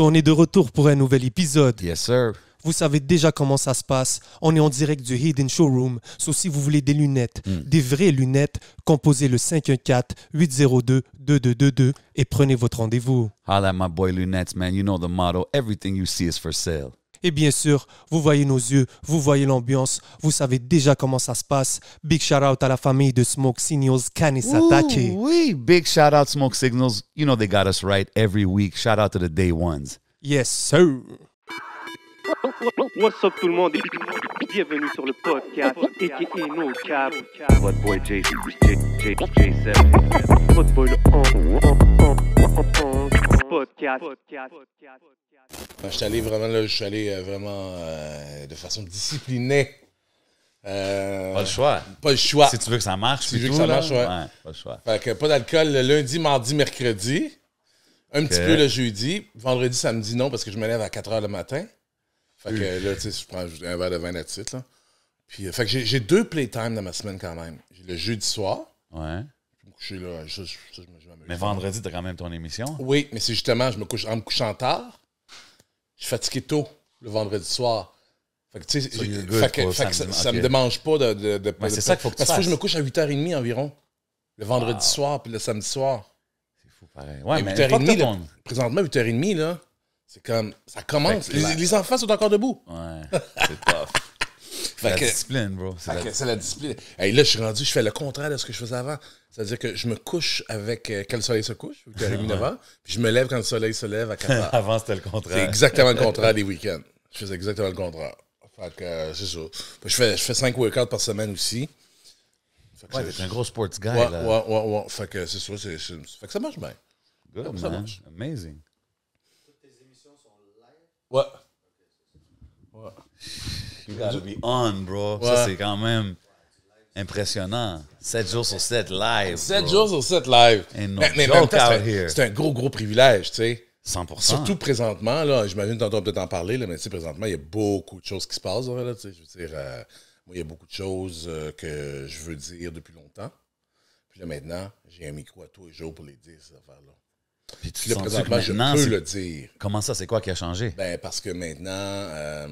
So, on est de retour pour un nouvel épisode. Yes, sir. Vous savez déjà comment ça se passe. On est en direct du Hidden Showroom. So, si vous voulez des lunettes, des vraies lunettes, composez le 514-802-2222 et prenez votre rendez-vous. Holla at my boy Lunettes, man. You know the motto. Everything you see is for sale. Et bien sûr, vous voyez nos yeux, vous voyez l'ambiance, vous savez déjà comment ça se passe. Big shout out à la famille de Smoke Signals, Kanisatake. Oui, big shout out Smoke Signals. You know they got us right every week. Shout out to the day ones. Yes, sir. What's up tout le monde et bienvenue sur le podcast a.k.a. No Cap. What boy J7. What boy le podcast. Je suis allé vraiment de façon disciplinée. Pas le choix. Pas le choix. Si tu veux que ça marche, Si tu veux que ça marche, ouais. Pas le choix. Fait que pas d'alcool le lundi, mardi, mercredi. Un petit peu le jeudi. Vendredi, samedi, non, parce que je me lève à 4 h le matin. Fait que là, tu sais, je prends un verre de vin là-dessus, là. Puis, fait que j'ai 2 playtime dans ma semaine quand même. J'ai le jeudi soir. Ouais. Je me coucher là, je m'amuse. Mais vendredi, t'as quand même ton émission. Oui, mais c'est justement, en me couchant tard, je suis fatigué tôt le vendredi soir. Fait que, tu sais, ça me démange pas de c'est ça qu'il faut que tu parce que fasses. je me couche à 8h30 environ. Le vendredi soir puis le samedi soir. C'est fou, pareil. Ouais, mais 8h30, pas présentement, 8h30, là, c'est comme, ça commence. Fait que Les enfants sont encore debout. Ouais, c'est tough. C'est la discipline, bro. C'est la discipline. Hey, là, je suis rendu, je fais le contraire de ce que je faisais avant. C'est-à-dire que je me couche avec quand le soleil se couche, 8h30, 9h, puis je me lève quand le soleil se lève à 4h. Avant, c'était le C'est contraire. exactement le contraire des week-ends. Je faisais exactement le contraire. Fait que c'est ça. Je fais 5 workouts par semaine aussi. Ouais, t'es un gros sports guy, Ouais, là. ouais. Fait que c'est ça. Fait que ça marche bien. Good, Ça man. marche. Amazing. Ouais. You gotta be on, bro. Ouais. Ça, c'est quand même impressionnant. 7 jours sur 7 live. 7 bro. jours sur 7 live. Ain't no Mais en même joke temps, out here. c'est un gros privilège, tu sais. 100%. Surtout présentement, là, j'imagine que tantôt peut-être en parler, là, mais tu sais, présentement, il y a beaucoup de choses qui se passent, là, tu sais, je veux dire, moi, il y a beaucoup de choses que je veux dire depuis longtemps. Puis là, maintenant, j'ai un micro à tous les jours pour les dire, ces affaires-là. Puis tu Puis là, sens-tu présentement, que je maintenant, peux c'est- le dire. Comment ça, c'est quoi qui a changé? Ben, parce que maintenant,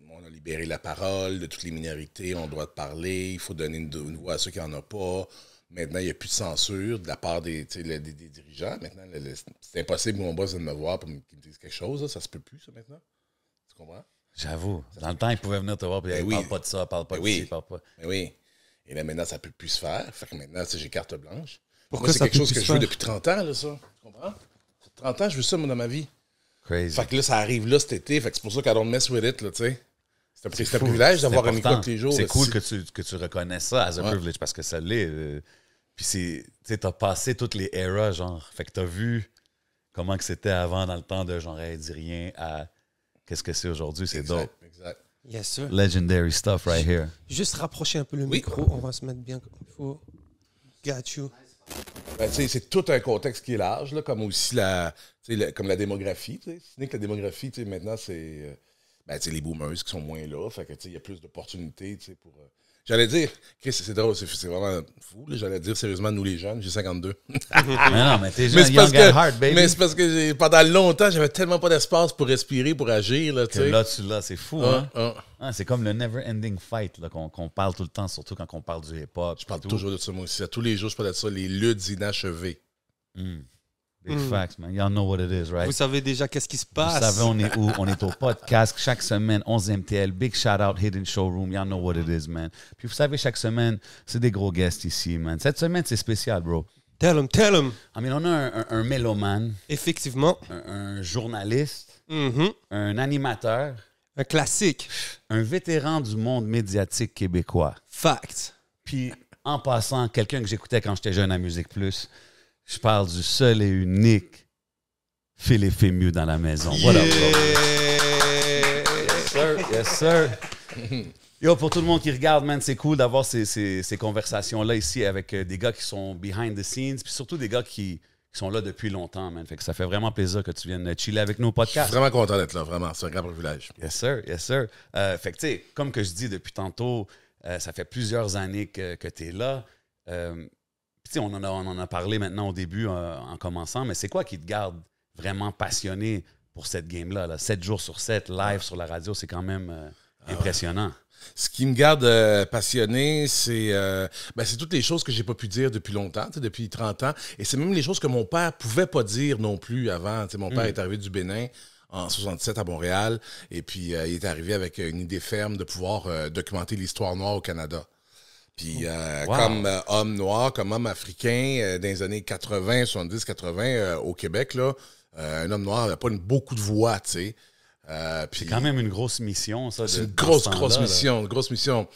on a libéré la parole de toutes les minorités, on a le droit de parler, il faut donner une voix à ceux qui n'en ont pas. Maintenant, il n'y a plus de censure de la part des dirigeants. Maintenant, c'est impossible que mon boss vienne me voir pour qu'il me dise quelque chose. Là. Ça se peut plus, ça, maintenant. Tu comprends? J'avoue. Dans le temps, ils pouvaient venir te voir et Ben dire oui. parle pas de ça, parle pas Ben de oui. ci, parle pas. Mais oui. Et là, maintenant, ça ne peut plus se faire. Fait que maintenant, tu sais, j'ai carte blanche. Pourquoi Moi, c'est ça quelque peut chose plus que se je veux faire? depuis 30 ans, là, ça. Tu comprends? 30 ans, je veux ça, moi, dans ma vie. Crazy. Fait que là, ça arrive là cet été. Fait que c'est pour ça qu'à don't mess with it, là, tu sais. C'est un privilège d'avoir un micro important. tous les jours. C'est là, cool si- que tu reconnaisses ça as a Ouais. privilege parce que ça l'est. Puis tu sais, t'as passé toutes les eras, genre. Fait que t'as vu comment que c'était avant dans le temps de genre, hey, dis rien à qu'est-ce que c'est aujourd'hui. C'est dope. Exact. Yes, sir. Legendary stuff right here. Juste rapprocher un peu le Oui. micro, on va se mettre bien comme il faut. Got you. Ben, tu sais, c'est tout un contexte qui est large, là, comme aussi comme la démographie. Tu sais. Ce n'est que la démographie, tu sais, maintenant, c'est ben, tu sais, les boomers qui sont moins là. Fait que, tu sais, il y a plus d'opportunités, tu sais, pour... J'allais dire, Chris, c'est drôle, c'est vraiment fou, là, j'allais dire sérieusement, nous les jeunes, j'ai 52. Mais non, mais t'es Mais jeune, c'est parce young at que, heart, baby. mais c'est parce que pendant longtemps, j'avais tellement pas d'espace pour respirer, pour agir, là, tu Que sais. là, tu l'as, c'est fou, hein? C'est comme le never-ending fight là, qu'on parle tout le temps, surtout quand on parle du hip-hop. Je parle toujours de ça, moi aussi. À tous les jours, je parle de ça, les luttes inachevées. Big facts, man. Y'all know what it is, right? Vous savez déjà qu'est-ce qui se Vous passe. savez, on est où? On est au podcast chaque semaine, 11 MTL. Big shout out, Hidden Showroom. Y'all know what it is, man. Puis vous savez, chaque semaine, c'est des gros guests ici, man. Cette semaine, c'est spécial, bro. Tell him, tell him. I mean, on a un mélomane, Effectivement. un journaliste, Mhm. un animateur, Un classique. un vétéran du monde médiatique québécois. Fact. Puis, en passant, quelqu'un que j'écoutais quand j'étais jeune à Musique Plus, je parle du seul et unique Philippe Fémieux dans la maison. What up, bro? Yes, sir. Yes, sir. Yo, pour tout le monde qui regarde, man, c'est cool d'avoir ces conversations-là ici avec des gars qui sont behind the scenes, puis surtout des gars qui sont là depuis longtemps, man. Fait que ça fait vraiment plaisir que tu viennes chiller avec nos Je podcasts. suis vraiment content d'être là, vraiment. C'est un grand privilège. Yes, sir. Yes, sir. Fait que, tu sais, comme que je dis depuis tantôt, ça fait plusieurs années que tu es là. Puis, tu sais, on en a parlé maintenant au début en commençant, mais c'est quoi qui te garde vraiment passionné pour cette game-là. Là. 7 jours sur 7, live sur la radio, c'est quand même impressionnant. Ce qui me garde passionné, c'est toutes les choses que j'ai pas pu dire depuis longtemps, depuis 30 ans. Et c'est même les choses que mon père pouvait pas dire non plus avant. Mon père est arrivé du Bénin en 67 à Montréal. Et puis, il est arrivé avec une idée ferme de pouvoir documenter l'histoire noire au Canada. Puis, comme homme noir, comme homme africain, dans les années 80, 70, 80, au Québec, là, un homme noir n'avait pas beaucoup de voix, tu sais. C'est quand même une grosse mission, ça. C'est une grosse mission.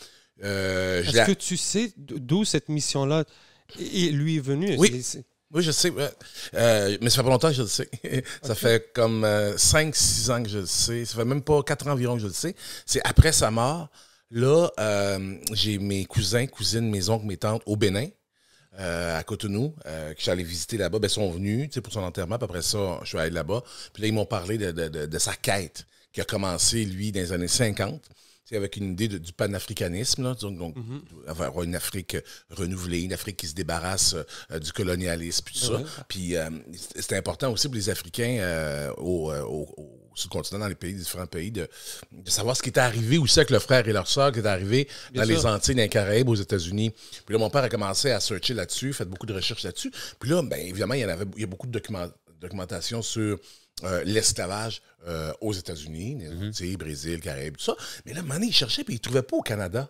Est-ce que tu sais d'où cette mission-là lui est venue? Oui. Oui, je sais. Mais ça fait pas longtemps que je le sais. Ça fait comme 5-6 ans que je le sais. Ça fait même pas 4 ans environ que je le sais. C'est après sa mort. Là, j'ai mes cousins, cousines, mes oncles, mes tantes au Bénin. À Cotonou, que j'allais visiter là-bas, ils sont venus pour son enterrement. Puis après ça, je suis allé là-bas. Puis là, ils m'ont parlé de sa quête qui a commencé, lui, dans les années 50, avec une idée du panafricanisme, là, donc avoir une Afrique renouvelée, une Afrique qui se débarrasse du colonialisme, puis tout ça. Puis c'était important aussi pour les Africains sur le continent, dans les pays, différents pays, de savoir ce qui était arrivé aussi avec le frère et leur sœur qui est arrivé dans les Antilles, dans les Caraïbes, aux États-Unis. Puis là, mon père a commencé à searcher là-dessus, fait beaucoup de recherches là-dessus. Puis là, évidemment, il y a beaucoup de documentation sur l'esclavage aux États-unis, les Antilles, Brésil, Caraïbes, tout ça. Mais là, à un moment donné, il cherchait puis il ne trouvait pas au Canada.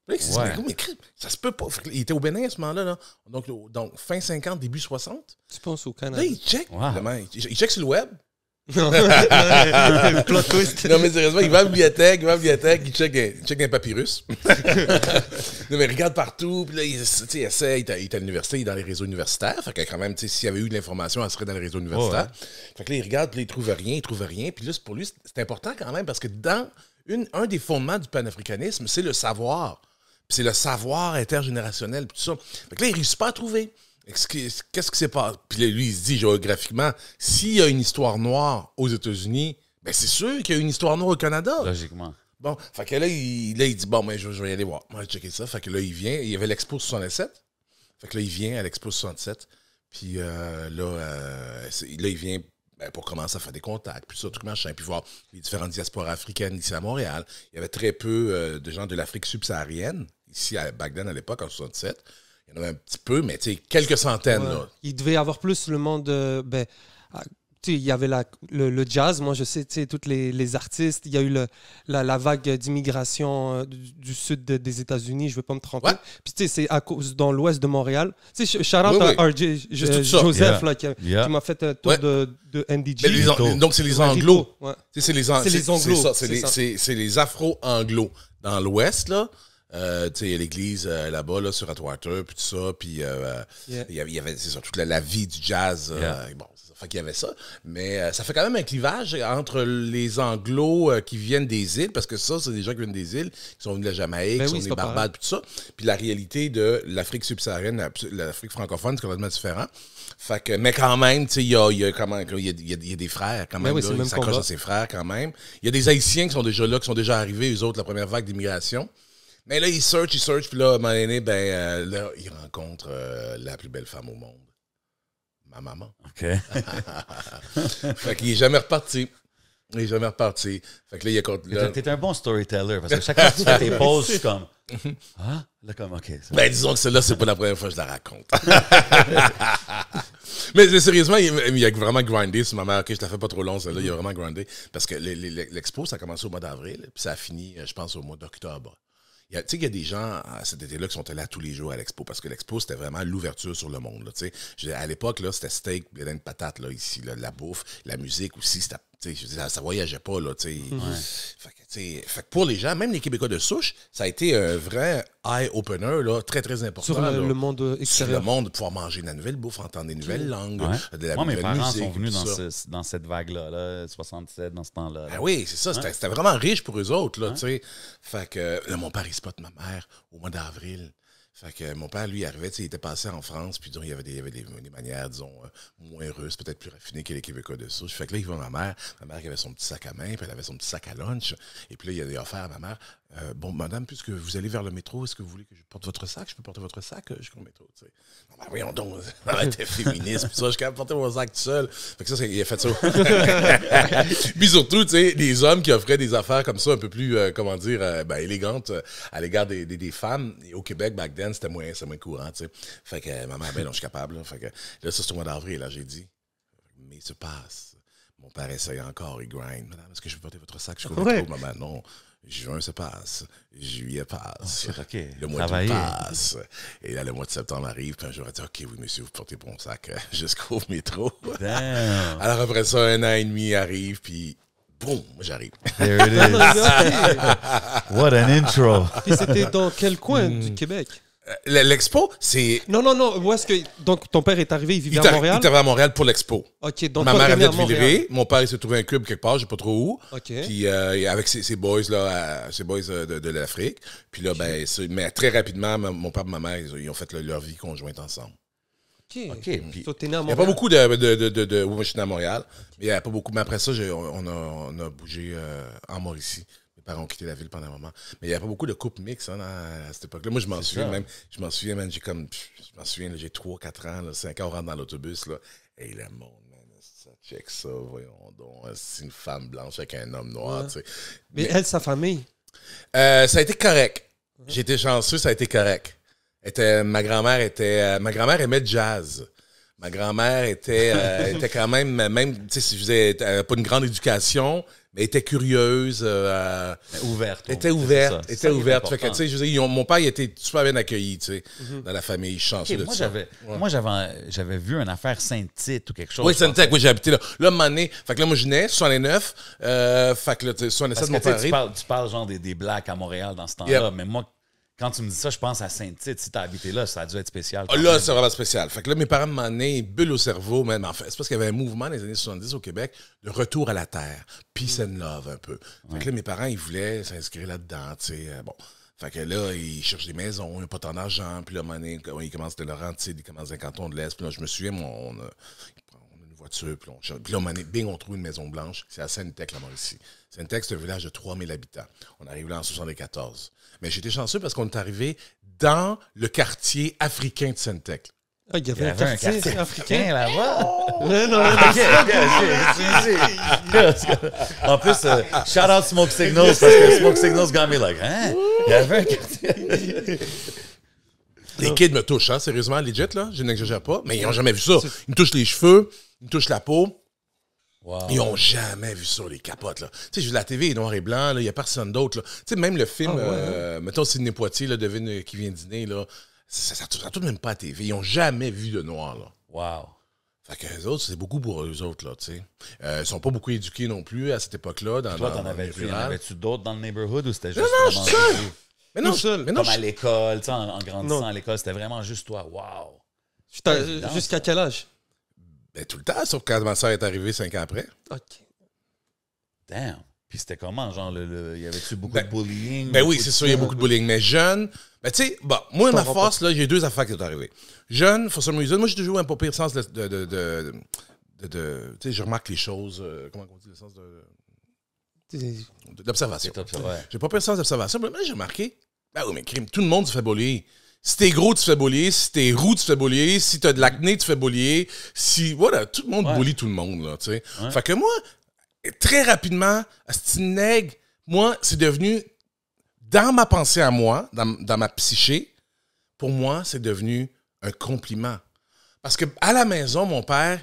Puis là, mais ça se peut pas. Il était au Bénin à ce moment-là. Là. Donc, fin 50, début 60. Tu penses au Canada? Là, il check. Il check sur le web. Non, plot twist. Non, mais sérieusement, il va à la bibliothèque, il check un papyrus. Non, mais il regarde partout, puis là, il essaie, il est à l'université, il est dans les réseaux universitaires. Fait que quand même, s'il y avait eu de l'information, elle serait dans les réseaux universitaires. Fait que là, il regarde, puis là, il trouve rien. Puis là, pour lui, c'est important quand même, parce que dans un des fondements du panafricanisme, c'est le savoir. Puis c'est le savoir intergénérationnel, puis tout ça. Fait que là, il réussit pas à trouver. Qu'est-ce qui s'est passé? Puis là, lui, il se dit géographiquement, s'il y a une histoire noire aux États-Unis, c'est sûr qu'il y a une histoire noire au Canada. Logiquement. Bon, fait que là, il dit, bon, je vais y aller voir. Moi, je vais checker ça. Fait que là, il vient. Il y avait l'Expo 67. Fait que là, il vient à l'Expo 67. Puis là, il vient pour commencer à faire des contacts, puis ça, tout machin, puis voir les différentes diasporas africaines ici à Montréal. Il y avait très peu de gens de l'Afrique subsaharienne, ici à Bagdad à l'époque, en 67. Il y en avait un petit peu, mais quelques centaines. Là. Il devait y avoir plus le monde... il y avait le jazz, moi je sais, tous les artistes. Il y a eu la vague d'immigration du sud des États-Unis, je ne vais pas me tromper. Puis c'est à cause dans l'ouest de Montréal. Shout-out à RJ, Joseph, là, qui m'a fait un tour de NDG. Donc c'est les Anglos. C'est les Anglos. C'est les Afro-Anglos. Dans l'ouest, là. Il y a l'église là-bas, là, sur Atwater, puis tout ça. Puis il y avait, c'est ça, toute la vie du jazz. Bon, c'est ça. Fait qu'il y avait ça. Mais ça fait quand même un clivage entre les Anglos qui viennent des îles, parce que ça, c'est des gens qui viennent des îles, qui sont venus de la Jamaïque, qui sont venus des Barbades, puis tout ça. Puis la réalité de l'Afrique subsaharienne, l'Afrique francophone, c'est complètement différent. Fait que, mais quand même, il y a des frères quand même. Ils s'accrochent à ses frères quand même. Il y a des Haïtiens qui sont déjà là, qui sont déjà arrivés, eux autres, la première vague d'immigration. Mais là, il search, puis là, à un moment donné, là, il rencontre la plus belle femme au monde. Ma maman. OK. Fait qu'il est jamais reparti. Fait que là, il a... T'es un bon storyteller, parce que chaque fois que tu fais tes pauses, je suis comme... Ah? Là, comme, OK. Disons que celle-là, c'est pas la première fois que je la raconte. Mais sérieusement, il a vraiment grindé sur ma mère. OK, je la fais pas trop long, celle-là. Il a vraiment grindé. Parce que l'expo, ça a commencé au mois d'avril, puis ça a fini, je pense, au mois d'octobre. Tu sais qu'il y a des gens cet été-là qui sont allés tous les jours à l'expo, parce que l'expo, c'était vraiment l'ouverture sur le monde. Là, à l'époque, là, c'était steak, blé de patate, là, ici, là, la bouffe, la musique aussi, c'était, ça voyageait pas. Là, fait que pour les gens, même les Québécois de souche, ça a été un vrai eye-opener là, très, très important. Sur le monde extérieur. Sur le monde, pouvoir manger de la nouvelle bouffe, entendre des nouvelles langues, de la Moi, nouvelle musique. mes parents sont venus dans cette vague-là, 67, dans ce temps-là. Ah oui, c'est ça. C'était vraiment riche pour eux autres. Là, fait que là, mon père, il spot ma mère au mois d'avril. Fait que mon père, lui, arrivait, il était passé en France, puis donc, il y avait des manières, disons, moins russes, peut-être plus raffinées que les Québécois de souche. Fait que là, il voit ma mère qui avait son petit sac à main, puis elle avait son petit sac à lunch. Et puis là, il a offert à ma mère, bon, madame, puisque vous allez vers le métro, est-ce que vous voulez que je porte votre sac? Je peux porter votre sac jusqu'au métro, tu sais. Non, ben voyons donc, elle était féministe, puis ça, je suis capable de porter mon sac tout seul. Fait que ça, il a fait ça. Puis surtout, tu sais, les hommes qui offraient des affaires comme ça, un peu plus, élégantes à l'égard des femmes. Et au Québec, back then, c'était moins courant, tu sais. Fait que ma mère, ben non, je suis capable, là. Fait que là, ça, c'est au mois d'avril, là, j'ai dit. Mais il se passe. Mon père essaye encore, il grind. Madame, est-ce que je peux porter votre sac jusqu'au métro? Maman, non. Juin se passe. Juillet passe. Okay. Le mois d'août passe. Et là, le mois de septembre arrive. Puis un jour, elle dit, OK, oui, monsieur, vous portez mon sac jusqu'au métro. Damn. Alors après ça, 1 an et demi arrive, puis boum, j'arrive. There it is. What an intro. Et c'était dans quel coin du Québec? L'expo, c'est... Non. Où est-ce que... Donc, ton père est arrivé, il vivait à Montréal? Il était à Montréal pour l'expo. OK, donc ma toi, mère t'es né avait à de Villeray. Montréal. Mon père, il s'est trouvé un club quelque part, je sais pas trop où. OK. Puis avec ses boys, là, ses boys de l'Afrique. Puis là, ben, mais très rapidement, mon père et ma mère, ils ont fait leur vie conjointe ensemble. OK. Puis, So, t'es né à Il n'y a Montréal? pas beaucoup de moi, je suis né à Montréal. Mais il n'y a pas beaucoup. Mais après ça, on a bougé en Mauricie. Mes parents ont quitté la ville pendant un moment. Mais il n'y a pas beaucoup de couples mixtes à cette époque-là. Moi, je m'en souviens même. Je m'en souviens, man, j'ai 3-4 ans, là, 5 ans, on rentre dans l'autobus, là. Et le monde, man, ça check ça, voyons donc. C'est une femme blanche avec un homme noir, tu sais. Mais elle, sa famille? Ça a été correct. J'ai été chanceux, ça a été correct. Ma grand-mère aimait le jazz. Ma grand-mère était quand même tu sais, si je faisais pas une grande éducation, mais était curieuse. ouverte. Était ouverte. Fait que, tu sais, je veux dire, mon père, il était super bien accueilli, tu sais, dans la famille, chanceux de ça. Moi, j'avais vu une affaire Saint-Tite ou quelque chose. Oui, Saint-Tite, oui, j'ai habité là. Là, à un moment donné, fait que là, moi, je venais, 69, fait que là, 67, mon père arrive. Tu parles genre des Blacks à Montréal dans ce temps-là, mais moi, quand tu me dis ça, je pense à Saint-Tite. Si t'as habité là, ça a dû être spécial. Là, c'est vraiment spécial. Fait que là, mes parents m'ont donné bulle au cerveau, même. En fait, c'est parce qu'il y avait un mouvement dans les années 70 au Québec de retour à la terre. Peace and love, un peu. Fait que là, mes parents, ils voulaient s'inscrire là-dedans, tu sais. Bon. Fait que là, ils cherchent des maisons, ils n'ont pas tant d'argent. Puis là, à un moment donné, ils commencent de Laurentides, ils commencent dans le canton de l'Est. Puis là, je me souviens, on a une voiture, puis on cherche. Puis là, à un moment donné, bing, on trouve une maison blanche. C'est à Sainte-Tech, la Mauricie. Sainte-Tech, c'est un village de 3000 habitants. On arrive là en 74. Mais j'étais chanceux parce qu'on est arrivé dans le quartier africain de Sainte-Tech. Ah, il y avait un quartier africain là-bas. Non. En plus, shout out Smoke Signals parce que Smoke Signals got me like, hein? Il y avait un quartier. Les kids me touchent, hein, sérieusement, legit, là. Je n'exagère pas. Mais ils n'ont jamais vu ça. Ils me touchent les cheveux, ils me touchent la peau. Wow. Ils n'ont jamais vu ça, les capotes, là. Tu sais, la TV est noir et blanc, il n'y a personne d'autre, là. Tu sais, même le film, mettons, Sidney Poitier, là, devine qui vient dîner, là, ça tourne même pas à la TV. Ils n'ont jamais vu de noir, là. Wow. Fait que les autres, c'est beaucoup pour eux autres, là, tu sais. Ils sont pas beaucoup éduqués non plus à cette époque-là. Toi, t'en avais-tu d'autres dans le neighborhood ou c'était juste non, je suis seul. Mais non, comme à l'école, tu sais, en grandissant à l'école, c'était vraiment juste toi. Wow. Jusqu'à quel âge? Ben, tout le temps, sauf quand ma soeur est arrivée 5 ans après. OK. Damn. Puis c'était comment? Genre, y avait-tu beaucoup de bullying? Ben oui, c'est sûr, il y a beaucoup de bullying. Mais jeune, ben tu sais, bon, moi, ma force, là, j'ai 2 affaires qui sont arrivées. Jeune, for some reason, moi, j'ai toujours un pas pire sens de tu sais, je remarque les choses, comment on dit, le sens d'observation. J'ai pas pire sens d'observation, mais j'ai remarqué, ben oui, mais crime, tout le monde se fait bullier. Si t'es gros, tu te fais bullier. Si t'es roux, tu te fais bullier. Si t'as de l'acné, tu te fais bullier. Si, voilà, tout le monde bully tout le monde, là, tu sais. Ouais. Fait que moi, très rapidement, Nègre, moi, c'est devenu, dans ma pensée à moi, dans ma psyché, pour moi, c'est devenu un compliment. Parce que à la maison, mon père,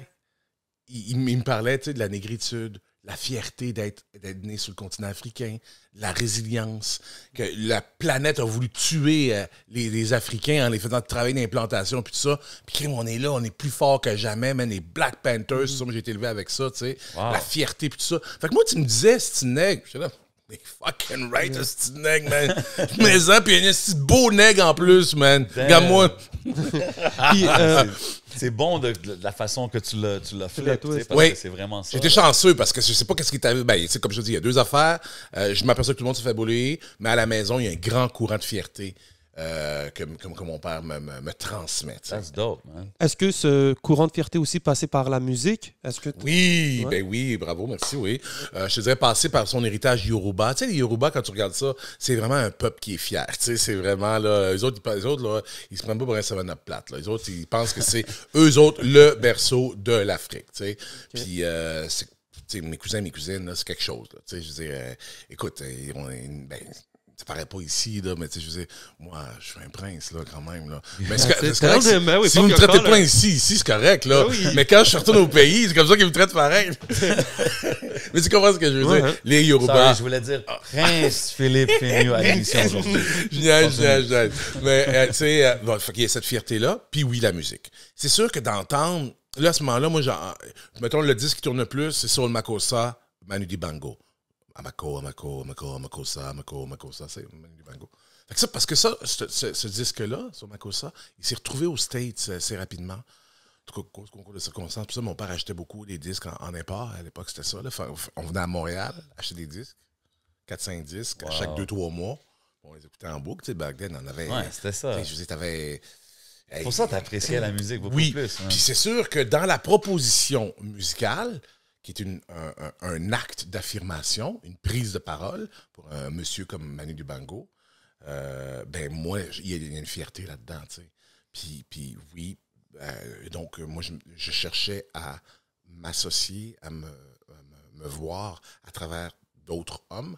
il me parlait, tu sais, de la négritude, la fierté d'être né sur le continent africain, la résilience, que la planète a voulu tuer les Africains en les faisant travailler dans les plantations, puis tout ça. Puis on est là, on est plus fort que jamais, man, les Black Panthers, ça, moi j'ai été élevé avec ça, tu sais, la fierté, puis tout ça. Fait que moi, tu me disais, c'est une nègre, j'étais là, mais fucking right, c'est une nègre, man. Mais ça, puis il y a un petit beau nègre en plus, man. Regarde-moi. C'est bon de la façon que tu l'as fait, parce que c'est vraiment ça. J'étais chanceux parce que je sais pas qu'est-ce qui t'arrive. Ben, comme je te dis, il y a 2 affaires. Je m'aperçois que tout le monde se fait bullier, mais à la maison, il y a un grand courant de fierté. que mon père me transmet. T'sais. That's dope, man. Est-ce que ce courant de fierté aussi passait par la musique? Est-ce que Oui, Ouais. ben oui, bravo, merci, oui. Je te dirais passer par son héritage Yoruba. Tu sais, les Yoruba, quand tu regardes ça, c'est vraiment un peuple qui est fier. Tu sais, c'est vraiment, là, eux autres, là, ils se prennent pas pour un 7-up plate. Là. Les autres, ils pensent que c'est, eux autres, le berceau de l'Afrique, tu sais. Puis, c'est, tu sais, mes cousins, mes cousines, là, c'est quelque chose, là. Tu sais, je veux dire, écoute, ça paraît pas ici, là, mais tu sais, je veux dire, moi, je suis un prince, là, quand même, là. Mais c'est correct, oui, si vous me traitez de prince ici, c'est correct, là. Ben oui. Mais quand je retourne au pays, c'est comme ça qu'ils me traitent pareil. Mais tu comprends ce que je veux dire? Ouais. Les Yoruba. Sorry, je voulais dire Prince Philippe Fémieux à l'émission aujourd'hui. Génial. Mais, tu sais, bon, fait qu'il y a cette fierté-là. Puis oui, la musique. C'est sûr que d'entendre, là, à ce moment-là, moi, mettons, le disque qui tourne le plus, c'est Soul Makossa, Manu Dibango. Makossa, c'est Manu Dibango. Fait que ça, parce que ça, ce disque-là, Soul Makossa, il s'est retrouvé aux States assez rapidement. En tout cas, concours de circonstances. Puis ça, mon père achetait beaucoup des disques en import. À l'époque, c'était ça. Là. On venait à Montréal acheter des disques. 4-5 disques à chaque 2-3 mois. On les écoutait en boucle. Tu sais, back then, on avait... Ouais, c'était ça. Je veux dire, t'avais... C'est pour ça que t'appréciais la musique beaucoup Oui, plus. Hein. puis c'est sûr que dans la proposition musicale, qui est un acte d'affirmation, une prise de parole pour un monsieur comme Manu Dibango, ben moi, il y a une fierté là-dedans, tu sais. Puis oui, donc moi, je cherchais à m'associer, à me voir à travers d'autres hommes.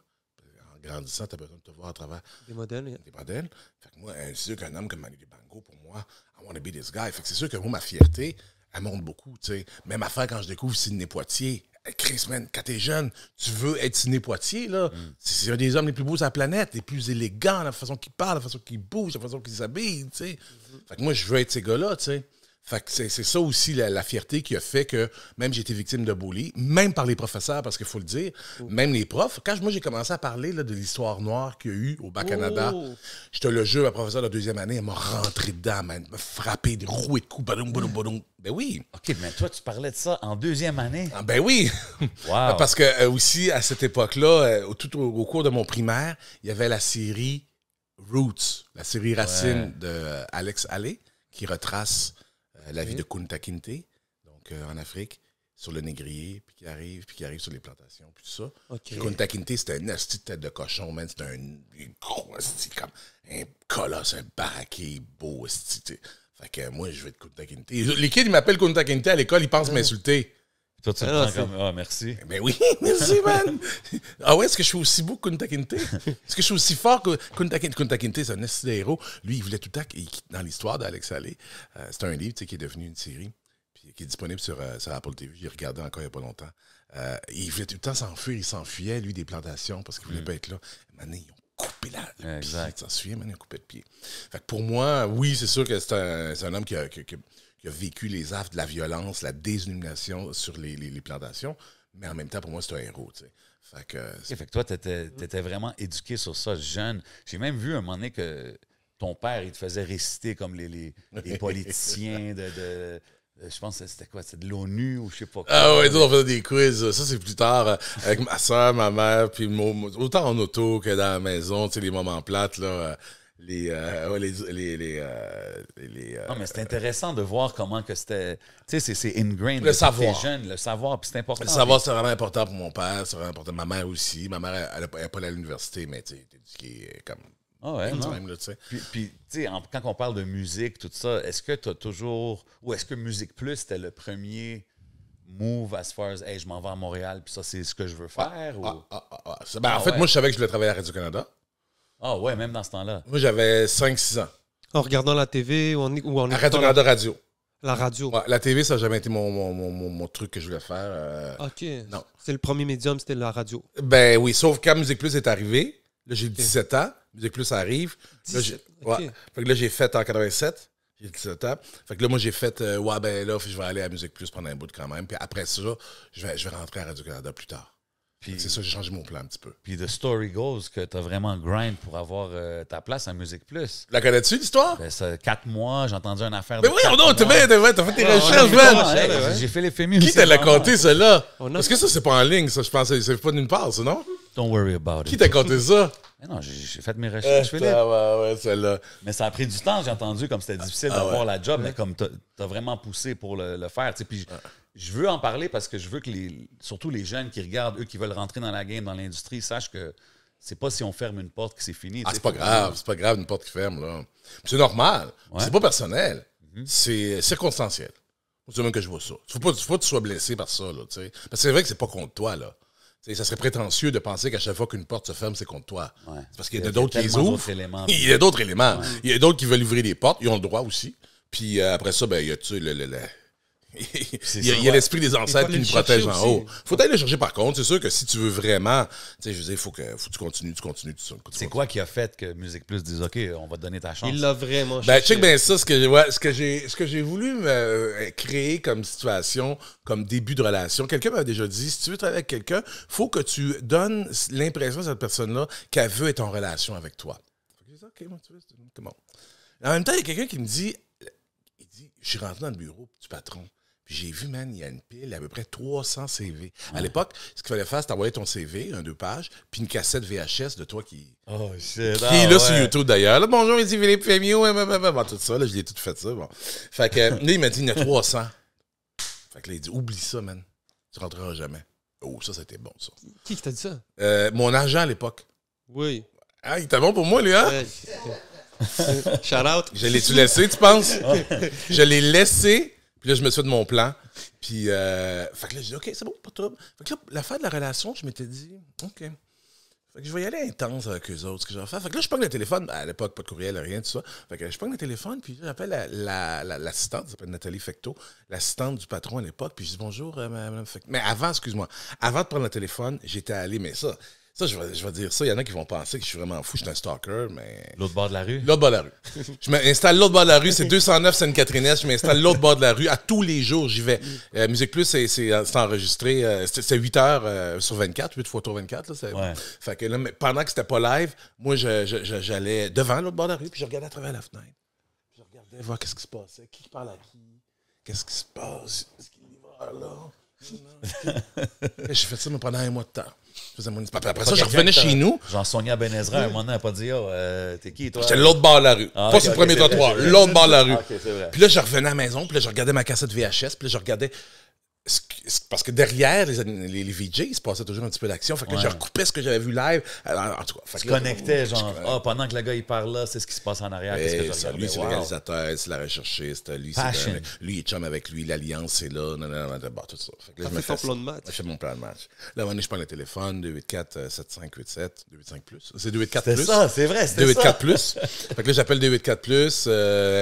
En grandissant, tu as besoin de te voir à travers des modèles? des modèles. Fait que moi, c'est sûr qu'un homme comme Manu Dibango, pour moi, I want to be this guy. Fait que c'est sûr que moi, ma fierté, elle monte beaucoup, tu sais. Même affaire quand je découvre Sidney Poitier. Hey, Chris, man, quand t'es jeune, tu veux être Sidney Poitier, là. C'est un des hommes les plus beaux de la planète, les plus élégants, la façon qu'il parle, la façon qu'il bouge, la façon qu'il s'habille, tu sais. Fait que moi, je veux être ces gars-là, tu sais. Fait que c'est ça aussi la fierté qui a fait que même j'ai été victime de bully, même par les professeurs, parce qu'il faut le dire, même les profs. Quand moi j'ai commencé à parler là, de l'histoire noire qu'il y a eu au Bas-Canada, je te le jure, ma professeure de deuxième année, elle m'a rentré dedans, elle m'a frappé, des rouées de coups, badoum, badoum, badoum. Ben oui. OK, mais toi, tu parlais de ça en deuxième année. Ah, ben oui. Wow. Parce que aussi, à cette époque-là, tout au cours de mon primaire, il y avait la série Roots, la série Racine de Alex Allais, qui retrace la vie de Kunta Kinte, donc en Afrique, sur le négrier, puis qui arrive sur les plantations, puis tout ça. Okay. Kunta Kinte, c'était un asti de tête de cochon, man. C'était un gros asti, comme un colosse, un baraquet beau asti, t'sais. Fait que moi, je vais être Kunta Kinte. Les kids, ils m'appellent Kunta Kinte à l'école, ils pensent m'insulter. Toi, tu le prends comme « Ah, merci ». Ben oui, merci, man. Ah ouais, est-ce que je suis aussi beau que Kunta Kinte? Est-ce que je suis aussi fort que Kunta Kinte? Kunta Kinte, c'est un esti de héros. Lui, il voulait tout le temps, dans l'histoire d'Alex Allais, c'est un livre qui est devenu une série, puis qui est disponible sur Apple TV. J'ai regardé encore il n'y a pas longtemps. Il voulait tout le temps s'enfuir. Il s'enfuyait, lui, des plantations, parce qu'il voulait pas être là. Maintenant, ils ont coupé le pied. Tu t'en souviens, maintenant, ils ont coupé le pied. Fait que pour moi, oui, c'est sûr que c'est un homme qui a vécu les affres de la violence, la désillumination sur les plantations, mais en même temps, pour moi, c'est un héros, tu sais. Fait que toi, t'étais vraiment éduqué sur ça jeune. J'ai même vu un moment donné que ton père, il te faisait réciter comme les politiciens de je pense que c'était quoi? C'était de l'ONU ou je sais pas quoi. Ah ouais, on faisait des quiz. Ça, c'est plus tard avec ma soeur, ma mère, puis autant en auto que dans la maison, tu sais, les moments plates, là. Non, mais c'est intéressant de voir comment que c'était. Tu sais, c'est ingrained. Le savoir. Jeune, le savoir, puis c'est important. Le savoir, c'est vraiment important pour mon père, c'est vraiment important. Ma mère aussi. Ma mère, elle n'est pas allée à l'université, mais tu sais, elle est éduquée comme. Ah ouais, non. Même, là, puis tu sais, quand on parle de musique, tout ça, est-ce que tu as toujours. Ou est-ce que Musique Plus, c'était le premier move as far as, hey, je m'en vais à Montréal, puis ça, c'est ce que je veux faire? En fait, moi, je savais que je voulais travailler à Radio-Canada. Ah ouais, même dans ce temps-là. Moi, j'avais 5-6 ans. En regardant la TV ou en à Radio-Canada Radio. La radio. Ouais, la TV, ça n'a jamais été mon truc que je voulais faire. OK. Non. C'est le premier médium, c'était la radio. Ben oui, sauf quand Musique Plus est arrivé. Là, j'ai 17 ans. Musique Plus arrive. Là, fait que là, j'ai fait en 87. J'ai 17 ans. Fait que là, moi, j'ai fait, ben là, je vais aller à Musique Plus pendant un bout quand même. Puis après ça, je vais rentrer à Radio-Canada plus tard. Puis c'est ça, j'ai changé mon plan un petit peu. Puis the story goes que tu as vraiment grind pour avoir ta place à Musique Plus. La connais-tu, l'histoire? Ben, ça, 4 mois, j'ai entendu une affaire de. Mais oui, non, t'as fait tes recherches, man! J'ai fait les féminines. Qui t'a l'a compté, celle-là? Parce que ça, c'est pas en ligne, ça, je pense. C'est pas d'une part, ça, non? Don't worry about it. Qui t'a compté ça? Mais non, j'ai fait mes recherches, Philippe. Ouais, celle-là. Mais ça a pris du temps, j'ai entendu, comme c'était difficile d'avoir la job, mais comme t'as vraiment poussé pour le faire. Puis je veux en parler parce que je veux que surtout les jeunes qui regardent, eux qui veulent rentrer dans la game, dans l'industrie, sachent que c'est pas si on ferme une porte que c'est fini. C'est pas grave, c'est pas grave une porte qui ferme, là. Puis c'est normal. Ouais. C'est pas personnel. C'est circonstanciel. C'est même que je vois ça. Faut pas que tu sois blessé par ça, là, tu sais. Parce que c'est vrai que c'est pas contre toi, là. T'sais, ça serait prétentieux de penser qu'à chaque fois qu'une porte se ferme, c'est contre toi. Ouais. C'est parce qu'il y en a d'autres qui les ouvrent. Il y a d'autres éléments. Ouais. Il y a d'autres qui veulent ouvrir des portes. Ils ont le droit aussi. Puis après ça, ben, il y a, tu sais, il y a l'esprit des ancêtres qui nous protège en haut. Faut aller le chercher par contre. C'est sûr que si tu veux vraiment, tu sais, je veux dire, faut que tu continues. C'est quoi qui a fait que Musique Plus dise OK, on va te donner ta chance? Il l'a vraiment cherché. Ben, check bien ça, ce que j'ai voulu créer comme situation, comme début de relation. Quelqu'un m'a déjà dit, si tu veux travailler avec quelqu'un, faut que tu donnes l'impression à cette personne-là qu'elle veut être en relation avec toi. J'ai dit, OK, moi, tu veux, c'est bon. En même temps, il y a quelqu'un qui me dit, je suis rentré dans le bureau du patron. J'ai vu, man, il y a une pile, à peu près 300 CV. À l'époque, ce qu'il fallait faire, c'est envoyer ton CV, 2 pages, puis une cassette VHS de toi qui est là sur YouTube, d'ailleurs. Là, bonjour, ici Philippe Fémio, tout ça, là, je l'ai tout fait ça. Bon. Fait que, là, il m'a dit, il y en a 300. Fait que là, il dit, oublie ça, man. Tu rentreras jamais. Oh, ça, c'était bon, ça. Qui t'a dit ça? Mon agent, à l'époque. Oui. Ah, il était bon pour moi, lui, hein? Shout out. Je l'ai-tu laissé, tu penses? Je l'ai laissé. Puis là, je me suis fait de mon plan. Puis, fait que là, j'ai dit, OK, c'est bon, pas de trouble. Fait que là, l'affaire de la relation, je m'étais dit, OK. Fait que je vais y aller intense avec eux autres, ce que je vais faire. Fait que là, je pogne le téléphone. À l'époque, pas de courriel, rien, tout ça. Fait que je pogne le téléphone, puis j'appelle l'assistante, ça s'appelle Nathalie Fecteau, l'assistante du patron à l'époque. Puis je dis, bonjour, madame Fecteau. Mais avant, excuse-moi, avant de prendre le téléphone, j'étais allé, mais ça, je vais dire ça. Il y en a qui vont penser que je suis vraiment fou, je suis un stalker, mais. L'autre bord de la rue? L'autre bord de la rue. Je m'installe l'autre bord de la rue, c'est 209 Sainte-Catherine-Est. Je m'installe l'autre bord de la rue. À tous les jours, j'y vais. Musique Plus, c'est enregistré. C'est 8 heures sur 24, 8 fois tour 24. Là, fait que là, pendant que c'était pas live, moi, j'allais devant l'autre bord de la rue, puis je regardais à travers la fenêtre. Je regardais voir qu'est-ce qui se passait, qui parle à qui, qu'est-ce qui se passe, est-ce qu'il est là? J'ai fait ça pendant 1 mois de temps. Après ça, je revenais chez nous. Jean-Sonia Benezra, à un moment donné, n'a pas dit, t'es qui, toi? J'étais l'autre bord de la rue. Pas sur le premier trottoir, l'autre bord de la rue. Puis là, je revenais à la maison, puis là, je regardais ma cassette VHS, puis là, je regardais. Parce que derrière les VJ, il se passait toujours un petit peu d'action. Fait que là, je recoupais ce que j'avais vu live. En tout cas, tu connectais, genre, pendant que le gars, il parle là, c'est ce qui se passe en arrière. Qu'est-ce que lui, c'est le réalisateur, c'est la recherchiste. Lui, il est chum avec lui, l'alliance, c'est là. Non, tout ça. Fait que là, je fais ton plan de match. Je fais mon plan de match. Là, je prends le téléphone, 284-7587, 285+. C'est 284+. C'est ça, c'est vrai, c'est 284+. Fait que là, j'appelle 284+.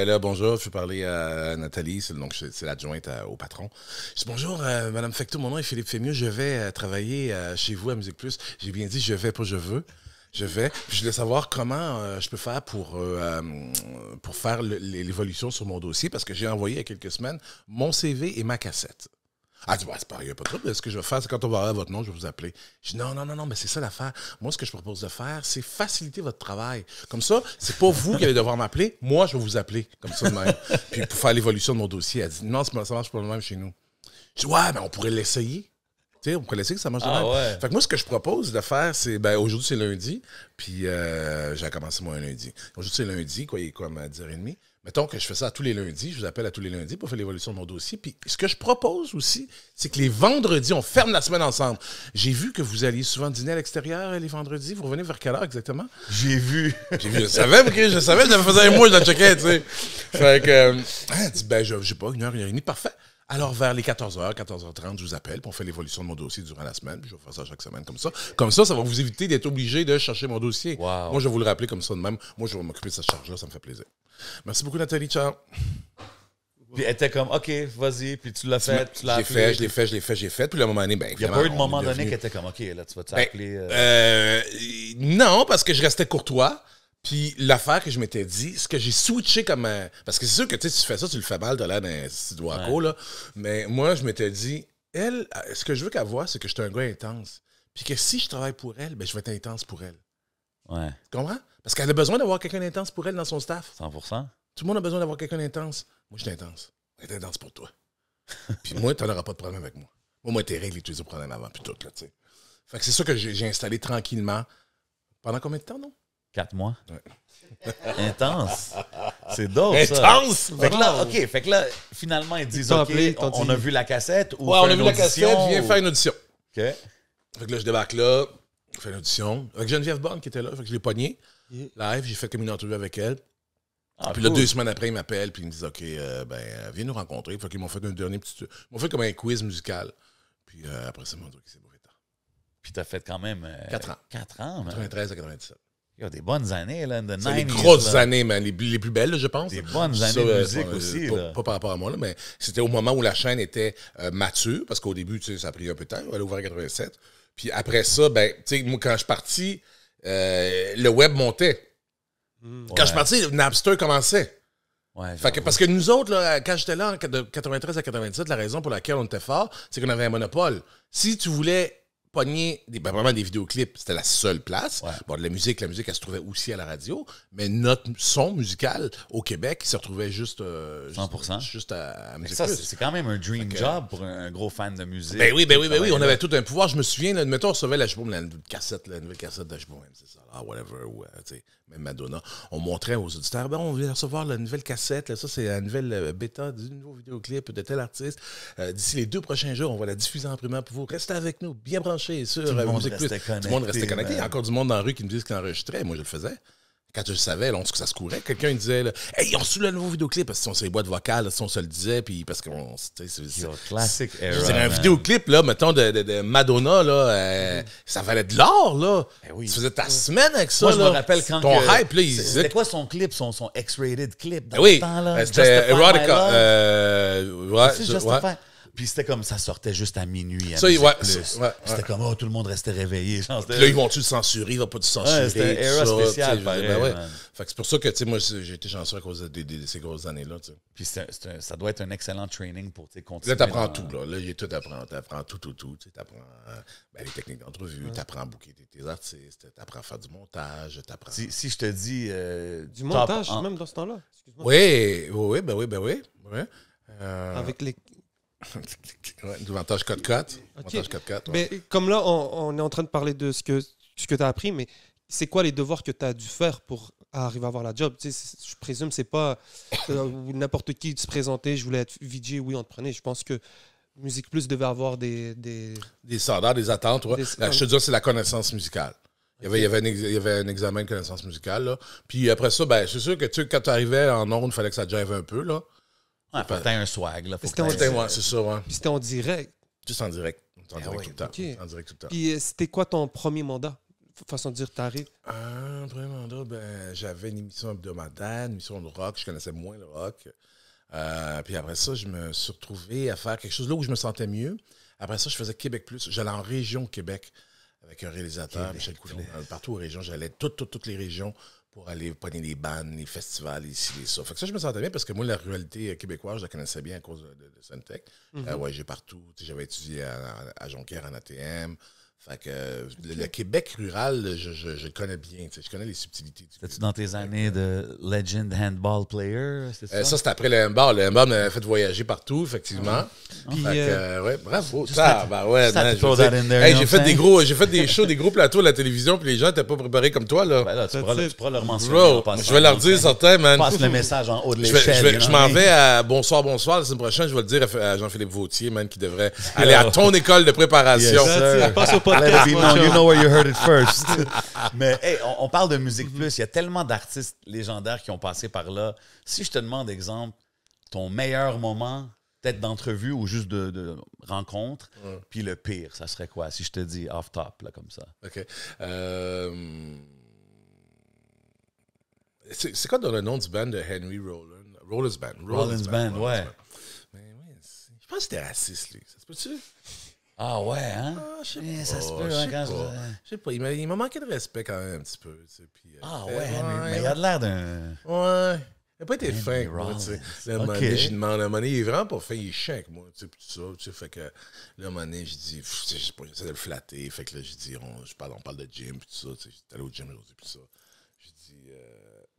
Là, bonjour, je veux parler à Nathalie, c'est l'adjointe au patron. Je dis, bonjour, Madame Fecteau, mon nom est Philippe Fémieux, je vais travailler chez vous à Musique Plus. J'ai bien dit je vais, pas je veux. Je vais. Puis je voulais savoir comment je peux faire pour faire l'évolution sur mon dossier parce que j'ai envoyé il y a quelques semaines mon CV et ma cassette. Elle dit, c'est pas, il n'y a pas de trouble. Ce que je vais faire, c'est quand on va avoir votre nom, je vais vous appeler. Je dis, non, mais c'est ça l'affaire. Moi, ce que je propose de faire, c'est faciliter votre travail. Comme ça, c'est pas vous qui allez devoir m'appeler. Moi, je vais vous appeler. Comme ça de même. Puis pour faire l'évolution de mon dossier, elle dit, non, ça marche pas le même chez nous. Je dis, ouais, mais on pourrait l'essayer. Tu sais, on pourrait l'essayer que ça marche de même. Ouais. Fait que moi, ce que je propose de faire, c'est, aujourd'hui, c'est lundi. Puis j'ai commencé, moi, un lundi. Aujourd'hui, c'est lundi, il est comme à 10h30. Mettons que je fais ça à tous les lundis, je vous appelle à tous les lundis pour faire l'évolution de mon dossier. Puis ce que je propose aussi, c'est que les vendredis, on ferme la semaine ensemble. J'ai vu que vous alliez souvent dîner à l'extérieur les vendredis. Vous revenez vers quelle heure exactement? J'ai vu. Je savais, je faisais un mois, je la checkais, tu sais. Fait que, je sais pas, 1h30, parfait. Alors, vers les 14h, 14h30, je vous appelle, puis on fait l'évolution de mon dossier durant la semaine, puis je vais faire ça chaque semaine comme ça. Comme ça va vous éviter d'être obligé de chercher mon dossier. Wow. Moi, je vais vous le rappeler comme ça de même. Moi, je vais m'occuper de cette charge-là, ça me fait plaisir. Merci beaucoup, Nathalie. Ciao. Puis elle était comme, OK, vas-y, puis tu l'as fait, tu l'as appelé. Je l'ai fait, puis à un moment donné, il n'y a pas eu de moment donné qu'elle était comme, OK, là, tu vas t'appeler. Non, parce que je restais courtois. Puis l'affaire que je m'étais dit, ce que j'ai switché comme parce que c'est sûr que tu fais ça, tu le fais mal, t'as l'air d'un petit doigt là. Mais moi, je m'étais dit, elle, ce que je veux qu'elle voie, c'est que je suis un gars intense. Puis que si je travaille pour elle, je vais être intense pour elle. Ouais. Tu comprends? Parce qu'elle a besoin d'avoir quelqu'un d'intense pour elle dans son staff. 100%. Tout le monde a besoin d'avoir quelqu'un d'intense. Moi, je suis intense. Je vais être intense pour toi. Puis moi, tu n'auras pas de problème avec moi. Moi, t'es réglé tous les problèmes avant, puis tout, là, tu sais. Fait que c'est ça que j'ai installé tranquillement Pendant combien de temps, non? 4 mois. Ouais. Intense. C'est dope, ça. Intense! Fait que là, OK, fait que là, finalement, ils disent, t'ont OK, appelé, ils t'ont on dit- a vu la cassette ou Ouais, fait on a une vu la audition, cassette, viens ou- faire une audition. OK. Fait que là, je débarque là, je fais une audition. Avec Geneviève Bonne qui était là, fait que je l'ai pognée. Yeah. Live, j'ai fait comme une entrevue avec elle. Ah, Puis là, cool. 2 semaines après, ils m'appellent, puis ils me disent, OK, viens nous rencontrer. Fait qu'ils m'ont fait un dernier petit... Ils m'ont fait comme un quiz musical. Puis après ça, ils m'ont dit, OK, c'est mauvais temps. Puis t'as fait quand même... 4 ans. 4 ans, man. 93 à 97. Il y a des bonnes années, là, de C'est les 90s, grosses là. années, man. Les plus belles, là, je pense. Des bonnes Ça, années de musique aussi, pas, là. pas par rapport à moi, là, mais c'était au moment où la chaîne était mature, parce qu'au début, tu sais, ça a pris un peu de temps. Elle a ouvert en 87. Puis après ça, ben, tu sais, moi, quand je suis parti, le web montait. Quand je suis parti, Napster commençait. Ouais, Fait que, parce que nous autres, là, quand j'étais là, de 93 à 97, la raison pour laquelle on était fort, c'est qu'on avait un monopole. Si tu voulais pogner vraiment des vidéoclips, c'était la seule place. Ouais. Bon, la musique, elle se trouvait aussi à la radio, mais notre son musical au Québec, il se retrouvait juste, 100%. juste à Mais Musique ça, Plus. c'est quand même un dream job pour un gros fan de musique. Ben oui, on Là. avait tout un pouvoir. Je me souviens, là, mettons, on recevait la nouvelle cassette d'Ashbourne, c'est ça, whatever, ou, tu sais, même Madonna. On montrait aux auditeurs, ben, on vient recevoir la nouvelle cassette, là, ça, c'est la nouvelle bêta du nouveau vidéoclip de tel artiste. D'ici les 2 prochains jours, on va la diffuser en primeur pour vous. Restez avec nous, bien branchés sur Tout le monde Musique Plus. restait Tout le monde restait connecté, connecté. Il y a man. encore du monde dans la rue qui me disent qu'il enregistrait. Moi, je le faisais. Quand je le savais, là, on sait que ça se courait. Quelqu'un il disait, là, hey, ils ont reçu le nouveau vidéoclip parce que c'est les boîtes vocales, là, si on se le disait, puis parce qu'on. Yo, classic era. Je dirais, un man. vidéoclip, là, mettons, de Madonna, là, ça valait de l'or, là. Ben oui. Tu faisais ta semaine avec ça, Moi, je me là. rappelle quand. Ton que- hype, là, il C'était disait. quoi son clip, son X-rated clip dans Oui, le temps, là? c'était Justify My Erotica. Love. Ouais, C'est je- Justify. ouais. Puis c'était comme ça sortait juste à minuit. À Ça, Musique ouais, Plus. ça, ouais, C'était ouais. comme, oh, tout le monde restait réveillé. Genre, Puis là, ils vont-tu le censurer? Il va pas te censurer. Ouais, c'était tout era ça, spécial, tu sais, pareil, ben ouais. man. Fait que c'est pour ça que, tu sais, moi, j'ai été chanceux à cause de ces grosses années-là, tu sais. Puis ça doit être un excellent training pour continuer. Là, t'apprends dans- tout, là. Là, j'ai tout apprends. T'apprends tout. Tu sais, t'apprends les techniques d'entrevue, t'apprends à booker tes artistes, t'apprends à faire du montage, t'apprends... Si je te dis. Du top montage, en- même dans ce temps-là. Excuse-moi. Oui. Ouais. Avec les... Ouais, du montage code-cut. Ok. Montage code-cut, ouais. Mais comme là, on est en train de parler de ce que tu as appris, mais c'est quoi les devoirs que tu as dû faire pour arriver à avoir la job? Tu sais, je présume c'est pas n'importe qui se présentait, je voulais être VJ, oui, on te prenait. Je pense que Musique Plus devait avoir des... Des standards, des attentes, ouais. Des- Là, je te dis, c'est la connaissance musicale. Il y avait un examen de connaissance musicale, là. Puis après ça, ben, c'est sûr que, tu sais, quand tu arrivais en ondes, il fallait que ça jive un peu, là. Ouais, faut que t'aies un swag. Là, faut que C'était t'aies- C'était moi, c'est ça, ouais. Puis c'était en direct. Juste en direct. En direct oui. tout le temps. Ok. En direct tout le temps. Puis c'était quoi ton premier mandat? Façon de dire, t'arrives. Premier mandat, ben, j'avais une émission hebdomadaire, une émission de rock. Je connaissais moins le rock. Puis après ça, je me suis retrouvé à faire quelque chose là où je me sentais mieux. Après ça, je faisais Québec Plus. J'allais en région Québec avec un réalisateur, Michel Coulon. Partout aux régions. J'allais toutes les régions pour aller pogner les bandes, les festivals, ici, les ça. Fait que ça, je me sentais bien parce que moi, la ruralité québécoise, je la connaissais bien à cause de Suntech. Ouais, j'ai partout. Tu sais, j'avais étudié à Jonquière, en ATM. Fait que le Québec rural, je le connais bien. Tu sais, je connais les subtilités du C'était-tu dans tes années de Legend Handball Player? C'est ça? ça, c'était après le handball. Le handball m'a fait voyager partout, effectivement. Puis, Fait que, ouais, bravo. Ça, ben ouais, Just had man, to je throw veux that dire, in there, hey, you know what I'm j'ai fait des shows, des gros plateaux à la télévision, puis les gens n'étaient pas préparés comme toi, là. Ben là, tu pourras leur mentionner. Bro, en passant. je vais leur dire certains, man. Passe le message en haut de Je vais- l'échelle. je vais- you je know m'en what I mean? vais à Bonsoir la semaine prochaine. Je vais le dire à Jean-Philippe Vautier, man, qui devrait aller à ton école de préparation. Yes, sir. Passe au Let podcast. it be mon known, chum. you know where you heard it first. Mais hey, on parle de Musique Plus. Il y a tellement d'artistes légendaires qui ont passé par là. Si je te demande, exemple, ton meilleur moment, peut-être d'entrevue ou juste de rencontre, puis le pire, ça serait quoi? Si je te dis off top, là, comme ça. OK. C'est quoi dans le nom du band de Henry Rollins? Rollins Band. Rollins Band, ouais. Mais oui, je pense que c'était raciste, lui. Ça se peut-tu? Ah ouais, hein? Je sais Eh, pas. ça se peut, je hein, sais quand pas. Je sais pas. Il m'a manqué de respect quand même un petit peu. Tu sais, puis, Ah ouais, mais il a l'air d'un... Ouais. Il n'a pas été Henry fin avec moi, tu sais. Rollins. Là, à un moment Ok. donné, je lui demande, à un moment donné, il est vraiment pas fin, il est chiant avec moi, tu sais, puis tout ça, tu sais, fait que, là, à un moment donné, je dis, tu sais, j'essaie de le flatter, fait que là, je dis, on parle de gym, puis tout ça, tu sais, j'étais allé au gym aujourd'hui, puis ça. Je dis,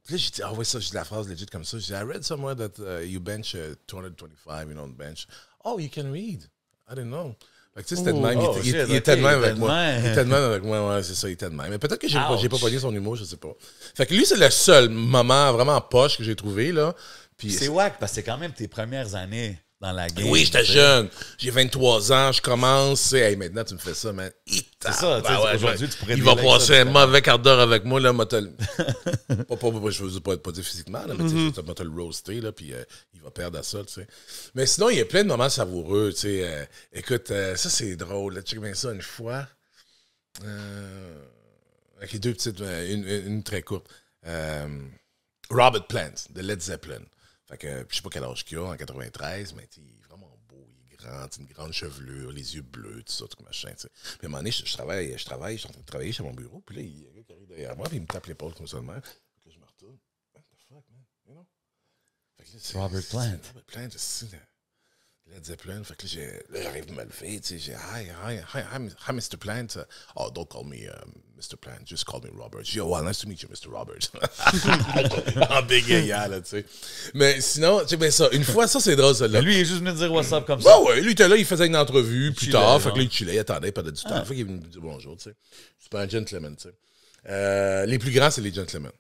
puis là, j'ai dit, ouais, ça, j'ai dit la phrase legit comme ça, je dis, I read somewhere that you bench 225, you don't bench. Oh, you can read. I didn't know. Fait que, tu sais, c'était de même. Oh, Il shit, était de même ok, avec moi. Il était de même avec moi, ouais, c'est ça, il était de même. Mais peut-être que j'ai pas pogné son humour, je sais pas. Fait que lui, c'est le seul moment vraiment poche que j'ai trouvé, là. Puis C'est wack parce que c'est quand même tes premières années dans la game. oui, j'étais jeune. J'ai 23 ans, je commence. Hey, maintenant, tu me fais ça, man. C'est ça, tu sais, aujourd'hui, tu pourrais Il va dealer passer avec un ça, mauvais quart d'heure avec moi, là, je veux pas dire physiquement, là, mais tu sais, m'a te le roaster, là, puis il va perdre à ça, tu sais. Mais sinon, il y a plein de moments savoureux, tu sais. Écoute, ça, c'est drôle, là. Check bien ça une fois. Avec les deux petites, une très courte. Robert Plant, de Led Zeppelin. Fait que, je sais pas quel âge qu'il a, en 93, mais il est vraiment beau, il est grand, une grande chevelure, les yeux bleus, tout ça, tout machin, tu sais. Puis à un moment donné, je travaille, je suis en train de travailler chez mon bureau, puis là, il y a un gars qui arrive derrière moi, puis il me tape l'épaule comme ça de même. Puis là, je me retourne. What the fuck, man? You know? Fait que là, c'est Robert Plant. Robert Plant, c'est Led Zeppelin. Fait que là, j'arrive à me lever, tu sais, j'ai hi, Mr. Plant. Oh, don't call me Mr. Plant, just call me Robert. J'ai dit, oh, well, nice to meet you, Mr. Robert. En bégayant, là, tu sais. Mais sinon, tu sais, ben ça, une fois, ça, c'est drôle, ça, là. Mais lui, il est juste venu te dire what's up comme ça. Ouais, lui, il était là, il faisait une entrevue plus chillait, tard. Fait genre. que là, il chillait, il attendait, il perdait du temps. Fait qu'il est venu me dire bonjour, tu sais. C'est pas un gentleman, tu sais. Les plus grands, c'est les gentlemen.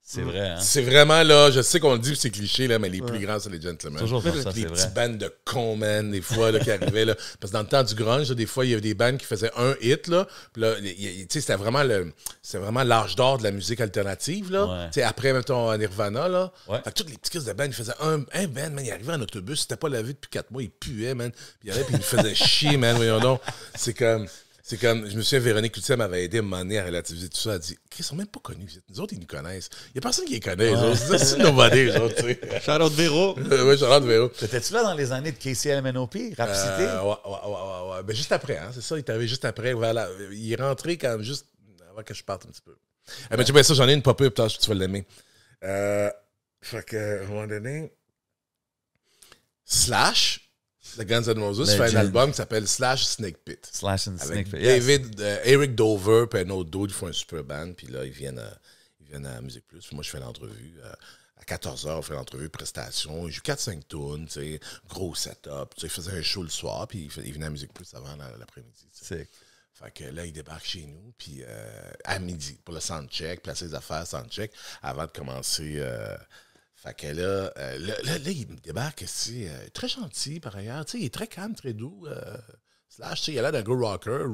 C'est vrai, hein? C'est vraiment là, je sais qu'on le dit, c'est cliché, là, mais les plus grands, c'est les gentlemen. Toujours comme ça, les c'est petits vrai. bands de cons, man, des fois, là, qui arrivaient, là. Parce que dans le temps du grunge, là, des fois, il y avait des bands qui faisaient un hit, là. Puis là, tu sais, c'était vraiment l'âge d'or de la musique alternative, là. Ouais. Tu sais, après, mettons, Nirvana, là. Ouais. Fait que tous les petits kids de band, ils faisaient un band, man, il arrivait en autobus, c'était pas lavé depuis 4 mois, il puait, man. Puis il arrivait, puis il me faisait chier, man, voyons donc. C'est comme, je me souviens, Véronique Cloutier m'avait aidé à me mener à relativiser tout ça. Elle a dit, Chris, ils sont même pas connus. Nous autres, ils nous connaissent. Il y a personne qui les connaît, les autres. C'est nobody, les autres, tu sais. Shout-out Véro. Oui, Charlotte Véro. T'étais-tu là dans les années de KCLMNOP, Rap City? Ouais. Ben, juste après, hein, c'est ça. Il est arrivé juste après. Voilà. Il est rentré quand même juste avant que je parte un petit peu. Mais tu sais, ça, j'en ai une pop-up, tu vas l'aimer. Fait que, à un moment donné, Slash, de Guns N' Roses, fait un album qui s'appelle Slash Snake Pit. Slash and Avec Snake Pit. Yes. David, Eric Dover, puis un autre dude, ils font un super band, puis là, ils viennent à Musique Plus. Puis moi, je fais l'entrevue. À 14h, on fait l'entrevue prestation. Ils jouent 4-5 tunes, tu sais, gros setup. Tu sais, ils faisaient un show le soir, puis ils venaient à Musique Plus avant l'après-midi. Tu sais. Fait que là, ils débarquent chez nous, puis à midi, pour le soundcheck, placer les affaires, soundcheck, avant de commencer. Fait que là, il me débarque, c'est très gentil par ailleurs. Tu sais, il est très calme, très doux. Slash, tu sais, il a l'air d'un gros rocker,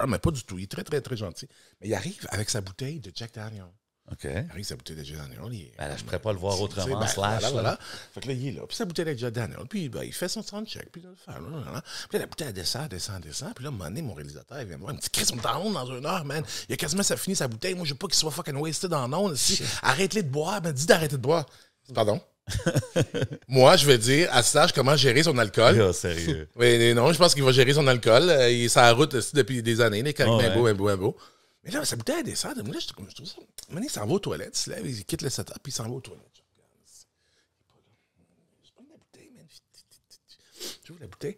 mais pas du tout. Il est très, très, très gentil. Mais il arrive avec sa bouteille de Jack Daniel. OK. Il arrive avec sa bouteille de Jack Daniel. Ben là, je ne pourrais pas le voir autrement, Ben, Slash. voilà. Fait que là, il est là. Puis sa bouteille de Jack Daniel. Puis ben, il fait son soundcheck. Puis il fait. Puis là, la bouteille, elle descend. Puis là, à un moment donné, mon réalisateur, il vient me voir. Il me dit, Chris, on est en onde dans 1 heure, man. Il a quasiment ça fini sa bouteille. Moi, je veux pas qu'il soit fucking wasted en onde. Arrête-les de boire. Ben, dis d'arrêter de boire. Pardon. Moi, je vais dire à Slash comment gérer son alcool. Yo, sérieux. Oui, non, je pense qu'il va gérer son alcool. Il est sur la route aussi depuis des années. Il est quand même bien beau. Mais là, sa bouteille descend. Moi, là, je trouve ça. Maintenant, il s'en va aux toilettes. Il se lève, il quitte le setup, puis il s'en va aux toilettes. Je prends la bouteille, man. J'ouvre la bouteille.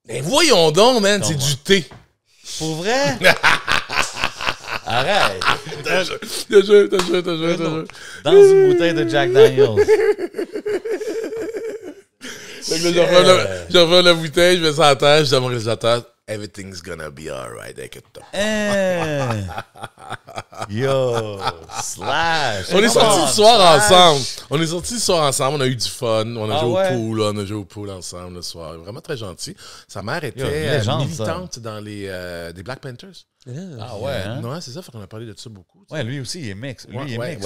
Ben voyons donc, man, c'est du thé. Pour vrai? Arrête! T'as joué. Dans une bouteille de Jack Daniels. Fait que là, je reprends la bouteille, je mets ça à terre, je dis à mon réalisateur, everything's gonna be alright, inquiète-toi. Yo! Slash! On est sortis le soir ensemble. On a eu du fun. On a joué au pool ensemble le soir. Vraiment très gentil. Sa mère était militante dans des Black Panthers. Ah ouais, hein? Non, c'est ça. Fait qu'on a parlé de ça beaucoup. Ouais, lui aussi, il est mix. Ouais.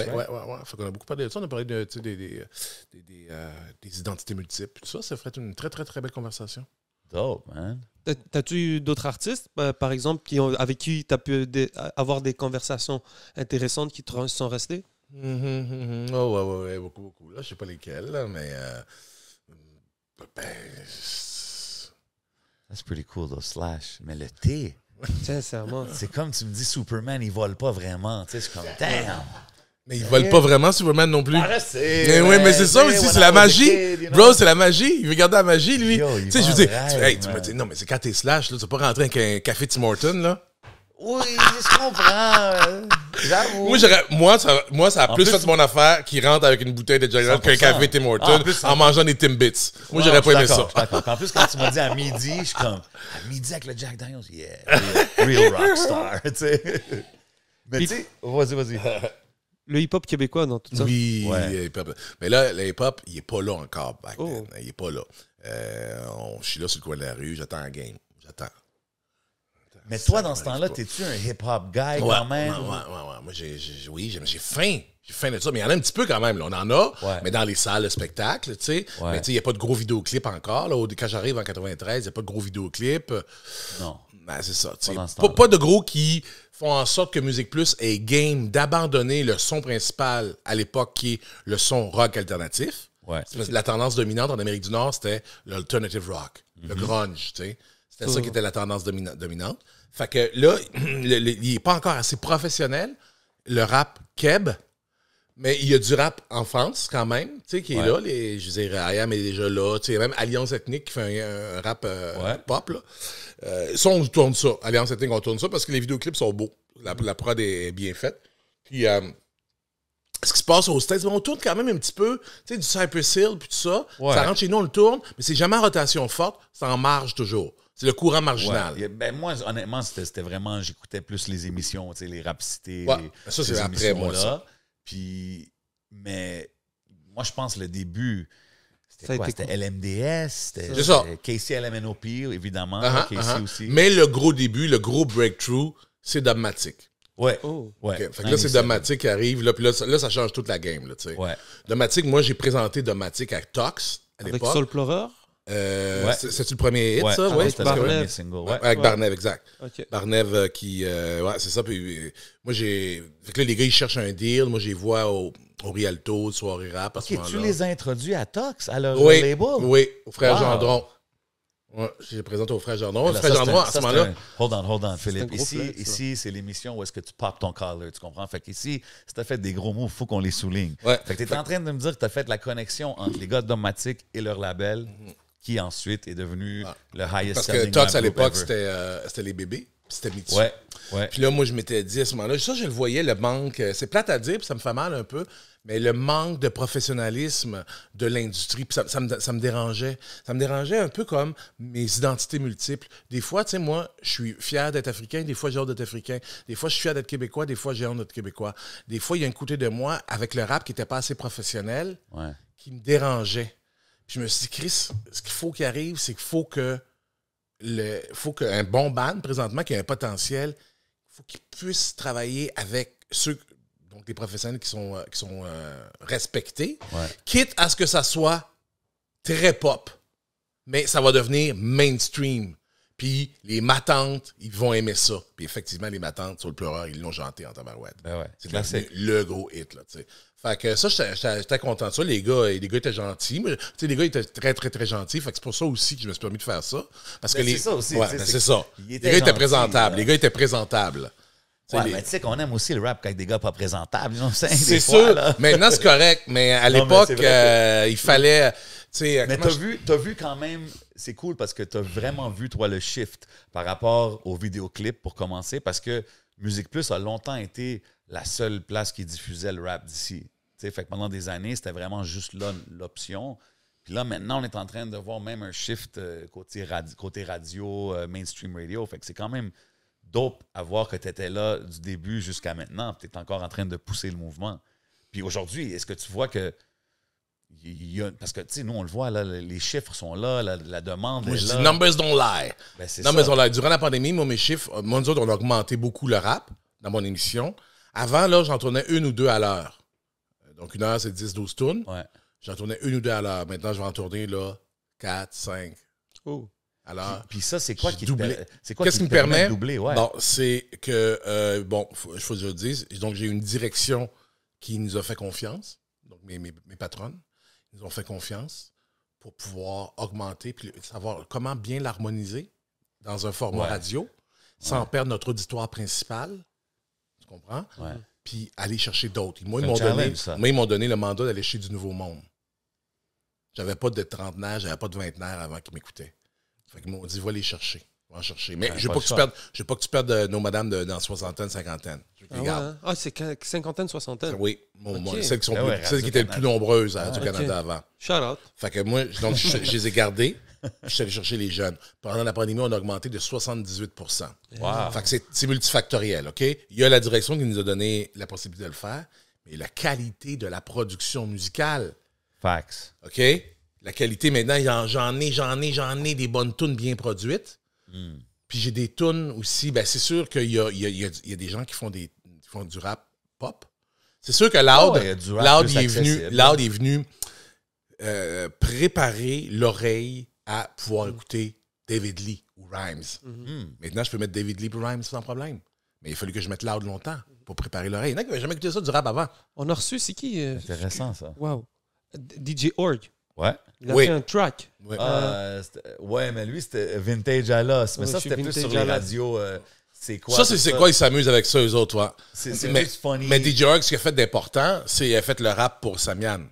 Fait qu'on a beaucoup parlé de ça. On a parlé de, des identités multiples. Tout ça, ça ferait une très, très, très belle conversation. Dope, man. T'as-tu eu d'autres artistes, par exemple, avec qui tu as pu avoir des conversations intéressantes qui te sont restées? Oh, ouais, beaucoup. Là, je sais pas lesquels, là, mais... That's pretty cool, though, Slash. Mais le thé... Sincèrement. C'est comme tu me dis, Superman, il vole pas vraiment. Tu sais, c'est comme, damn! Mais ils volent pas vraiment Superman non plus. Mais mais c'est ça aussi, c'est la magie. Bro, c'est la magie. Il veut garder la magie, lui. Tu sais, je veux dire, non, mais c'est quand t'es Slash, là, tu vas pas rentrer avec un café Tim Hortons, là. Oui, je comprends. J'avoue. Moi, ça a En plus plus, fait mon affaire qui rentre avec une bouteille de Jack Daniels qu'un 100%. café Tim Hortons Ah, en plus, en mangeant des Timbits. Moi, Ouais, j'aurais pas je aimé suis ça. d'accord, je suis d'accord. En plus, quand tu m'as dit à midi, je suis comme, à midi avec le Jack Daniels, yeah, real rockstar, tu sais. Mais tu sais, vas-y. Le hip-hop québécois dans tout ça. Oui, Ouais. hip-hop. Mais là, le hip-hop, il est pas là encore. Back Oh. then. Il est pas là. Je suis là sur le coin de la rue, j'attends un game. J'attends. Mais toi, dans ce temps-là, t'es-tu un hip-hop guy quand même? Ouais. Moi, j'ai faim. J'ai faim de ça. Mais il y en a un petit peu quand même. Là. On en a, Ouais. mais dans les salles de spectacle, tu sais. Ouais. Mais tu sais, il n'y a pas de gros vidéoclips encore. Là. Quand j'arrive en 93, il n'y a pas de gros vidéoclips. Non. Ben, c'est ça. Tu sais. dans ce Pas, temps-là. pas de gros qui font en sorte que Musique Plus est game d'abandonner le son principal à l'époque qui est le son rock alternatif. Ouais. Parce que la tendance dominante en Amérique du Nord, c'était l'alternative rock, le grunge, tu sais. C'était ça qui était la tendance dominante. Fait que là, il n'est pas encore assez professionnel, le rap keb, mais il y a du rap en France quand même, tu sais, qui est là. Je dirais, IAM est déjà là. Tu sais, même Alliance Ethnique qui fait un rap pop, là. Ça, on tourne ça. Alliance Ethnique, on tourne ça parce que les vidéoclips sont beaux. La prod est bien faite. Puis, ce qui se passe aux States, on tourne quand même un petit peu, tu sais, du Cypress Hill, puis tout ça. Ouais. Ça rentre chez nous, on le tourne, mais c'est jamais en rotation forte, c'est en marge toujours. C'est le courant marginal. Ouais. Ben, moi, honnêtement, c'était vraiment, j'écoutais plus les émissions, tu sais, les Rap-Cités. Ouais. Ça, c'est ces après moi, émissions-là. ça. Puis, mais moi, je pense le début, Ça c'était a quoi? été C'était LMDS, C'est ça. c'était KCLMNOP, évidemment, Uh-huh, KC uh-huh. aussi. Mais le gros début, le gros breakthrough, c'est Dogmatic. Ouais. Oh. Ouais. OK. Fait que là, c'est Dogmatic qui arrive, là, puis là, ça change toute la game, là, tu sais. Ouais. Dogmatic, moi, j'ai présenté Dogmatic à Tox, à Avec l'époque. Soul Pleureur. Ouais. C'est-tu le premier hit, Ouais. ça? Ah, Ouais, c'était parce le que- premier single. Ouais. Avec Barnev, exact. OK. Barnev qui... ouais, c'est ça. Puis moi, j'ai... Fait que là, les gars, ils cherchent un deal. Moi, je les vois au Rialto, soirée rap, à ce Ok, moment-là. tu les as introduits à Tox, à leur Oui, label? oui, au frère Wow. Gendron. Ouais, je les présente au frère Gendron. Le Là, frère ça, Gendron, c'est à ce ça, moment-là... c'est un- Hold on, Philippe. un gros flex, ça. Ici, c'est l'émission où est-ce que tu popes ton collar, tu comprends? Fait qu'ici, si t'as fait des gros mots, il faut qu'on les souligne. Ouais. Fait que t'es en train de me dire que t'as fait la connexion entre les gars de Dogmatic et leur label, qui ensuite est devenu le highest Parce que selling Tox, rap à group l'époque, ever. c'était les bébés, puis c'était Mitsu. Ouais, ouais. Puis là, moi, je m'étais dit à ce moment-là, ça, je le voyais, le manque, c'est plate à dire, puis ça me fait mal un peu, mais le manque de professionnalisme de l'industrie, puis ça me dérangeait. Ça me dérangeait un peu comme mes identités multiples. Des fois, tu sais, moi, je suis fier d'être africain, des fois, j'ai hâte d'être africain. Des fois, je suis fier d'être québécois, des fois, j'ai hâte d'être québécois. Des fois, il y a un côté de moi, avec le rap qui n'était pas assez professionnel, Ouais. qui me dérangeait. Puis je me suis dit, Chris, ce qu'il faut qu'il arrive, c'est qu'il faut que qu'un bon band, présentement, qui a un potentiel, il faut qu'il puisse travailler avec ceux, donc des professionnels qui sont respectés, Ouais. quitte à ce que ça soit très pop, mais ça va devenir mainstream. Puis les matantes, ils vont aimer ça. Puis effectivement, les matantes sur le pleureur, ils l'ont chanté en tabarouette. Ben ouais. C'est Classique. devenu le gros hit, là, tu sais. Fait que ça, j'étais content de ça. Les gars étaient gentils. Tu sais, les gars étaient très, très, très gentils. Fait que c'est pour ça aussi que je me suis permis de faire ça. Parce que Ben, les... c'est ça aussi, Ouais, tu sais, ben, c'est c'est ça. qu'ils Les étaient gars étaient gentils, présentables. là. Les gars étaient présentables. Tu sais, Ouais, mais tu sais qu'on aime aussi le rap avec des gars pas présentables. c'est sûr. Maintenant, c'est correct. Mais à Non, mais l'époque, c'est vrai il fallait... tu sais, Mais comment t'as vu quand même, c'est cool parce que t'as vraiment vu, toi, le shift par rapport aux vidéoclips pour commencer, parce que Musique Plus a longtemps été la seule place qui diffusait le rap d'ici. Tu sais, fait que pendant des années, c'était vraiment juste là l'option. Puis là, maintenant, on est en train de voir même un shift côté radio, mainstream radio. Fait que c'est quand même dope à voir que tu étais là du début jusqu'à maintenant. Tu es encore en train de pousser le mouvement. Puis aujourd'hui, est-ce que tu vois que parce que, tu sais, nous, on le voit, là, les chiffres sont là, la demande Moi, est je là. dis numbers don't lie. Ben, c'est Numbers ça. don't lie. Durant la pandémie, moi, mes chiffres, moi, nous autres, on a augmenté beaucoup le rap dans mon émission. Avant, là, j'en tournais une ou deux à l'heure. Donc, une heure, c'est 10-12 tunes. Ouais. J'en tournais une ou deux à l'heure. Maintenant, je vais en tourner, là, 4, 5 Oh. à l'heure. Puis ça, c'est quoi J'ai qui doublé. c'est quoi Qu'est-ce qui qui te me permet? de doubler? Ouais. Bon, c'est que, bon, il faut que je le dise. Donc, j'ai une direction qui nous a fait confiance. Donc, mes patronnes nous ont fait confiance pour pouvoir augmenter puis savoir comment bien l'harmoniser dans un format Ouais. radio sans perdre notre auditoire principal. Tu comprends? Ouais. Puis aller chercher d'autres. Moi, C'est ils un m'ont donné, challenge, ça. moi, ils m'ont donné le mandat d'aller chez du nouveau monde. J'avais pas de trentenaire, j'avais pas de vingtenaire avant qu'ils m'écoutaient. Fait qu'ils m'ont dit, va les chercher. Va en chercher. Mais Ouais, je veux pas pas que tu perdes nos madames dans soixantaine, cinquantaine. Je veux qu'ils Ah, ouais, gardent. hein? Ah, c'est cinquantaine, soixantaine. Oui, Ok. celles qui sont Ah ouais, celles qui étaient les plus nombreuses à Radio-Canada avant. Shout out. Fait que moi, donc, je les ai gardées. Je suis allé chercher les jeunes. Pendant la pandémie, on a augmenté de 78 Wow. Fait que c'est multifactoriel, OK? Il y a la direction qui nous a donné la possibilité de le faire, mais la qualité de la production musicale, Facts. OK? La qualité, maintenant, j'en ai des bonnes tunes bien produites. Puis j'ai des tunes aussi. Ben, c'est sûr qu'il y a des gens qui font du rap pop. C'est sûr que Loud, il y a du rap Loud, plus accessible. Loud est venu préparer l'oreille à pouvoir écouter David Lee ou Rhymes. Maintenant, je peux mettre David Lee ou Rhymes sans problème. Mais il a fallu que je mette Loud longtemps pour préparer l'oreille. Il y en a qui n'avaient jamais écouté ça du rap avant. On a reçu, c'est qui? Intéressant, ça. Wow. DJ Org. Ouais. Il a Oui. fait un track. Ouais. Ouais, mais lui, c'était Vintage à l'os. Mais Ouais, ça, je suis c'était plus vintage sur les à l'os. radios. C'est quoi? Ça, c'est quoi? Ils s'amusent avec ça, eux autres, ouais. C'est mais, plus funny. mais DJ Org, ce qu'il a fait d'important, c'est qu'il a fait le rap pour Samian.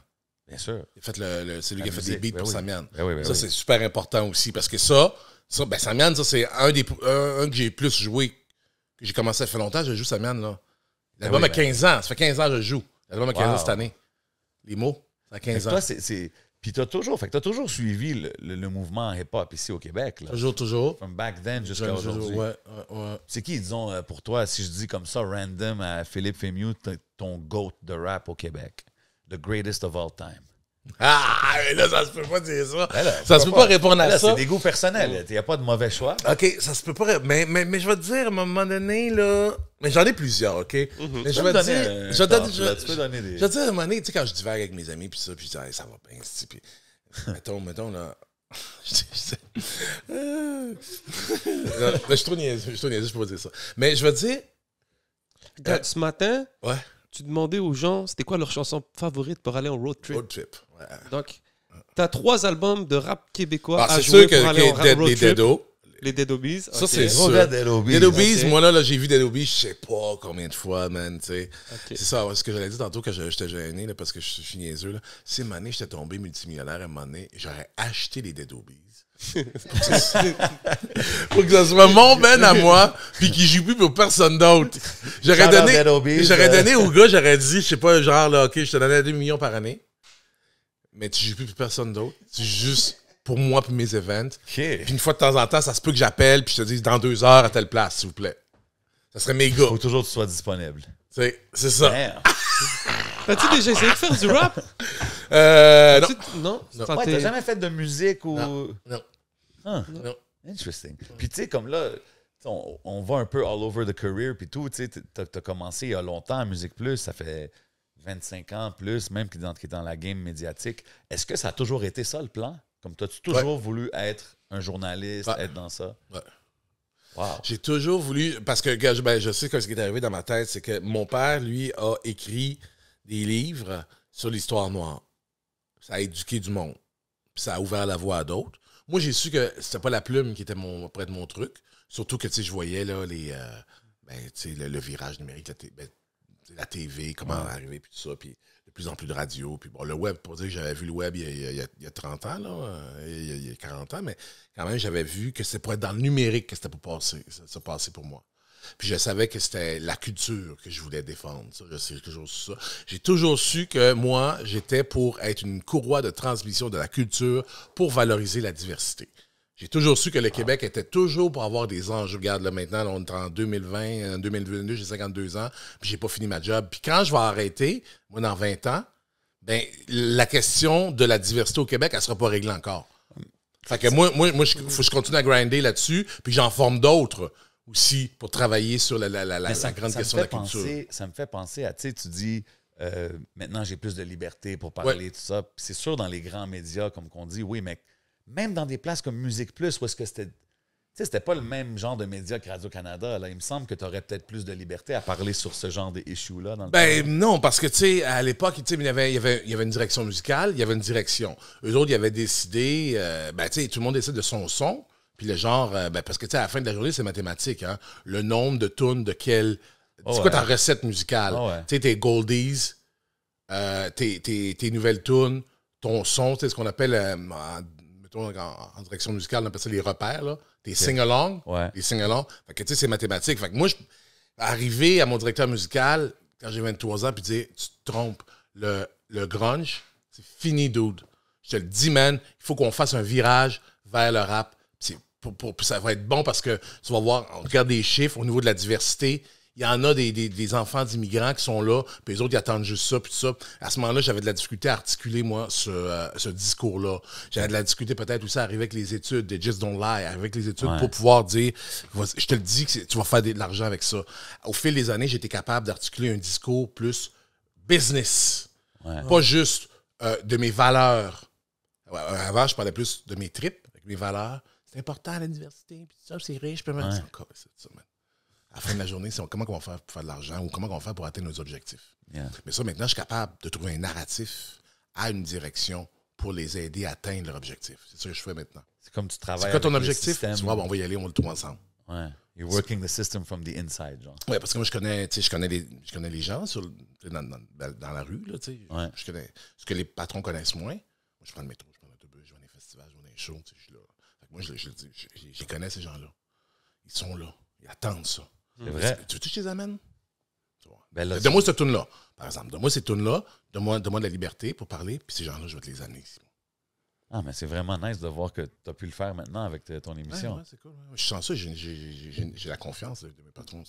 Bien sûr. Il a fait c'est lui La qui a fait musique, des beats ben pour oui. Samian. Ben oui, ben Ça, oui. c'est super important aussi parce que ça ben Samian, ça, c'est un que j'ai plus joué, que j'ai commencé à faire longtemps, je joue Samian, là. L'album oui, a 15 ans. Ça fait 15 ans que je joue. L'album a 15 ans Wow. cette année. Les mots, ça a 15 ans. Toi, Puis t'as toujours suivi le mouvement hip-hop ici au Québec. Là. Toujours. From back then jusqu'à aujourd'hui. Ouais. C'est qui, disons, pour toi, si je dis comme ça, random à Philippe Fémieux, ton GOAT de rap au Québec? The greatest of all time. Ah, mais là, ça se peut pas dire ça. Ben là, Ça se peut pas répondre à là, ça. c'est des goûts personnels. Il n'y a pas de mauvais choix. OK, ça se peut pas. Mais je vais te dire, à un moment donné, là. Mais j'en ai plusieurs, OK? Mais je vais te dire. Tu peux donner des. Je vais te dire, à un moment donné, tu sais, quand je divague avec mes amis, puis ça, puis je dis, hey, ça va bien, c'ti, puis mettons, là. Je suis trop niaiseux, je peux pas dire ça. Mais je vais te dire. Regarde, ce matin, Ouais, tu demandais aux gens c'était quoi leur chanson favorite pour aller en road trip. road trip. Ouais. Donc, t'as 3 albums de rap québécois Ah, à c'est jouer sûr pour aller en que road les trip. Dedo. Les Dead Obies. Ça, ok. c'est Gros sûr. gars Dead Obies. Dead Obies, Ok. moi, là, j'ai vu Dead Obies, je sais pas combien de fois, man, tu sais. Ok. C'est ça, ce que j'allais dire tantôt quand j'étais gêné, là, parce que je suis niaiseux, là. Si, une année, j'étais tombé multimillionnaire, à un moment donné, j'aurais acheté les Dead Obies. Pour que ça soit mon ben à moi, puis qu'il joue plus pour personne d'autre. J'aurais Shout out Dead Obies, donné au gars, j'aurais dit, je sais pas, genre, là, OK, je te donnais 2 millions par année, mais tu joues plus pour personne d'autre. Tu joues juste pour moi pour mes events. OK. Puis une fois de temps en temps, ça se peut que j'appelle, puis je te dise, dans 2 heures, à telle place, s'il vous plaît. Ça serait méga. Faut toujours que tu sois disponible. C'est ça. Damn. T'as-tu déjà essayé de faire du rap? Non. Non? Non. Ça Ouais, t'est- t'as jamais fait de musique ou. Non. Huh. Non. Interesting. Puis tu sais, comme là, on va un peu all over the career, puis tout. Tu sais, t'as commencé il y a longtemps à Musique Plus, ça fait 25 ans plus, même qui est dans la game médiatique. Est-ce que ça a toujours été ça le plan? Comme t'as-tu toujours voulu être un journaliste, Ouais. être dans ça? Ouais. Wow. J'ai toujours voulu, parce que je sais que ce qui est arrivé dans ma tête, c'est que mon père, lui, a écrit des livres sur l'histoire noire. Ça a éduqué du monde. Puis ça a ouvert la voie à d'autres. Moi, j'ai su que c'était pas la plume qui était près de mon truc. Surtout que, tu sais, je voyais là, le virage numérique, la TV, comment arriver, puis tout ça, puis de plus en plus de radio. Puis bon, le web, pour dire que j'avais vu le web il y a 30 ans, là, il y a 40 ans, mais quand même, j'avais vu que c'était pour être dans le numérique que c'était pour passer pour moi. Puis je savais que c'était la culture que je voulais défendre. Ça, j'ai toujours su ça. J'ai toujours su que moi, j'étais pour être une courroie de transmission de la culture pour valoriser la diversité. J'ai toujours su que le Québec était toujours pour avoir des enjeux. Regarde, là, maintenant, là, on est en 2020, en 2022, j'ai 52 ans, puis j'ai pas fini ma job. Puis quand je vais arrêter, moi, dans 20 ans, ben la question de la diversité au Québec, elle sera pas réglée encore. Fait que moi, faut que je continue à grinder là-dessus, puis j'en forme d'autres aussi pour travailler sur la grande question de la culture. Ça me fait penser à, tu sais, tu dis, maintenant j'ai plus de liberté pour parler, tout ça. Puis c'est sûr, dans les grands médias, comme qu'on dit, oui, mais même dans des places comme Musique Plus, où est-ce que c'était... Tu sais, c'était pas le même genre de média que Radio-Canada. Là. Il me semble que tu aurais peut-être plus de liberté à parler sur ce genre d'issues-là. Non, parce que, tu sais, à l'époque, il y avait une direction musicale, il y avait une direction. Eux autres, ils avaient décidé, tu sais, tout le monde décide de son son, puis le genre, parce que, tu sais, à la fin de la journée, c'est mathématique, hein. Le nombre de tunes de quelle... c'est quoi ta recette musicale? Tu sais, tes goldies, tes nouvelles tunes, ton son, tu sais, ce qu'on appelle... mettons, en direction musicale, on appelle ça les repères, là. Tes sing-along. Ouais. Les sing-along. Fait que, tu sais, c'est mathématique. Fait que moi, arrivé à mon directeur musical, quand j'ai 23 ans, puis dire, tu te trompes, le grunge, c'est fini, dude. Je te le dis, man, il faut qu'on fasse un virage vers le rap. Puis ça va être bon parce que tu vas voir, on regarde des chiffres au niveau de la diversité. Il y en a des enfants d'immigrants qui sont là, puis les autres, ils attendent juste ça, puis tout ça. À ce moment-là, j'avais de la difficulté à articuler, moi, ce discours-là. J'avais de la difficulté peut-être aussi à arriver avec les études, des Just Don't Lie, avec les études pour pouvoir dire, je te le dis, que tu vas faire de l'argent avec ça. Au fil des années, j'ai été capable d'articuler un discours plus business. Ouais. Pas juste de mes valeurs. Avant, je parlais plus de mes tripes, avec mes valeurs. C'est important, la diversité, puis ça, c'est riche, puis c'est encore ça, man. À la fin de la journée, c'est comment on va faire pour faire de l'argent ou comment on va faire pour atteindre nos objectifs. Yeah. Mais ça, maintenant, je suis capable de trouver un narratif à une direction pour les aider à atteindre leur objectif. C'est ça que je fais maintenant. C'est comme tu travailles. C'est quoi ton objectif? Tu vois, on va y aller, on va le trouver ensemble. Ouais. You're working the system from the inside, genre. Oui, parce que moi, je connais les gens dans la rue, là, tu sais. Ouais. Je connais ce que les patrons connaissent moins. Moi, je prends le métro, je prends l'autobus, je vais dans les festivals, je vais dans les shows, je suis là. Fait que moi, je le dis, je connais ces gens-là. Ils sont là. Ils attendent ça. C'est vrai. Tu veux que je les amène? Ben là, donne-moi cette tune-là, par exemple. Donne-moi cette tune-là, donne-moi de la liberté pour parler, puis ces gens-là, je vais te les amener ici. Ah, mais c'est vraiment nice de voir que tu as pu le faire maintenant avec ton émission. Ouais, c'est cool. Ouais. Je suis chanceux, j'ai la confiance de mes patrons.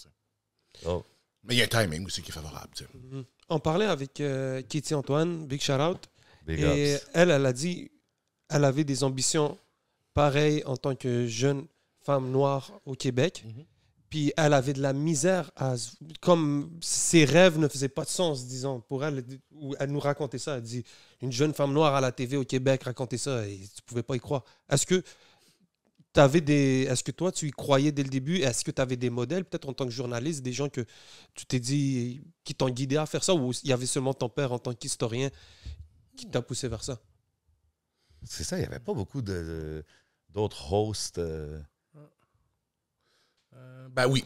Oh. Mais il y a un timing aussi qui est favorable. On parlait avec Katie Antoine, big shout-out. Big et ups. elle a dit elle avait des ambitions pareilles en tant que jeune femme noire au Québec. Mm-hmm. Puis elle avait de la misère, comme ses rêves ne faisaient pas de sens, disons, pour elle. Elle nous racontait ça. Elle dit, une jeune femme noire à la TV au Québec racontait ça et tu ne pouvais pas y croire. Est-ce que toi, tu y croyais dès le début? Est-ce que tu avais des modèles, peut-être en tant que journaliste, des gens que tu t'es dit, qui t'ont guidé à faire ça, ou il y avait seulement ton père en tant qu'historien qui t'a poussé vers ça? C'est ça, il n'y avait pas beaucoup d'autres hosts... Ben oui,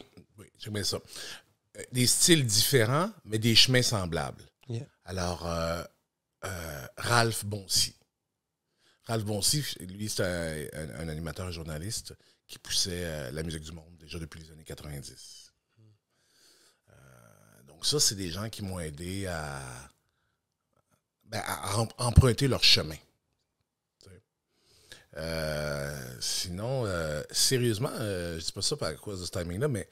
j'aimais ça. Des styles différents, mais des chemins semblables. Yeah. Alors, Ralph Boncy. Ralph Boncy, lui, c'est un animateur journaliste qui poussait la musique du monde déjà depuis les années 90. Donc ça, c'est des gens qui m'ont aidé à emprunter leur chemin. Sinon, sérieusement, je dis pas ça à cause de ce timing-là, mais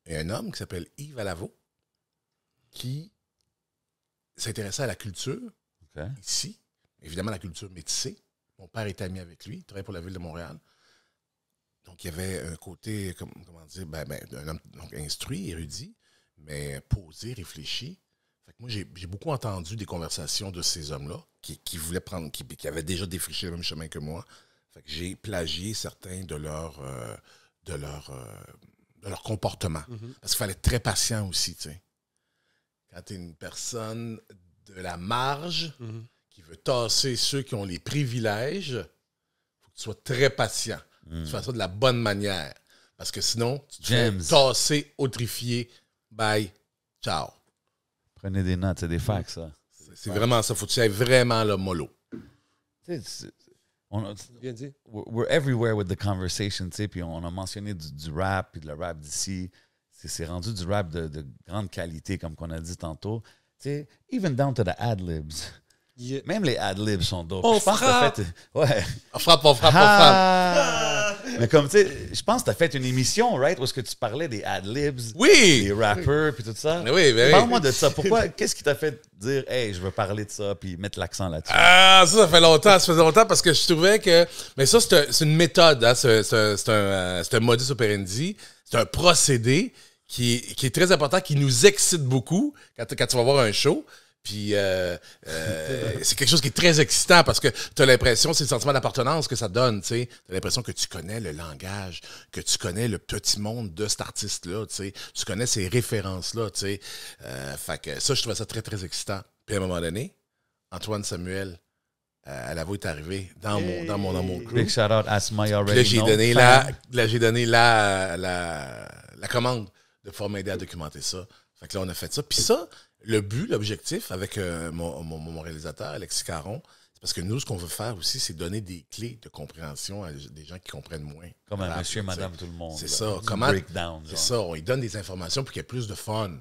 il y a un homme qui s'appelle Yves Alavo qui s'intéressait à la culture ici, évidemment la culture métissée. Mon père était ami avec lui, il travaillait pour la ville de Montréal. Donc, il y avait un côté, comment dire, un homme donc, instruit, érudit, mais posé, réfléchi. Fait que moi, j'ai beaucoup entendu des conversations de ces hommes-là qui voulaient prendre, qui avaient déjà défriché le même chemin que moi. Fait que j'ai plagié certains de leur comportement. Mm-hmm. Parce qu'il fallait être très patient aussi, tu sais. Quand tu es une personne de la marge qui veut tasser ceux qui ont les privilèges, il faut que tu sois très patient. Tu fais ça de la bonne manière. Parce que sinon, tu te fais tasser, autrifier, bye, ciao. Prenez des notes, c'est des facts, ça. C'est vraiment ça. Faut que tu ailles vraiment le mollo. Bien dit. We're everywhere with the conversation, tu sais, puis on a mentionné du rap, puis le rap d'ici. C'est rendu du rap de grande qualité, comme qu'on a dit tantôt. Tu sais, even down to the ad-libs. Yeah. Même les ad-libs sont dope. On frappe! Ouais. On frappe. Mais comme, tu sais, je pense que tu as fait une émission, right, où est-ce que tu parlais des ad-libs, oui! des rappers, puis tout ça. Oui, Parle-moi de ça. Pourquoi? Qu'est-ce qui t'a fait dire, hey, je veux parler de ça, puis mettre l'accent là-dessus? Ah, ça fait longtemps. Ça faisait longtemps parce que je trouvais que. Mais ça, c'est une méthode, hein? C'est un modus operandi. C'est un procédé qui est très important, qui nous excite beaucoup quand tu vas voir un show. Puis c'est quelque chose qui est très excitant parce que tu as l'impression, c'est le sentiment d'appartenance que ça donne, tu sais. Tu as l'impression que tu connais le langage, que tu connais le petit monde de cet artiste-là, tu sais. Tu connais ces références-là, tu sais. Fait que ça, je trouvais ça très, très excitant. Puis à un moment donné, Antoine Samuel à la voix est arrivé dans mon crew. Big shout out Asma, you already là, j'ai donné la commande de pouvoir m'aider à documenter ça. Fait que là, on a fait ça. Puis ça, l'objectif avec mon réalisateur, Alexis Caron, c'est Parce que nous, ce qu'on veut faire aussi, c'est donner des clés de compréhension à des gens qui comprennent moins. Comme un Rap, monsieur et tu sais. madame tout le monde. C'est là. ça. Du Comment... breakdown. C'est genre. ça. On lui donne des informations pour qu'il y ait plus de fun.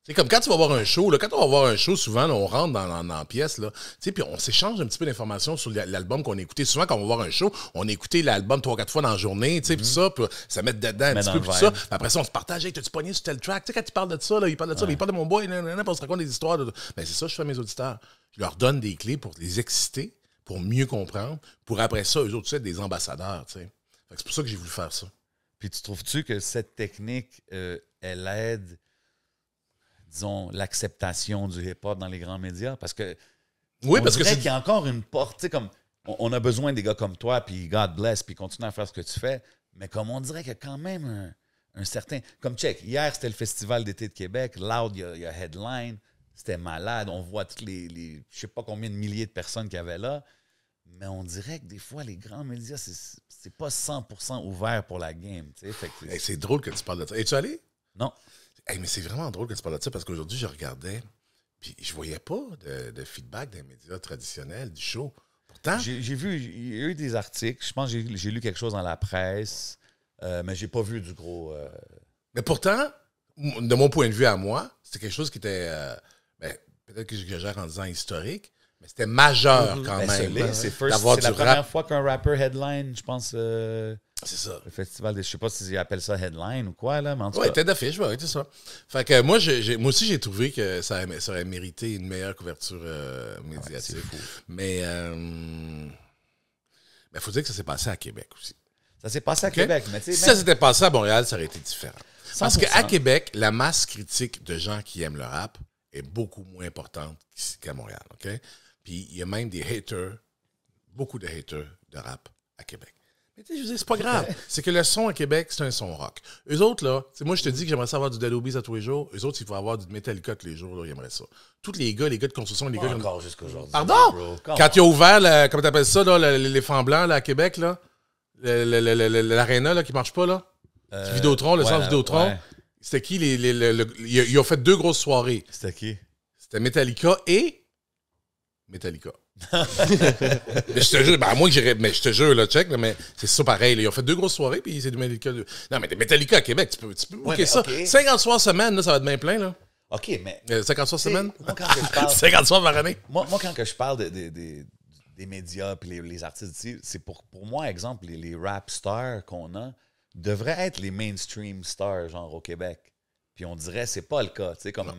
C'est comme quand tu vas voir un show, là, quand on va voir un show, souvent, là, on rentre dans la pièce, là, tu sais, puis on s'échange un petit peu d'informations sur l'album qu'on a écouté. Souvent, quand on va voir un show, on a écouté l'album 3-4 fois dans la journée, tu sais, puis ça, puis ça met dedans un Met petit dans peu, le puis ça. vibe. Puis après ça, on se partage, hey, t'as-tu pogné sur tel track? Tu sais, quand il parle de ça, là, il parle de ça, mais il parle de mon boy, puis on se raconte des histoires. Ben, c'est ça, je fais à mes auditeurs. Je leur donne des clés pour les exciter, pour mieux comprendre, pour après ça, eux autres, tu sais, être des ambassadeurs, tu sais. Fait que c'est pour ça que j'ai voulu faire ça. Puis tu trouves-tu que cette technique, elle aide, disons, l'acceptation du hip-hop dans les grands médias? Parce que Oui, on parce que dirait c'est... qu'il y a encore une porte, tu sais, comme on a besoin des gars comme toi, puis God bless, puis continue à faire ce que tu fais, mais comme on dirait qu'il y a quand même un certain... Comme check, hier, c'était le Festival d'été de Québec, Loud, il y a Headline, c'était malade, on voit toutes les je sais pas combien de milliers de personnes qu'il y avait là, mais on dirait que des fois, les grands médias, c'est pas 100% ouvert pour la game, tu sais. Fait que Hey, c'est drôle que tu parles de ça. Es-tu allé? non. Hey, mais c'est vraiment drôle que tu parles de ça parce qu'aujourd'hui, je regardais puis je voyais pas de feedback des médias traditionnels du show. Pourtant, J'ai vu, il y a eu des articles, je pense que j'ai lu quelque chose dans la presse, mais j'ai pas vu du gros... mais pourtant, de mon point de vue à moi, c'était quelque chose qui était, peut-être que j'exagère en disant historique, mais c'était majeur quand Ben, même. c'est d'avoir la du première rap. fois qu'un rapper headline, je pense, C'est ça. le festival, je sais pas s'ils appellent ça headline ou quoi, là, mais en tout Oui, cas... tête d'affiche, oui, c'est ça. Fait que moi, moi aussi, j'ai trouvé que ça aurait mérité une meilleure couverture médiatique. c'est fou. Mais il faut dire que ça s'est passé à Québec aussi. Ça s'est passé à OK? Québec, mais tu Si sais... ça s'était passé à Montréal, ça aurait été différent. Parce 100%. qu'à Québec, la masse critique de gens qui aiment le rap est beaucoup moins importante qu'à Montréal. OK? Puis il y a même des haters, beaucoup de haters de rap à Québec. Mais tu sais, je veux dire, c'est pas grave. C'est que le son à Québec, c'est un son rock. Eux autres, là, moi, je te dis que j'aimerais ça avoir du Dead Obies à tous les jours. Eux autres, il faut avoir du Metallica tous les jours, là, ils aimeraient ça. Tous les gars de construction, les Pas gars... encore jusqu'à aujourd'hui. Pardon? bro. Come Quand on. ils ont ouvert, comment t'appelles ça, là, l'éléphant blanc, là, à Québec, là, l'aréna, là, qui marche pas, là, Vidéotron, le ouais, centre là, Vidéotron, ouais. c'était qui, ils ont fait 2 grosses soirées. C'était qui? C'était Metallica et Metallica. Mais je te jure, à moins que j'irais, mais je te jure, là, check, là, mais c'est ça pareil. Là, ils ont fait 2 grosses soirées, puis c'est du Metallica. Non, mais des Metallica à Québec, tu peux booker mais ça. OK. 50 soirs semaine, là, ça va être bien plein, là. OK, mais... 50 soirs semaine? Moi, quand que je parle... 50 soirs par année. Moi, quand que je parle des médias et les artistes ici, c'est pour moi, exemple, les rap stars qu'on a devraient être les mainstream stars, genre au Québec. Puis on dirait c'est pas le cas. Tu sais, comme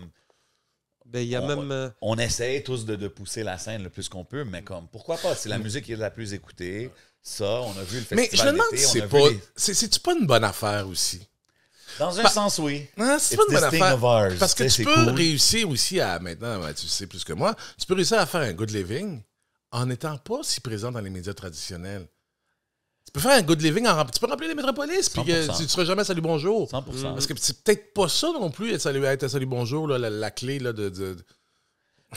Ben, il y a même. on essaie tous de pousser la scène le plus qu'on peut, mais comme pourquoi pas? C'est la musique qui est la plus écoutée. Ça, on a vu le Mais festival je me demande d'été, si on a c'est vu pas. les- C'est-tu pas une bonne affaire aussi? Dans un sens, oui. Non, c'est It's pas une bonne this thing affaire. of ours. Parce que Tu sais, tu c'est peux cool. réussir aussi à, maintenant, ben, tu sais plus que moi, tu peux réussir à faire un good living en n'étant pas si présent dans les médias traditionnels. Tu peux faire un good living, tu peux remplir les métropoles, puis 100%. tu seras jamais Salut Bonjour. 100%. Parce que c'est peut-être pas ça non plus, être à Salut Bonjour, là, la clé là, de...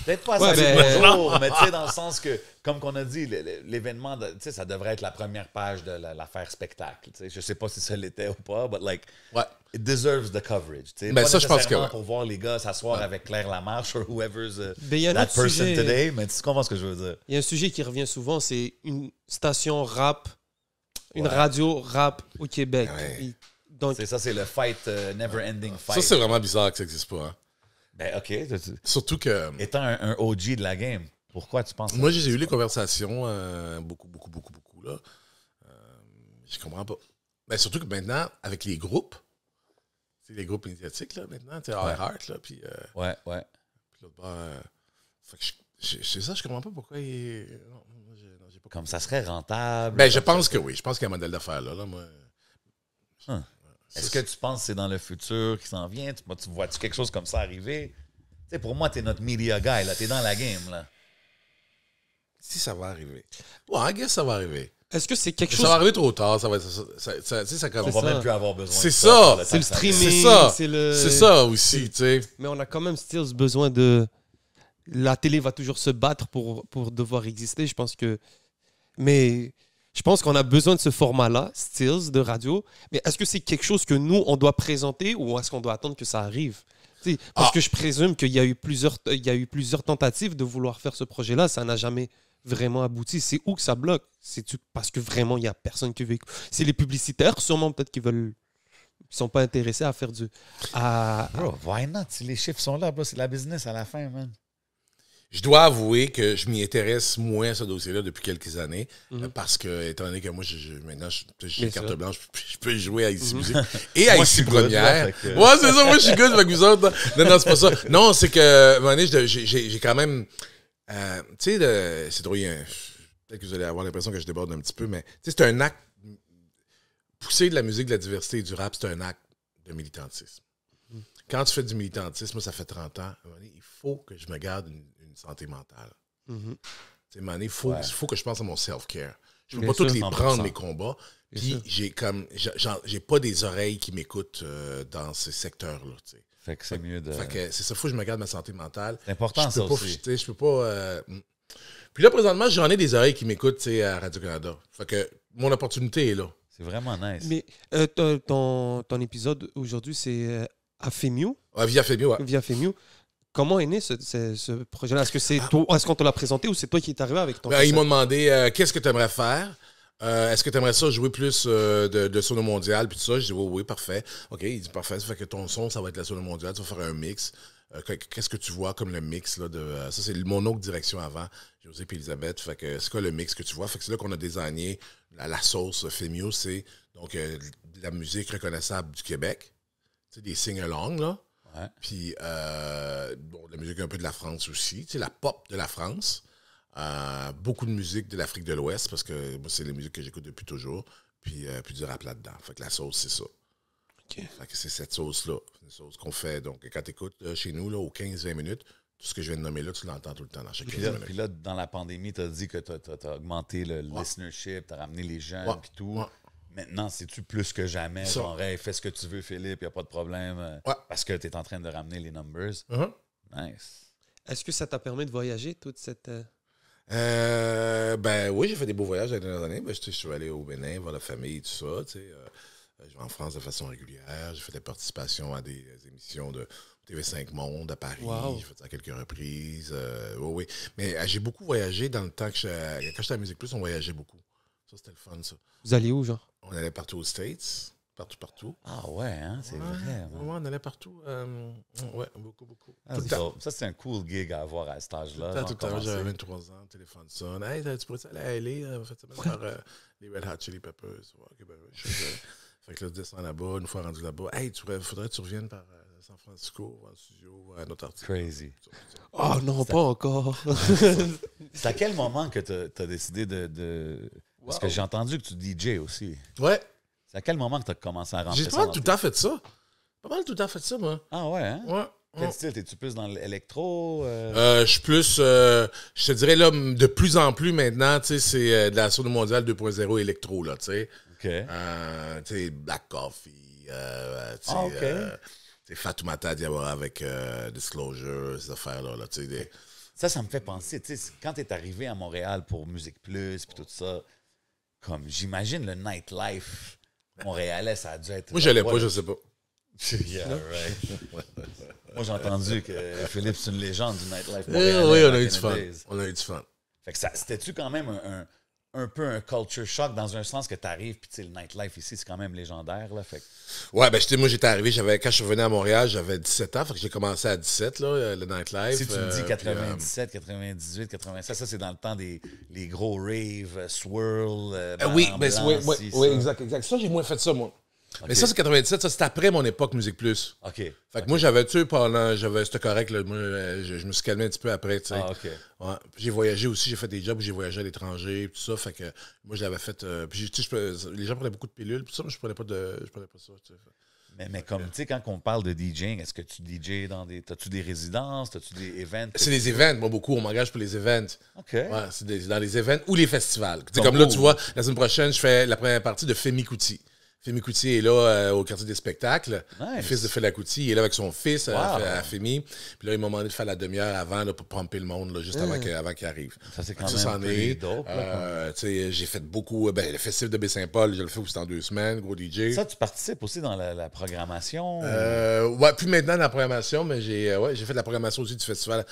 Peut-être pas Ouais, ça, ben, bonjour, mais tu sais, dans le sens que, comme qu'on a dit, l'événement, tu sais, ça devrait être la première page de l'affaire spectacle. Tu sais, je sais pas si ça l'était ou pas, but like, Ouais. it deserves the coverage. Tu sais, Ben, pas ça, je pense que nécessairement ouais. pour voir les gars s'asseoir avec Claire Lamarche or whoever's Ben, il y a un that autre person sujet. today, mais tu comprends ce que je veux dire. Il y a un sujet qui revient souvent, c'est une station rap, une Ouais. radio rap au Québec. Ouais. Et donc, C'est ça, c'est le fight, never-ending fight. Ça, c'est vraiment bizarre que ça n'existe pas. Hein. Ben, OK. Surtout que... Étant un OG de la game, pourquoi tu penses ça? Moi, j'ai eu les conversations beaucoup, là. Je comprends pas. Ben, surtout que maintenant, avec les groupes, c'est les groupes médiatiques, là, maintenant, tu sais, iHeart, là, puis Ouais. l'autre bord, fait que c'est ça, je comprends pas pourquoi il... Non, j'ai pas Comme ça serait rentable. Ben, je pense que oui. Je pense qu'il y a un modèle d'affaires, là, moi. Est-ce que tu penses que c'est dans le futur qui s'en vient? Tu vois-tu quelque chose comme ça arriver? Tu sais, pour moi, t'es notre media guy, là. T'es dans la game, là. Si ça va arriver. Ouais, I guess ça va arriver. est-ce que c'est quelque Mais chose. ça va arriver trop tard. Ça va être... tu sais, ça On commence... va ça. même plus avoir besoin C'est de ça. par le C'est temps le que ça streaming. C'est ça. c'est C'est ça aussi, tu sais. Mais on a quand même still besoin de. La télé va toujours se battre pour devoir exister. Je pense que. Mais je pense qu'on a besoin de ce format-là, stills, de radio. Mais est-ce que c'est quelque chose que nous, on doit présenter ou est-ce qu'on doit attendre que ça arrive? Tu sais, parce que je présume qu'il y a eu plusieurs tentatives de vouloir faire ce projet-là. Ça n'a jamais vraiment abouti. C'est où que ça bloque? C'est-tu parce que vraiment, il n'y a personne qui veut écouter? C'est les publicitaires, sûrement, peut-être, qui sont pas intéressés à faire Bro, why not? Si les chiffres sont là, bro, c'est de la business à la fin, man. Je dois avouer que je m'y intéresse moins à ce dossier-là depuis quelques années, parce que, étant donné que moi, maintenant, j'ai carte blanche, je peux jouer à Ici Musique et à Ici Première. Ouais, c'est ça, moi, je suis good avec vous autres. Non, c'est pas ça. Non, c'est que, à un moment donné, j'ai quand même... tu sais, c'est drôle, peut-être que vous allez avoir l'impression que je déborde un petit peu, mais c'est un acte... Pousser de la musique, de la diversité et du rap, c'est un acte de militantisme. Quand tu fais du militantisme, moi, ça fait 30 ans, à un moment donné, il faut que je me garde une santé mentale. À un moment donné, il faut que je pense à mon self-care. Je ne peux pas tous les prendre, mes combats. Puis j'ai pas des oreilles qui m'écoutent dans ces secteurs-là. T'sais. Fait que c'est mieux de... Fait que c'est ça, il faut que je me garde ma santé mentale. C'est important, ça aussi. Je peux pas... Puis là, présentement, j'en ai des oreilles qui m'écoutent à Radio-Canada. Fait que mon opportunité est là. C'est vraiment nice. Mais ton épisode aujourd'hui, c'est à Fémiu. Via Fémiu, ouais. Via Fémiu. Comment est né ce projet-là? Est-ce que c'est toi, est-ce qu'on te l'a présenté ou c'est toi qui est arrivé avec ton Ils m'ont demandé qu'est-ce que tu aimerais faire? Est-ce que tu aimerais ça jouer plus de sono mondial? Puis tout ça, je dis oui, parfait. OK, il dit parfait, ça fait que ton son, ça va être la sono mondiale, tu vas faire un mix. Qu'est-ce que tu vois comme le mix là, de ça, c'est mon autre direction avant, José et Elisabeth. Fait que c'est quoi le mix que tu vois? Fait que c'est là qu'on a désigné la sauce Fémiu, c'est donc de la musique reconnaissable du Québec. Tu sais, des sing-along, là. Ouais. Puis, la musique un peu de la France aussi. Tu sais, la pop de la France. Beaucoup de musique de l'Afrique de l'Ouest, parce que moi, c'est les musiques que j'écoute depuis toujours. Puis du rap là-dedans. Fait que la sauce, c'est ça. Okay. Fait que c'est cette sauce-là. C'est une sauce qu'on fait. Donc, quand tu écoutes chez nous, là, aux 15-20 minutes, tout ce que je viens de nommer là, tu l'entends tout le temps dans chaque 15 minutes. Puis là, dans la pandémie, tu as dit que tu as augmenté le listenership, tu as ramené les jeunes et tout. Ouais. Maintenant, c'est-tu plus que jamais? Genre, hey, fais ce que tu veux, Philippe, il n'y a pas de problème. Parce que tu es en train de ramener les numbers. Nice. Est-ce que ça t'a permis de voyager toute cette... Oui, j'ai fait des beaux voyages dans les dernières années. Je suis allé au Bénin, voir la famille, tout ça. Je vais en France de façon régulière. J'ai fait des participations à des émissions de TV5 Monde à Paris. Wow. J'ai fait ça à quelques reprises. Oui. Mais j'ai beaucoup voyagé dans le temps que quand j'étais à Musique Plus, on voyageait beaucoup. Ça, c'était le fun, ça. Vous alliez où, genre? On allait partout aux States. Partout. Ah ouais, hein? C'est vrai. On allait partout. Beaucoup. Ça, c'est un cool gig à avoir à cet âge-là. Tout le temps, j'avais 23 ans, téléphone sonne. Hey, tu pourrais aller à LA, faire les Red Hot Chili Peppers. Okay, fait que là, je descends là-bas, une fois rendu là-bas. Hey, faudrait que tu reviennes par San Francisco, en studio, à notre artiste. Crazy. Oh non, pas encore. C'est à quel moment que tu as décidé de... Parce que j'ai entendu que tu DJ aussi. Ouais. C'est à quel moment que tu as commencé à rentrer ça? J'ai pas mal tout le temps fait ça. Moi. Ah ouais, hein? Ouais. Quel style? T'es-tu plus dans l'électro? Je suis plus... je te dirais, là, de plus en plus maintenant, tu sais, c'est de la sono mondiale 2.0 électro, là, tu sais. OK. Tu sais, Black Coffee, Fatoumata Diawara avec Disclosure, ces affaires-là, tu sais. Ça me fait penser, tu sais, quand t'es arrivé à Montréal pour Musique Plus puis tout ça, comme j'imagine le nightlife montréalais, ça a dû être... Moi, je l'ai pas, je sais pas. Yeah, right. Moi, j'ai entendu que Philippe, c'est une légende du nightlife montréalais. Oui, on a eu du fun. Fait que c'était-tu quand même un peu un culture shock dans un sens que t'arrives, puis tu sais, le nightlife ici, c'est quand même légendaire, là, fait que... Ouais, moi, j'étais arrivé, quand je suis revenu à Montréal, j'avais 17 ans, fait que j'ai commencé à 17, là, le nightlife. Si tu me dis 97, 98, 87, ça, c'est dans le temps des les gros raves, swirl, oui, exact. Ça, j'ai moins fait ça, moi. Okay. Mais ça, c'est 97, ça, c'est après mon époque Musique Plus. OK. Fait que moi, c'était correct, là, moi, je me suis calmé un petit peu après, tu sais. Ah, OK. Ouais. J'ai voyagé aussi, j'ai fait des jobs où j'ai voyagé à l'étranger, tout ça, fait que moi, je l'avais fait, puis les gens prenaient beaucoup de pilules, puis ça, moi, je prenais pas ça, tu sais. Mais comme, tu sais, quand on parle de DJing, est-ce que tu DJ t'as-tu des résidences, t'as-tu des events? C'est des events, moi, beaucoup, on m'engage pour les events. OK. Ouais, c'est dans les events ou les festivals. Comme là, tu vois, la semaine prochaine, je fais la première partie de Femi Kuti. Fémi Coutier est là au quartier des spectacles. Nice. Le fils de Fela Kuti, il est là avec son fils Wow. à Fémi. Puis là, ils m'ont demandé de faire la demi-heure avant là, pour pomper le monde, là, juste avant qu'il arrive. Ça, c'est quand Ça, même c'en est. dope. Là, Tu sais, j'ai fait beaucoup. Le festival de Baie-Saint-Paul, je le fais aussi dans 2 semaines, gros DJ. ça, tu participes aussi dans la programmation? Ouais, plus maintenant dans la programmation, mais j'ai fait la programmation aussi du festival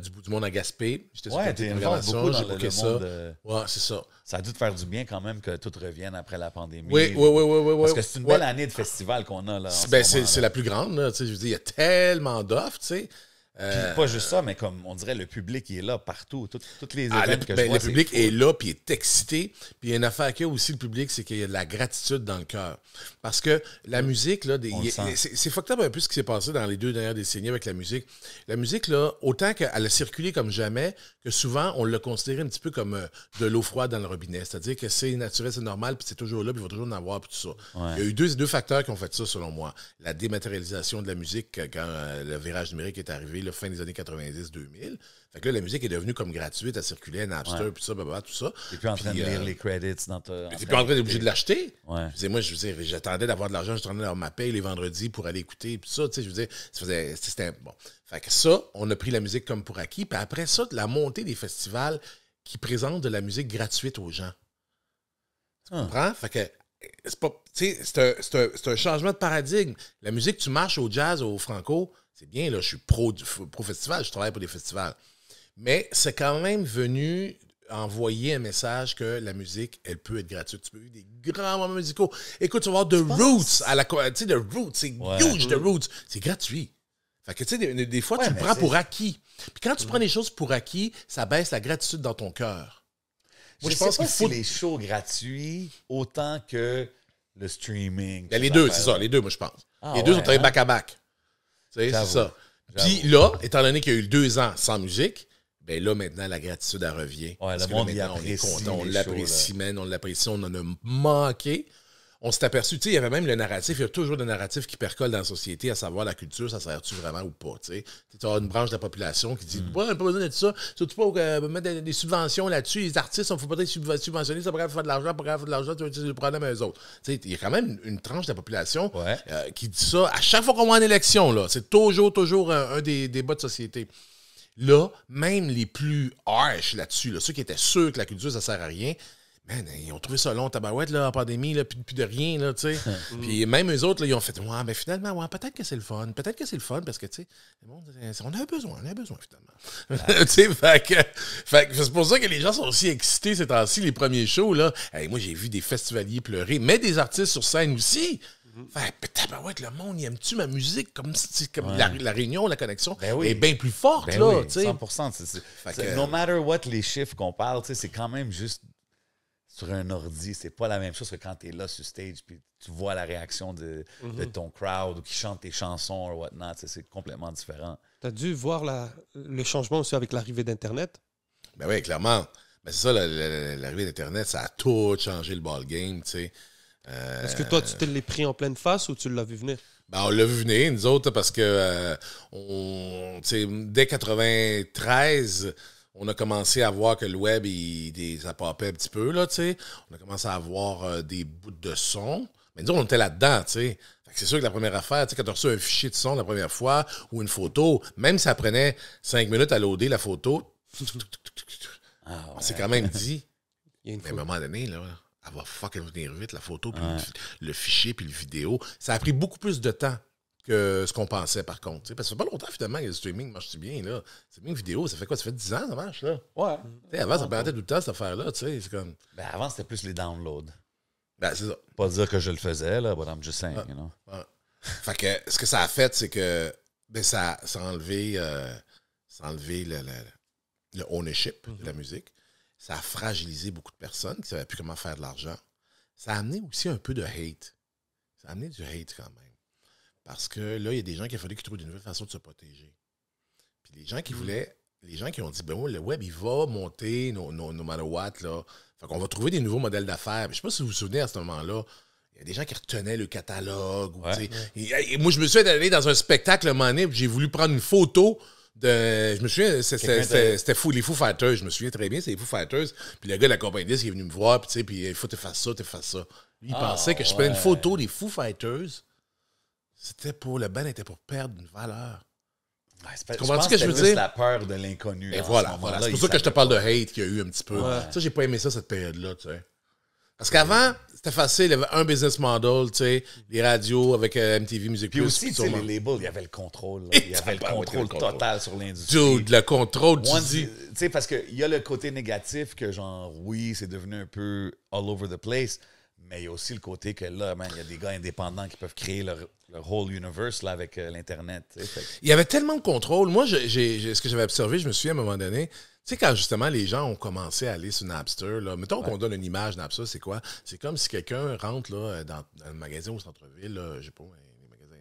du bout du monde à Gaspé. J'étais sur le comité t'es de involved beaucoup dans j'ai le booké ça. monde. Ouais, c'est ça. Ça a dû te faire du bien quand même que tout revienne après la pandémie. Oui. Parce que c'est une belle année de festival qu'on a là. C'est la plus grande, là. Tu sais, je veux dire, il y a tellement d'offres, tu sais. Puis pas juste ça, mais comme on dirait, le public il est là partout. Toutes les événements que je vois, le public est là, puis est excité. Puis il y a une affaire qu'il y a aussi, le public, c'est qu'il y a de la gratitude dans le cœur. Parce que la musique, là, c'est fucked up un peu ce qui s'est passé dans les 2 dernières décennies avec la musique. La musique, là, autant qu'elle a circulé comme jamais, que souvent, on l'a considéré un petit peu comme de l'eau froide dans le robinet. C'est-à-dire que c'est naturel, c'est normal, puis c'est toujours là, puis il va toujours en avoir, puis tout ça. Ouais. Il y a eu deux facteurs qui ont fait ça, selon moi. La dématérialisation de la musique, quand le virage numérique est arrivé, là, fin des années 90-2000. Fait que là, la musique est devenue comme gratuite à circuler, Napster, puis ça, tout ça. T'es plus en train de lire les credits dans ta... T'es plus en train d'être obligé de l'acheter. Ouais. Moi, je veux dire, j'attendais d'avoir de l'argent, j'attendais d'avoir ma paye les vendredis pour aller écouter, puis ça, tu sais, je veux dire, c'était bon. Fait que ça, on a pris la musique comme pour acquis, puis après ça, la montée des festivals qui présentent de la musique gratuite aux gens. Tu comprends? Fait que c'est pas, tu sais, c'est un changement de paradigme. La musique, tu marches au jazz, au franco, c'est bien, là, je suis pro festival, je travaille pour des festivals. Mais c'est quand même venu envoyer un message que la musique, elle peut être gratuite. Tu peux vivre des grands moments musicaux. Écoute, tu vas voir The Roots, tu sais, The Roots, c'est huge, The Roots. C'est gratuit. Fait que, tu sais, des fois, tu le prends pour acquis. Puis quand tu prends des choses pour acquis, ça baisse la gratitude dans ton cœur. Moi, je pense qu'il faut les shows gratuits autant que le streaming. Ben, les deux, c'est ça. Les deux, moi, je pense. Les deux sont arrivés back-à-back. Tu sais, c'est ça. Puis là, étant donné qu'il y a eu 2 ans sans musique, ben là, maintenant, la gratitude, elle revient. Ouais, le monde y apprécie. On est content, on l'apprécie, man, on l'apprécie, on en a manqué. On s'est aperçu, tu sais, il y avait même le narratif, il y a toujours le narratif qui percole dans la société, à savoir la culture, ça sert-tu vraiment ou pas, tu sais. Tu as une branche de la population qui dit, ouais, on n'a pas besoin de ça, surtout pas mettre des subventions là-dessus, les artistes, il ne faut pas être subventionnés, ça pourrait faire de l'argent, tu vas le problème à eux autres. Tu sais, il y a quand même une tranche de la population qui dit ça à chaque fois qu'on va en élection, là. C'est toujours un des débats de société. Là, même les plus harsh là-dessus, là, ceux qui étaient sûrs que la culture, ça sert à rien, man, ils ont trouvé ça long, tabarouette, là, en pandémie, là, plus de rien, là, tu sais. Puis même eux autres, là, ils ont fait, ouais, mais finalement, ouais, peut-être que c'est le fun. Peut-être que c'est le fun, parce que, tu sais, on a besoin, finalement. Tu sais, fait que c'est pour ça que les gens sont aussi excités ces temps-ci, les premiers shows, là. Hey, moi, j'ai vu des festivaliers pleurer, mais des artistes sur scène aussi. Fait tabarouette, le monde, il aime-tu ma musique? Comme la réunion, la connexion est bien plus forte, là, tu sais. 100%. No matter what, les chiffres qu'on parle, tu sais, c'est quand même juste sur un ordi. C'est pas la même chose que quand tu es là sur stage puis tu vois la réaction de ton crowd ou qui chante tes chansons ou whatnot. C'est complètement différent. Tu as dû voir le changement aussi avec l'arrivée d'Internet? Ben oui, clairement. Ben c'est ça, l'arrivée d'Internet, ça a tout changé le ball-game, tu sais. Est-ce que toi, tu te l'es pris en pleine face ou tu l'as vu venir? Ben, on l'a vu venir, nous autres, parce que dès 93, on a commencé à voir que le web, ça popait un petit peu, là, tu sais. On a commencé à avoir des bouts de son. Mais nous, on était là-dedans, tu sais. C'est sûr que la première affaire, tu sais, quand tu as reçu un fichier de son la première fois ou une photo, même si ça prenait 5 minutes à loader la photo, on s'est quand même dit, mais à un moment donné, là, elle va fucking venir vite, la photo, puis le fichier, puis le vidéo. Ça a pris beaucoup plus de temps que ce qu'on pensait, par contre. T'sais, parce que ça fait pas longtemps, finalement, que le streaming marche bien, là. C'est bien une vidéo, ça fait quoi? Ça fait 10 ans, ça marche, là? Ouais. Avant, ça perdait tout le temps, cette affaire-là, tu sais. C'est comme... Ben, avant, c'était plus les downloads. Ben, c'est ça. Pas dire que je le faisais, là, but I'm just saying, you know. Fait que ce que ça a fait, c'est que ça a enlevé, le ownership de la musique. Ça a fragilisé beaucoup de personnes qui ne savaient plus comment faire de l'argent. Ça a amené aussi un peu de hate. Ça a amené du hate quand même. Parce que là, il y a des gens qui a fallu qu'ils trouvent de nouvelles façons de se protéger. Puis les gens qui voulaient, les gens qui ont dit, ben oui, le web, il va monter no matter what, là. Fait qu'on va trouver des nouveaux modèles d'affaires. Je ne sais pas si vous vous souvenez à ce moment-là, il y a des gens qui retenaient le catalogue. Ou, et moi, je me suis allé dans un spectacle un moment donné, j'ai voulu prendre une photo. Je me souviens, c'était fou, les Foo Fighters, je me souviens très bien, c'est les Foo Fighters. Puis le gars de la compagnie disque, il est venu me voir, puis il faut que tu fasses ça, tu fasses ça. Lui, il pensait que je prenais une photo des Foo Fighters. C'était pour... Le band était pour perdre une valeur. Ouais, comprends-tu ce que je veux juste dire? la peur de l'inconnu. Et voilà. C'est pour ça que je te parle de hate qu'il y a eu un petit peu. Ouais. Ça, j'ai pas aimé ça, cette période-là, tu sais. Parce qu'avant, c'était facile. Il y avait un business model, tu sais, les radios avec MTV Music Puis Plus. aussi, tu sais, les labels, il y avait le contrôle. Là. Il y avait le contrôle total sur l'industrie. Dude, le contrôle, tu Moi, dis... tu sais, parce qu'il y a le côté négatif que, genre, oui, c'est devenu un peu all over the place, mais il y a aussi le côté que là, man, il y a des gars indépendants qui peuvent créer leur whole universe là, avec l'Internet. Il y avait tellement de contrôle. Moi, ce que j'avais observé, je me souviens à un moment donné, tu sais, quand justement les gens ont commencé à aller sur Napster, là, mettons qu'on donne une image Napster, c'est quoi? C'est comme si quelqu'un rentre là, dans un magasin au centre-ville, là, je sais pas,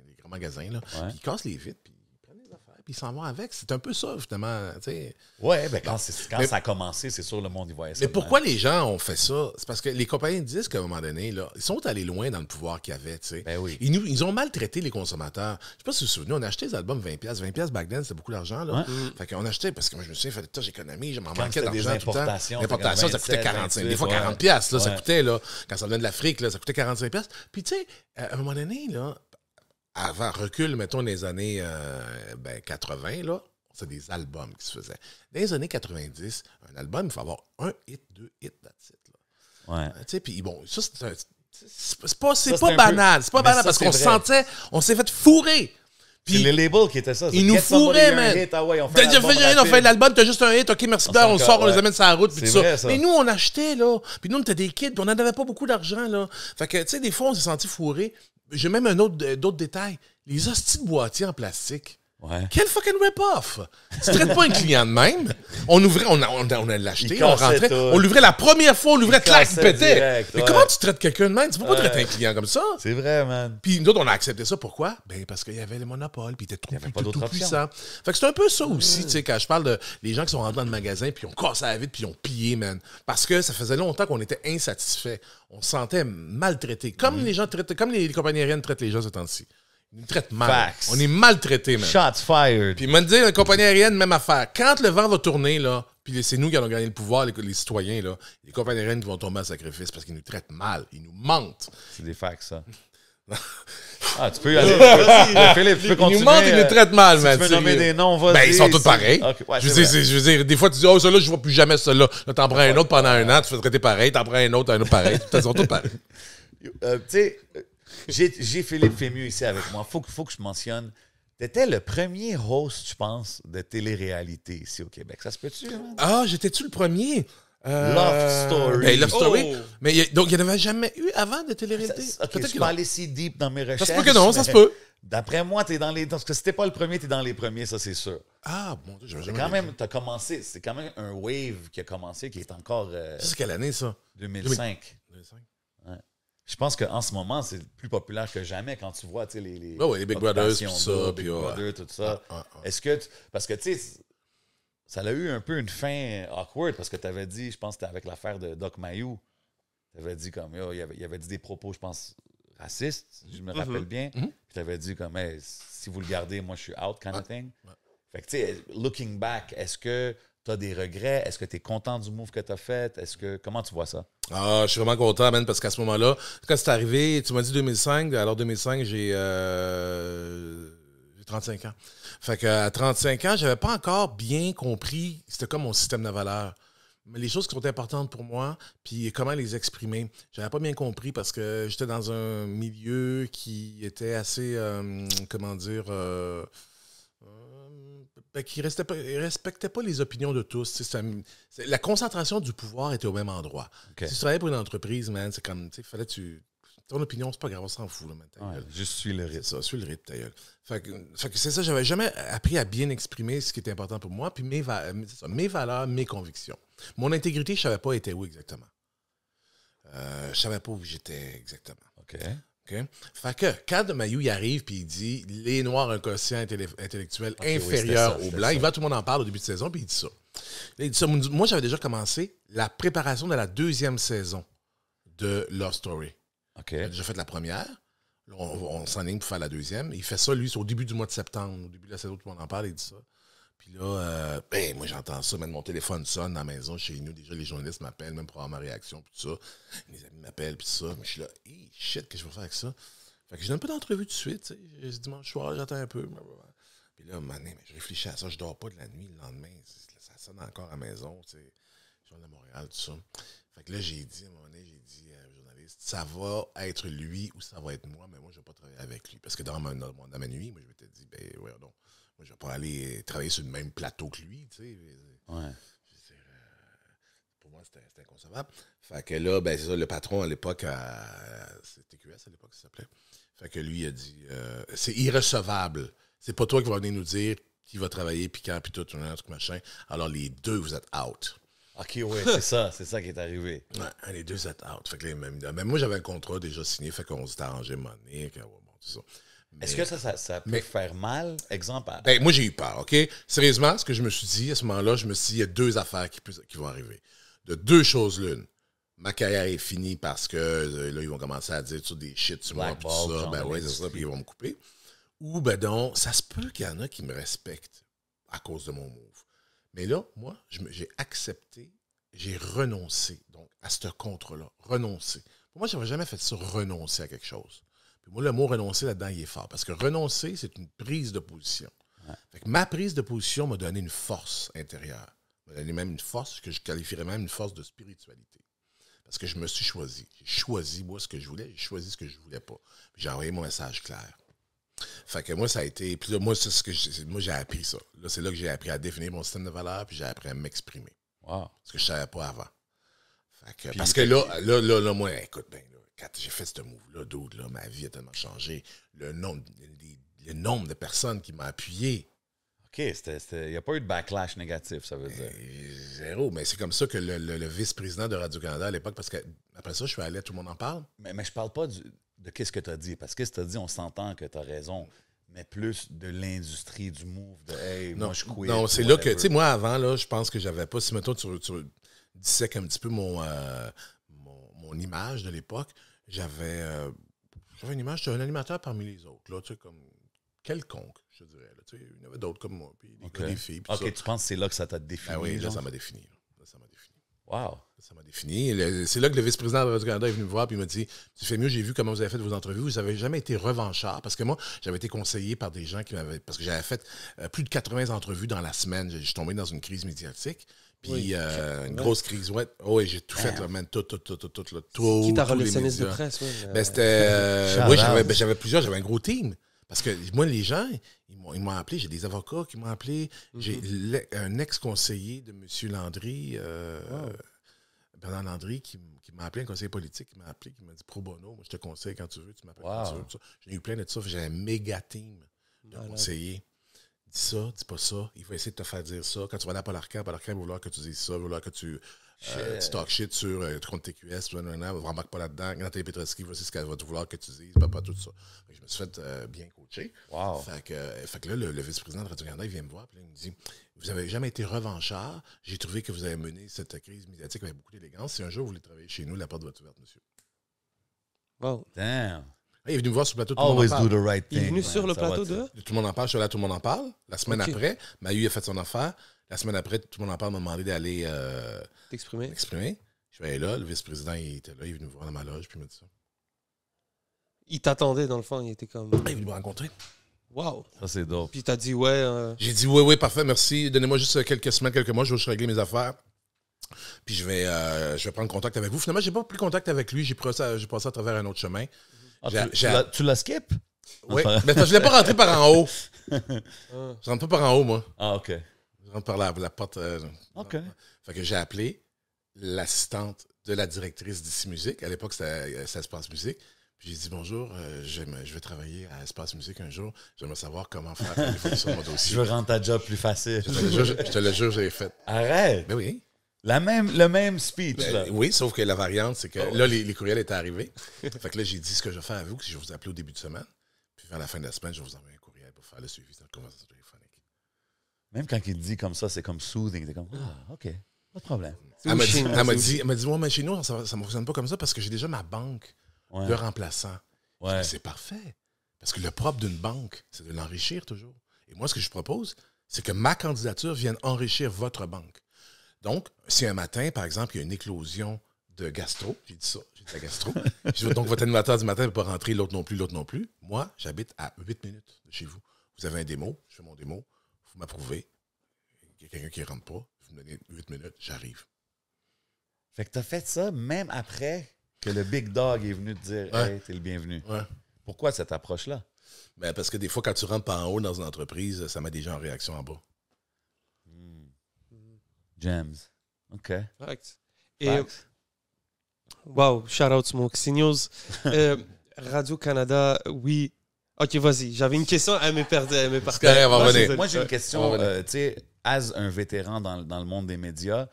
les grands magasins, là, puis il casse les vitres, puis il prend les affaires, puis il s'en va avec. C'est un peu ça, justement. T'sais. Ouais, ben quand ça a commencé, c'est sûr, le monde y voyait ça. Mais pourquoi les gens ont fait ça? C'est parce que les compagnies de disques, à un moment donné, là, ils sont allés loin dans le pouvoir qu'ils avaient. Ben oui. Ils ont maltraité les consommateurs. Je sais pas si vous vous souvenez, on achetait des albums 20$. 20$ back then, c'était beaucoup d'argent. Là. Fait qu'on achetait, parce que moi, je me souviens, il fallait que j'économie, je m'en manquais d'argent tout le temps. L'importation, ça coûtait 45$. Des fois, 40$. Là, ça coûtait, là, quand ça venait de l'Afrique, là, ça coûtait 45$. Puis, tu sais, à un moment donné, là, avant, recul, mettons, les années 80, là, c'est des albums qui se faisaient. Dans les années 90, un album, il faut avoir un hit, 2 hits, that's it. Là. Ouais. Tu sais, puis bon, ça, c'est pas banal. C'est pas banal parce qu'on se sentait, on s'est fait fourrer. Puis les labels qui étaient ça. Ils nous fourraient, man. T'as déjà fait rien, on fait l'album, t'as juste un hit, ok, merci bien, on le sort, on les amène sur la route, puis tout ça. Mais nous, on achetait, là. Puis nous, on était des kids, puis on n'en avait pas beaucoup d'argent, là. Fait que, tu sais, des fois, on s'est senti fourrés. J'ai même d'autres détails. Les hosties de boîtiers en plastique. Ouais. Quel fucking rip-off! Tu traites pas un client de même. On ouvrait, on a l'acheté, on rentrait, on l'ouvrait la première fois, on l'ouvrait, clac, il pétait. Direct, mais comment tu traites quelqu'un de même? Tu peux pas traiter un client comme ça. C'est vrai, man. Puis nous autres, on a accepté ça. Pourquoi? Ben parce qu'il y avait le monopole, puis il était tout puissant. Fait que c'est un peu ça aussi, tu sais, quand je parle de les gens qui sont rentrés dans le magasin, puis ils ont cassé la vitre, puis ils ont pillé, man. Parce que ça faisait longtemps qu'on était insatisfaits. On se sentait maltraités. Comme les gens traitent, comme les compagnies aériennes traitent les gens ce temps-ci. Ils nous traitent mal. Facts. On est maltraités, man. Shots fired. Puis, il m'a dit, la compagnie aérienne, même affaire. Quand le vent va tourner, là, puis c'est nous qui allons gagner le pouvoir, les citoyens, là, les compagnies aériennes vont tomber à sacrifice parce qu'ils nous traitent mal. Ils nous mentent. C'est des facts, ça. Ah, tu peux y aller. Philippe, tu peux continuer. Ils nous mentent, ils nous traitent mal, man. Tu peux nommer des noms, vas-y. Ben, ils sont tous pareils. Okay, ouais, je veux dire, des fois, tu dis, oh, celui-là, je vois plus jamais celui-là. Là, t'en prends un autre pendant un an, tu fais traiter pareil. T'en prends un autre pareil. Ils sont tous pareils. Tu sais, j'ai Philippe Fémieux ici avec moi. Faut que je mentionne. T'étais le premier host, je pense, de télé-réalité ici au Québec. Ça se peut-tu, hein? Ah, j'étais-tu le premier? Love Story. Ben, Love Story. Mais donc, il n'y en avait jamais eu avant de télé-réalité? Ok, je peux aller si deep dans mes recherches. Ça se peut que non, ça se peut. D'après moi, t'es dans les... Parce que si t'es pas le premier, t'es dans les premiers, ça, c'est sûr. Ah, bon Dieu, j'avais jamais... Quand même, t'as commencé... C'est quand même un wave qui a commencé, qui est encore... C'est quelle année, ça? 2005. 2005. Ouais. Je pense qu'en ce moment, c'est plus populaire que jamais quand tu vois, tu sais, les Big Brothers, tout ça. Big Brother, tout ça. Est-ce que... Parce que, tu sais... Ça a eu un peu une fin awkward parce que tu avais dit, je pense que c'était avec l'affaire de Doc Mayou, tu avais dit comme, il avait dit des propos, je pense, racistes, si je me rappelle bien. Puis tu avais dit comme, hey, si vous le gardez, moi je suis out, kind of thing. Fait que tu sais, looking back, est-ce que tu as des regrets? Est-ce que tu es content du move que tu as fait? Comment tu vois ça? Ah, je suis vraiment content, man, parce qu'à ce moment-là, quand c'est arrivé, tu m'as dit 2005, alors 2005, j'ai 35 ans. Fait qu'à 35 ans, j'avais pas encore bien compris, c'était comme mon système de valeurs. Mais les choses qui sont importantes pour moi, puis comment les exprimer. J'avais pas bien compris parce que j'étais dans un milieu qui était assez, qui respectait pas les opinions de tous. La concentration du pouvoir était au même endroit. Okay. Si tu travaillais pour une entreprise, man, c'est comme, tu sais, ton opinion, c'est pas grave, on s'en fout. Là, juste suis le rythme. Ça, suis le rythme, ta gueule. Fait que c'est ça, j'avais jamais appris à bien exprimer ce qui était important pour moi, puis mes valeurs, mes convictions. Mon intégrité, je savais pas était où exactement. Je savais pas où j'étais exactement. OK. Fait que quand Mayou il arrive puis il dit les Noirs ont un quotient intellectuel inférieur aux Blancs, il va tout le monde en parle au début de saison puis il dit ça. Là, il dit ça. Moi, j'avais déjà commencé la préparation de la 2e saison de Love Story. Okay. Il a déjà fait la première. Là, on s'enligne pour faire la 2e. Il fait ça, lui, c'est au début du mois de septembre. Au début de la saison, tout le monde en parle, il dit ça. Puis là, moi, j'entends ça. Même mon téléphone sonne dans la maison, chez nous. Déjà, les journalistes m'appellent, même pour avoir ma réaction, puis tout ça. Mes amis m'appellent, puis tout ça. Mais je suis là, hey, shit, qu'est-ce que je vais faire avec ça? Fait que je donne pas d'entrevue tout de suite. Tu sais. Ce dimanche soir, j'attends un peu. Puis là, mais je réfléchis à ça. Je dors pas de la nuit le lendemain. Ça sonne encore à la maison. Tu sais. Je suis à Montréal, tout ça. Fait que là, j'ai dit, à un moment donné, au journaliste, ça va être lui ou ça va être moi, mais moi, je vais pas travailler avec lui. Parce que dans ma nuit, moi, je m'étais dit, ouais, non. Moi, je vais pas aller travailler sur le même plateau que lui, tu sais. Ouais. Pour moi, c'était inconcevable. Fait que là, c'est ça, le patron à l'époque, c'était TQS à l'époque, ça s'appelait. Fait que lui, il a dit, c'est irrecevable. C'est pas toi qui vas venir nous dire qui va travailler, puis quand, puis tout, un truc machin. Alors, les deux, vous êtes out. OK, ouais, c'est ça qui est arrivé. Ouais, les deux, vous êtes out. Fait que même moi, j'avais un contrat déjà signé, fait qu'on s'était arrangé monnaie, tout ça. Mais, est-ce que ça peut faire mal? Exemple. Moi, j'ai eu peur, OK? Sérieusement, ce que je me suis dit à ce moment-là, je me suis dit, il y a deux affaires qui vont arriver. De deux choses l'une. Ma carrière est finie parce que là, ils vont commencer à dire des shit sur moi, tout ça. Ouais, c'est ça, puis ils vont me couper. Ou, donc, ça se peut qu'il y en a qui me respectent à cause de mon move. Mais là, moi, j'ai accepté, j'ai renoncé donc à ce contrat-là. Renoncer. Pour moi, je n'avais jamais fait ça, renoncer à quelque chose. Puis moi, le mot renoncer là-dedans, il est fort. Parce que renoncer, c'est une prise de position. Ouais. Fait que ma prise de position m'a donné une force intérieure. M'a donné même une force que je qualifierais même une force de spiritualité. Parce que je me suis choisi. J'ai choisi, moi, ce que je voulais. J'ai choisi ce que je ne voulais pas. Puis j'ai envoyé mon message clair. Fait que moi, ça a été... Puis là, moi, moi, j'ai appris ça. Là, c'est là que j'ai appris à définir mon système de valeurs, puis j'ai appris à m'exprimer. Wow. Ce que je ne savais pas avant. Fait que, parce que là, moi, écoute, quand j'ai fait ce move-là, là, ma vie a tellement changé. Le nombre de personnes qui m'ont appuyé. OK, il n'y a pas eu de backlash négatif, ça veut dire. Zéro, mais c'est comme ça que le vice-président de Radio-Canada à l'époque, parce qu'après ça, je suis allé, tout le monde en parle. Mais je parle pas de qu'est-ce que tu as dit, parce que ce que tu as dit, on s'entend que tu as raison, mais plus de l'industrie, du move, de « Hey, moi, je quit ». Non, c'est là que, tu sais, moi, avant, là, je pense que j'avais pas, si mettons, tu dissèques un petit peu mon image de l'époque, j'avais une image, j'étais un animateur parmi les autres, là, tu sais, comme quelconque, je dirais. Là, tu sais, il y en avait d'autres comme moi, puis des filles. Puis OK, tu penses que c'est là que ça t'a défini? Ah oui, là, ça m'a défini. Wow. Ça m'a défini. C'est là que le vice-président de Radio-Canada est venu me voir et il m'a dit, tu fais mieux, j'ai vu comment vous avez fait vos entrevues, vous n'avez jamais été revanchard. Parce que moi, j'avais été conseillé par des gens qui m'avaient... Parce que j'avais fait plus de 80 entrevues dans la semaine. Je suis tombé dans une crise médiatique. Puis une grosse crise, ouais. Oh, j'ai tout fait, là, man. Tout. Qui t'a relationniste de presse, ouais. C'était... oui, j'avais plusieurs, j'avais un gros team. Parce que moi, les gens, ils m'ont appelé. J'ai des avocats qui m'ont appelé. J'ai un ex-conseiller de M. Landry, Bernard Landry, qui m'a appelé, un conseiller politique, qui m'a appelé, qui m'a dit pro bono, moi je te conseille quand tu veux, tu m'appelles quand tu veux. J'ai eu plein de ça. J'ai un méga team de conseillers. Dis ça, dis pas ça. Il va essayer de te faire dire ça. Quand tu vas aller à Paul Arcand va vouloir que tu dises ça, va vouloir que tu talk shit sur contre TQS, tu ne remarques pas là-dedans. Nathalie Petroski, voici ce qu'elle va te vouloir que tu dises, pas tout ça. Je me suis fait bien coacher. Wow. Fait que là, le vice-président de Radio-Canada, il vient me voir, puis là, il me dit, vous n'avez jamais été revanchard. J'ai trouvé que vous avez mené cette crise médiatique avec beaucoup d'élégance. Si un jour vous voulez travailler chez nous, la porte va être ouverte, monsieur. Wow. Damn. Il est venu me voir sur le plateau, tout le monde Always en parle. do the right thing. Il est venu sur le plateau de... Tout le monde en parle, je suis là, tout le monde en parle. La semaine après, Mahu a fait son affaire. La semaine après, tout le monde en parle m'a demandé d'aller t'exprimer. Je suis allé là, le vice-président, il était là, il est venu me voir dans ma loge, puis il m'a dit ça. Il t'attendait, dans le fond, il était comme... Il est venu me rencontrer. Wow. Ça, c'est dope. Puis t'as dit, ouais... J'ai dit, oui, parfait, merci. Donnez-moi juste quelques semaines, quelques mois, je vais juste régler mes affaires. Puis je vais prendre contact avec vous. Finalement, j'ai pas pris contact avec lui, j'ai passé à travers un autre chemin. Tu l'as skip? Oui, mais je voulais pas rentrer par en haut. Je rentre pas par en haut, moi. Ah, OK. Je rentre par la porte. OK. Fait que j'ai appelé l'assistante de la directrice d'Ici Musique. À l'époque, c'était Espace Musique. Puis j'ai dit, bonjour, je vais travailler à Espace Musique un jour. J'aimerais savoir comment faire l'évolution de mon dossier. Je veux rendre ta job plus facile. Je te le jure, j'ai fait. Arrête! Ben oui. Le même speech, là. Oui, sauf que la variante, c'est que là, les courriels étaient arrivés. Fait que là, j'ai dit ce que je vais faire à vous, que je vais vous appeler au début de semaine. Puis vers la fin de la semaine, je vais vous envoyer un courriel pour faire le suivi de la conversation téléphonique. Même quand il dit comme ça, c'est comme soothing. T'es comme, OK, pas de problème. Elle m'a dit, ouais, mais chez nous, ça ne fonctionne pas comme ça parce que j'ai déjà ma banque de remplaçants. Ouais. C'est parfait. Parce que le propre d'une banque, c'est de l'enrichir toujours. Et moi, ce que je propose, C'est que ma candidature vienne enrichir votre banque. Donc, si un matin, par exemple, il y a une éclosion de gastro, j'ai dit la gastro, donc votre animateur du matin ne peut pas rentrer, l'autre non plus. Moi, j'habite à 8 minutes de chez vous. Vous avez un démo, je fais mon démo, vous m'approuvez. Il y a quelqu'un qui ne rentre pas, vous me donnez 8 minutes, j'arrive. Fait que tu as fait ça même après que le Big Dog est venu te dire Ouais. Hey, t'es le bienvenu. Ouais. Pourquoi cette approche-là? Ben, parce que des fois, quand tu rentres par en haut dans une entreprise, ça met des gens en réaction en bas. Gems. OK. Correct. Et, Facts. wow, shout out Smoke News. Radio-Canada, oui. OK, vas-y. J'avais une question, elle m'est perdue. correct, on va revenir. Moi, j'ai une question. On va Tu sais, as un vétéran dans le monde des médias,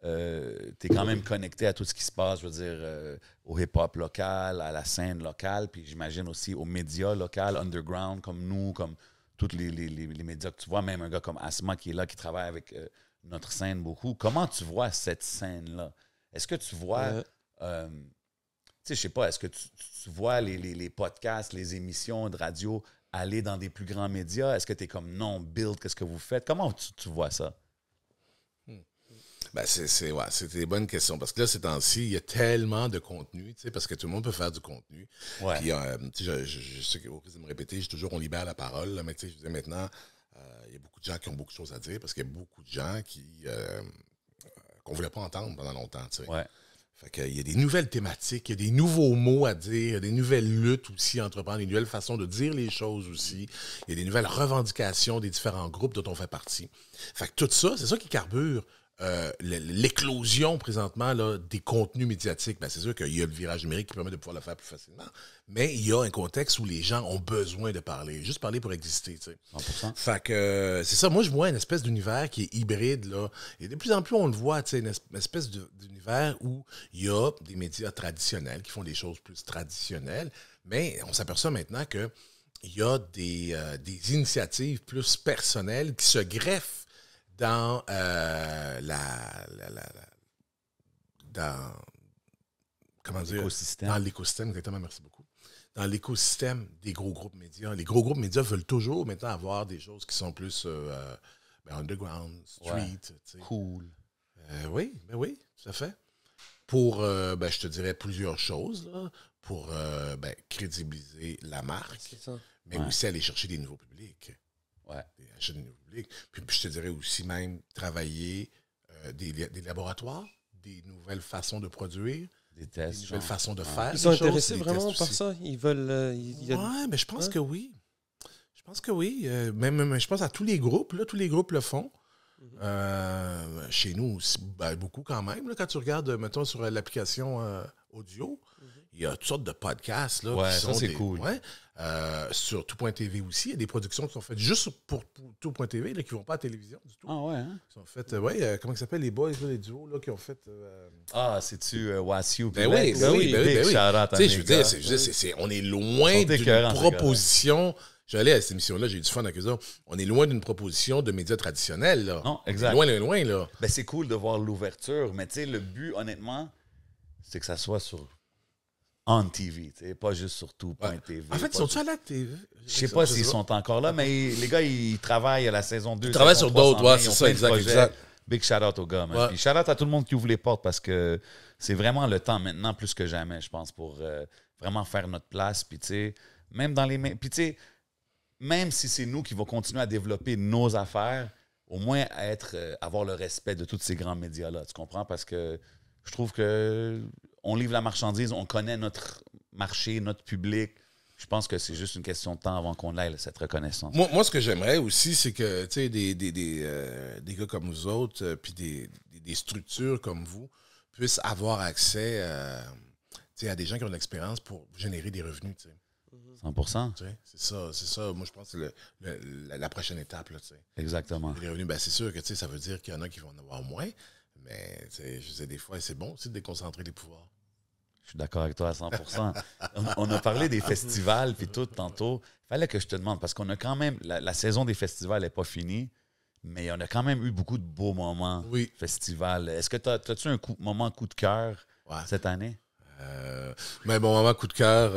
tu es quand même connecté à tout ce qui se passe, je veux dire, au hip-hop local, à la scène locale, puis j'imagine aussi aux médias locaux, underground, comme nous, comme tous les médias que tu vois, même un gars comme Asma qui est là, qui travaille avec notre scène beaucoup. Comment tu vois cette scène-là? Est-ce que tu vois... tu sais, je sais pas, est-ce que tu vois les podcasts, les émissions de radio aller dans des plus grands médias? Est-ce que tu es comme non, build, qu'est-ce que vous faites? Comment tu vois ça? Ben, c'est des bonnes questions. Parce que là, ces temps-ci, il y a tellement de contenu, tu sais, parce que tout le monde peut faire du contenu. Ouais. Puis, tu sais, je sais qu'au risque de me répéter, j'ai toujours, on libère la parole, là, mais tu sais, je veux dire, maintenant, il y a beaucoup de gens qui ont beaucoup de choses à dire parce qu'il y a beaucoup de gens qu'on ne voulait pas entendre pendant longtemps, tu sais. Ouais. Fait qu'il y a des nouvelles thématiques, il y a des nouveaux mots à dire, il y a des nouvelles luttes aussi à entreprendre, des nouvelles façons de dire les choses aussi. Il y a des nouvelles revendications des différents groupes dont on fait partie. Fait que tout ça, c'est ça qui carbure l'éclosion présentement là, des contenus médiatiques. Ben, c'est sûr qu'il y a le virage numérique qui permet de pouvoir le faire plus facilement, mais il y a un contexte où les gens ont besoin de parler, juste parler pour exister. Tu sais. 100%. Fait que c'est ça, moi je vois une espèce d'univers qui est hybride, là. Et de plus en plus on le voit, tu sais, une espèce d'univers où il y a des médias traditionnels qui font des choses plus traditionnelles, mais on s'aperçoit maintenant que il y a des initiatives plus personnelles qui se greffent dans comment dire, L'écosystème. dans l'écosystème, exactement, merci beaucoup. Dans l'écosystème des gros groupes médias. Les gros groupes médias veulent toujours maintenant avoir des choses qui sont plus underground, street. Ouais. Tu sais. Cool. Oui, tout à fait. Pour, je te dirais plusieurs choses, là, pour crédibiliser la marque, C'est ça. mais Ouais. aussi aller chercher des nouveaux publics. Ouais. Acheter des nouveaux publics. Puis je te dirais aussi même travailler des laboratoires, des nouvelles façons de produire, Des des tests. nouvelles genre. façons de faire. Ils sont des choses, intéressés des vraiment tests par aussi. ça? Ils veulent... il y a- Ouais, mais je pense Ouais. que oui. Je pense que oui. Même, je pense à tous les groupes. Là, tous les groupes le font. Chez nous aussi, beaucoup quand même. Là, quand tu regardes, mettons, sur l'application audio, il y a toutes sortes de podcasts. Là, Ouais, qui ça, sont c'est des- cool. ouais. Sur tout.tv aussi, il y a des productions qui sont faites juste pour tout.tv, là, qui ne vont pas à la télévision du tout. Ah ouais, hein? Qui sont faites, comment ils s'appellent les boys, là, les duos, là, qui ont fait... Ah, c'est-tu Wassiu? Ben oui, ben oui. Big shout-out à Tu sais, je mes veux dire, gars. on est loin Ils sont d'une écœurants, ces proposition. J'allais à cette émission-là, j'ai eu du fun avec eux autres. On est loin d'une proposition de médias traditionnels, là. Non, exact. Loin, là. Ben, c'est cool de voir l'ouverture, mais tu sais, le but, honnêtement, c'est que ça soit sur on TV, tu sais, pas juste sur tout.tv. En fait, ils sont-ils à la TV? Je sais pas s'ils sont encore là, mais les gars, ils travaillent à la saison 2. Ils travaillent saison sur 3, d'autres, ouais, ils ont c'est plein ça, de exact, projets. exact. Big shout-out aux gars, man. Ouais. Puis shout-out à tout le monde qui ouvre les portes parce que c'est vraiment le temps maintenant, plus que jamais, je pense, pour vraiment faire notre place. Puis, tu sais, même dans les... Puis, tu sais, même si c'est nous qui vont continuer à développer nos affaires, au moins avoir le respect de tous ces grands médias-là, tu comprends? Parce que je trouve que on livre la marchandise, on connaît notre marché, notre public. Je pense que c'est juste une question de temps avant qu'on ait cette reconnaissance. Moi, ce que j'aimerais aussi, c'est que, tu sais, des gars comme vous autres, puis des structures comme vous, puissent avoir accès tu sais, à des gens qui ont de l'expérience pour générer des revenus, tu sais. 100%. Tu sais, c'est ça. Moi, je pense que c'est la prochaine étape, là, tu sais. Exactement. Les revenus, c'est sûr que, tu sais, ça veut dire qu'il y en a qui vont en avoir moins, mais, tu sais, je sais, des fois, c'est bon aussi de déconcentrer les pouvoirs. Je suis d'accord avec toi à 100%. On a parlé des festivals puis tout tantôt. Il fallait que je te demande, parce qu'on a quand même... La saison des festivals n'est pas finie, mais on a quand même eu beaucoup de beaux moments Oui. festivals. Est-ce que t'as-tu un moment coup de cœur Ouais. cette année? Mais bon, moment coup de cœur.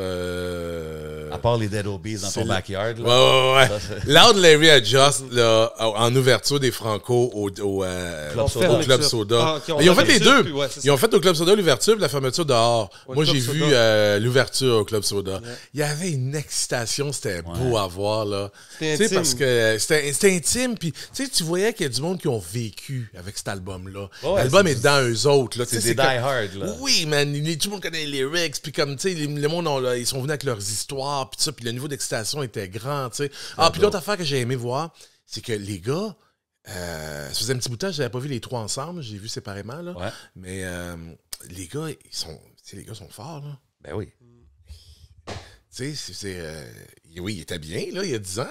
À part les Dead Obies dans ton backyard. Là. Ouais. Ça, c'est- Loud Larry Adjust, là, en ouverture des Franco au Club Soda. Ah, ok, on Mais ils ont l'a fait les l'ouverture, deux. puis ouais, c'est Ils ont fait au Club Soda l'ouverture et la fermeture dehors. Au Moi, Club j'ai vu Soda. l'ouverture au Club Soda. Yeah. Il y avait une excitation, c'était beau à voir, là. C'était Tu sais, intime. parce que c'était intime, puis tu voyais qu'il y a du monde qui ont vécu avec cet album-là. Ouais, L'album c'est- est dans eux autres, là. Tu C'est sais, des comme- die-hard, là. Oui, man, tout le monde connaît les lyrics, puis comme, tu sais, le monde, ils sont venus avec leurs histoires, puis ça, puis le niveau d'excitation était grand, tu sais. Ah, puis l'autre affaire que j'ai aimé voir, c'est que les gars, ça faisait un petit bout de temps, je n'avais pas vu les trois ensemble, j'ai vu séparément, là. Ouais. Mais les gars, les gars sont forts, là. Ben oui. Tu sais, oui, il était bien, là, il y a 10 ans.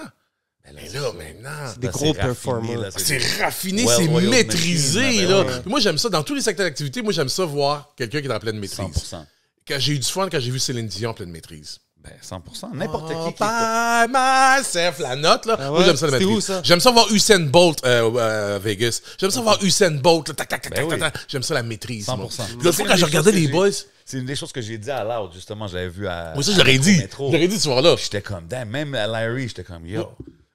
Mais là, maintenant... Des Là, gros c'est raffiné, performers. là, C'est raffiné, Well c'est oiled maîtrisé, machine, là. ben ouais. Puis moi, j'aime ça. Dans tous les secteurs d'activité, moi, j'aime ça voir quelqu'un qui est en pleine maîtrise. 100%. Quand j'ai eu du fun quand j'ai vu Céline Dion en pleine maîtrise. Ben, 100%. N'importe Oh, qui. by myself, la note, là. Ah Moi, ouais? j'aime ça, la C'était maîtrise. où, ça? J'aime ça voir Usain Bolt à Vegas. J'aime ça voir Usain Bolt, là, tac, tac, tac, Ben oui. tac, tac. J'aime ça, la maîtrise. 100%. moi. Ça, Puis l'autre fois, c'est quand une je des regardais choses les que boys... C'est une des choses que j'ai dit à Loud, justement. J'avais vu à. Moi, ça, je l'aurais dit. Métro. Je l'aurais dit ce soir-là. J'étais comme, damn, même à Larry, j'étais comme, yo.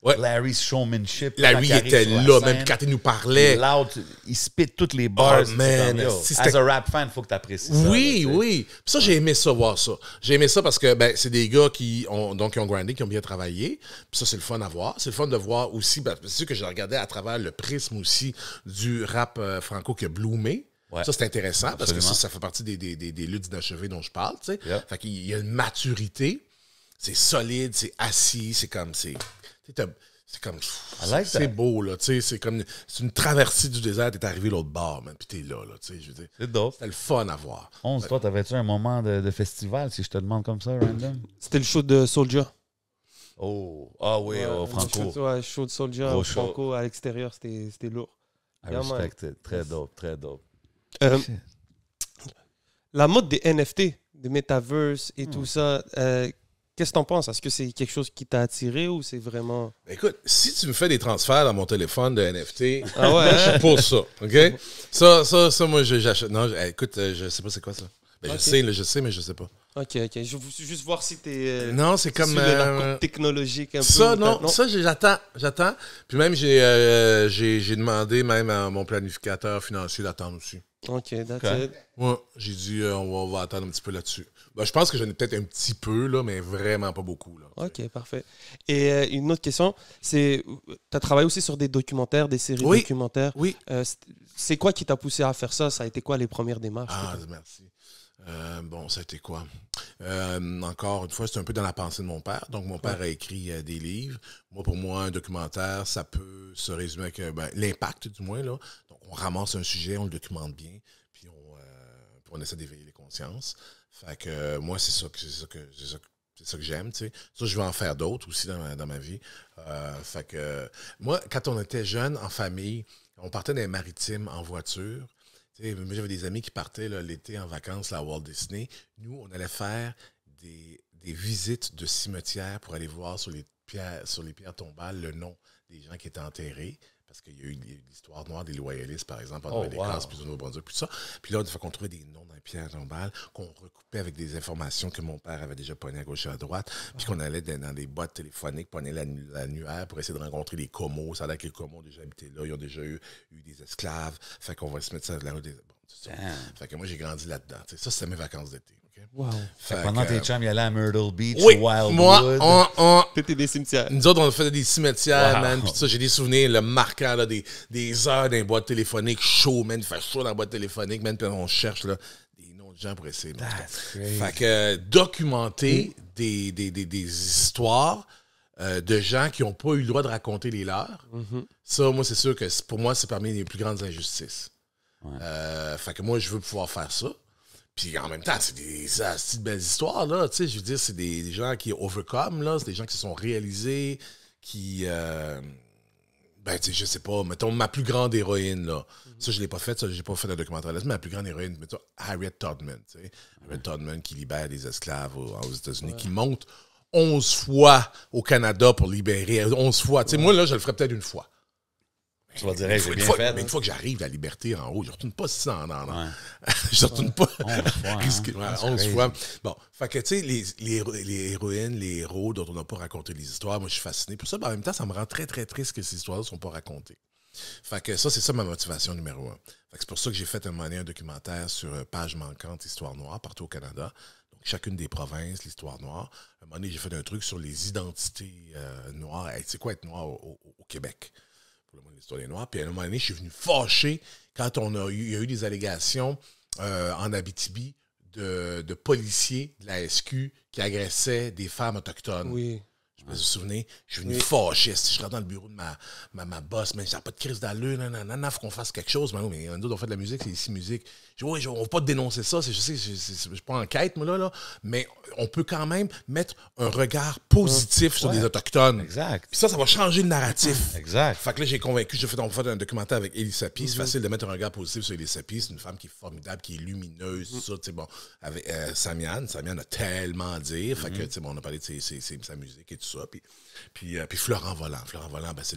Ouais. Larry's showmanship. Larry quand il était arrive sur la là, scène, même quand il nous parlait. Loud, il spit toutes les bars. Oh, c'est man, comme, yo, si c'était- as a rap fan, il faut que tu apprécies ça. Oui, là, tu sais. oui. Puis ça, j'ai aimé ça, voir ça. J'ai aimé ça parce que c'est des gars qui ont grindé, qui ont bien travaillé. Puis ça, c'est le fun à voir. C'est le fun de voir aussi, c'est sûr que je regardais à travers le prisme aussi du rap franco qui a bloomé. Ouais. Ça, c'est intéressant parce que Absolument. ça fait partie des luttes inachevées dont je parle. Tu sais. Yeah. Fait qu'il y a une maturité. C'est solide, c'est assis, c'est comme... C'est comme... I like c'est that. beau, là. Tu sais, c'est comme... C'est une traversée du désert. T'es arrivé l'autre bord, man. Puis t'es là, tu sais. Je veux dire, C'est dope. c'était le fun à voir. 11, toi, t'avais-tu un moment de festival, si je te demande comme ça, random? C'était le show de Soulja. Oh, ah oui, au Franco. Ouais, show de Soulja Gros au show. Franco à l'extérieur, c'était lourd. I Yeah, man. respect it. Très dope, très dope. La mode des NFT, des metaverse et tout ça, qu'est-ce que t'en penses? Est-ce que c'est quelque chose qui t'a attiré ou c'est vraiment... Écoute, si tu me fais des transferts dans mon téléphone de NFT, Ah ouais, je hein? suis pour ça, OK? Ça, moi, j'achète. Non, écoute, je sais pas c'est quoi ça. Ben, Ok. je sais, mais je sais pas. Ok. Je veux juste voir si t'es... Non, c'est comme... sur la coupe technologique un ça, peu. non, ça, j'attends. Puis même, j'ai demandé même à mon planificateur financier d'attendre aussi. Ok, that's Ok. it. Ouais, j'ai dit, on va attendre un petit peu là-dessus. Ben, je pense que j'en ai peut-être un petit peu, là, mais vraiment pas beaucoup, là. Ok, parfait. Et une autre question, c'est... Tu as travaillé aussi sur des documentaires, des séries Oui. documentaires. Oui. C'est quoi qui t'a poussé à faire ça? Ça a été quoi les premières démarches? Ah, merci. Bon, ça a été quoi? Encore une fois, c'est un peu dans la pensée de mon père. Donc, mon père a écrit des livres. Moi, pour moi, un documentaire, ça peut se résumer avec l'impact, du moins. Là. Donc, on ramasse un sujet, on le documente bien, puis on essaie d'éveiller les consciences. Fait que moi, c'est ça que j'aime, tu sais. Ça, je vais en faire d'autres aussi dans ma vie. Fait que moi, quand on était jeunes, en famille, on partait dans les maritimes en voiture. Moi, j'avais des amis qui partaient là, l'été en vacances là, à Walt Disney. Nous, on allait faire des visites de cimetières pour aller voir sur les pierres tombales le nom des gens qui étaient enterrés. Parce qu'il y a eu l'histoire noire des loyalistes, par exemple, en Nouvelle-Écosse, puis au Nouveau-Brunswick, puis ça. Puis là, une fois qu'on trouvait des noms dans les pierres tombales, qu'on recoupait avec des informations que mon père avait déjà pognées à gauche et à droite, puis qu'on allait dans des boîtes téléphoniques, pogner l'annuaire pour essayer de rencontrer les Comos. Ça a l'air que les Comos ont déjà habité là, ils ont déjà eu des esclaves. Fait qu'on va se mettre ça de la rue des... Bon, c'est ça. Fait que moi, j'ai grandi là-dedans. T'sais. Ça, c'était mes vacances d'été. Okay? Wow. Fait Pendant que, tes chums, il allait à Myrtle Beach, oui, Wildwood. moi, T'étais des cimetières. nous autres, on faisait des cimetières, Wow. man. Puis ça, j'ai des souvenirs, le marquant, là, des heures dans les boîtes téléphoniques, chaud, man. Il fait chaud dans la boîte téléphonique, man. Puis on cherche, là, des noms de gens pour essayer. Fait que documenter des histoires de gens qui n'ont pas eu le droit de raconter les leurs, ça, moi, c'est sûr que pour moi, c'est parmi les plus grandes injustices. Fait que moi, je veux pouvoir faire ça. Puis en même temps, c'est des belles histoires, là. Tu sais, je veux dire, c'est des gens qui overcome, là. C'est des gens qui se sont réalisés, qui... ben, tu sais, je sais pas, mettons, ma plus grande héroïne, là. Ça, je l'ai pas fait, ça, j'ai pas fait un documentaire là. Ma plus grande héroïne, mettons, Harriet Tubman, tu sais. Harriet Tubman qui libère des esclaves aux États-Unis, qui monte 11 fois au Canada pour libérer, 11 fois. Tu sais, moi, là, je le ferais peut-être une fois. Tu vas dire, hey, j'ai bien fait. Mais une fois que j'arrive à la liberté en haut, je ne retourne pas ici dans Ouais. je ne retourne pas 11 fois. 11 fois. Bon, fait que tu sais, les héroïnes, les héros dont on n'a pas raconté les histoires, moi je suis fasciné. Pour ça, mais en même temps, ça me rend très, très triste que ces histoires-là ne sont pas racontées. Fait que ça, c'est ça ma motivation numéro 1. Fait que c'est pour ça que j'ai fait un moment donné un documentaire sur Page manquante, Histoire noire, partout au Canada. Donc, chacune des provinces, l'histoire noire. Un moment donné, j'ai fait un truc sur les identités noires. Hey, c'est quoi être noir au Québec? Pour le monde de l'histoire des Noirs. Puis à un moment donné, je suis venu fâché quand il y a eu des allégations en Abitibi de policiers de la SQ qui agressaient des femmes autochtones. Oui. Je me souviens, je suis venu fâché. Si je rentre dans le bureau de ma boss, mais j'ai pas de crise d'allure, il faut qu'on fasse quelque chose. Mais nous autres, on fait de la musique, c'est ici musique. Je dis, oui, on va pas dénoncer ça, je sais, je suis pas en quête, moi, là, mais on peut quand même mettre un regard positif sur les Autochtones. Exact. Puis ça va changer le narratif. Exact. Fait que là, j'ai convaincu, on va faire un documentaire avec Elie Sapi. C'est facile de mettre un regard positif sur Elie Sapi. C'est une femme qui est formidable, qui est lumineuse, tout ça, tu sais, bon. Avec Samian a tellement à dire. Fait que, tu sais, bon, on a parlé de sa musique et tout ça. Puis Florent Volant. Florent Volant, ben, c'est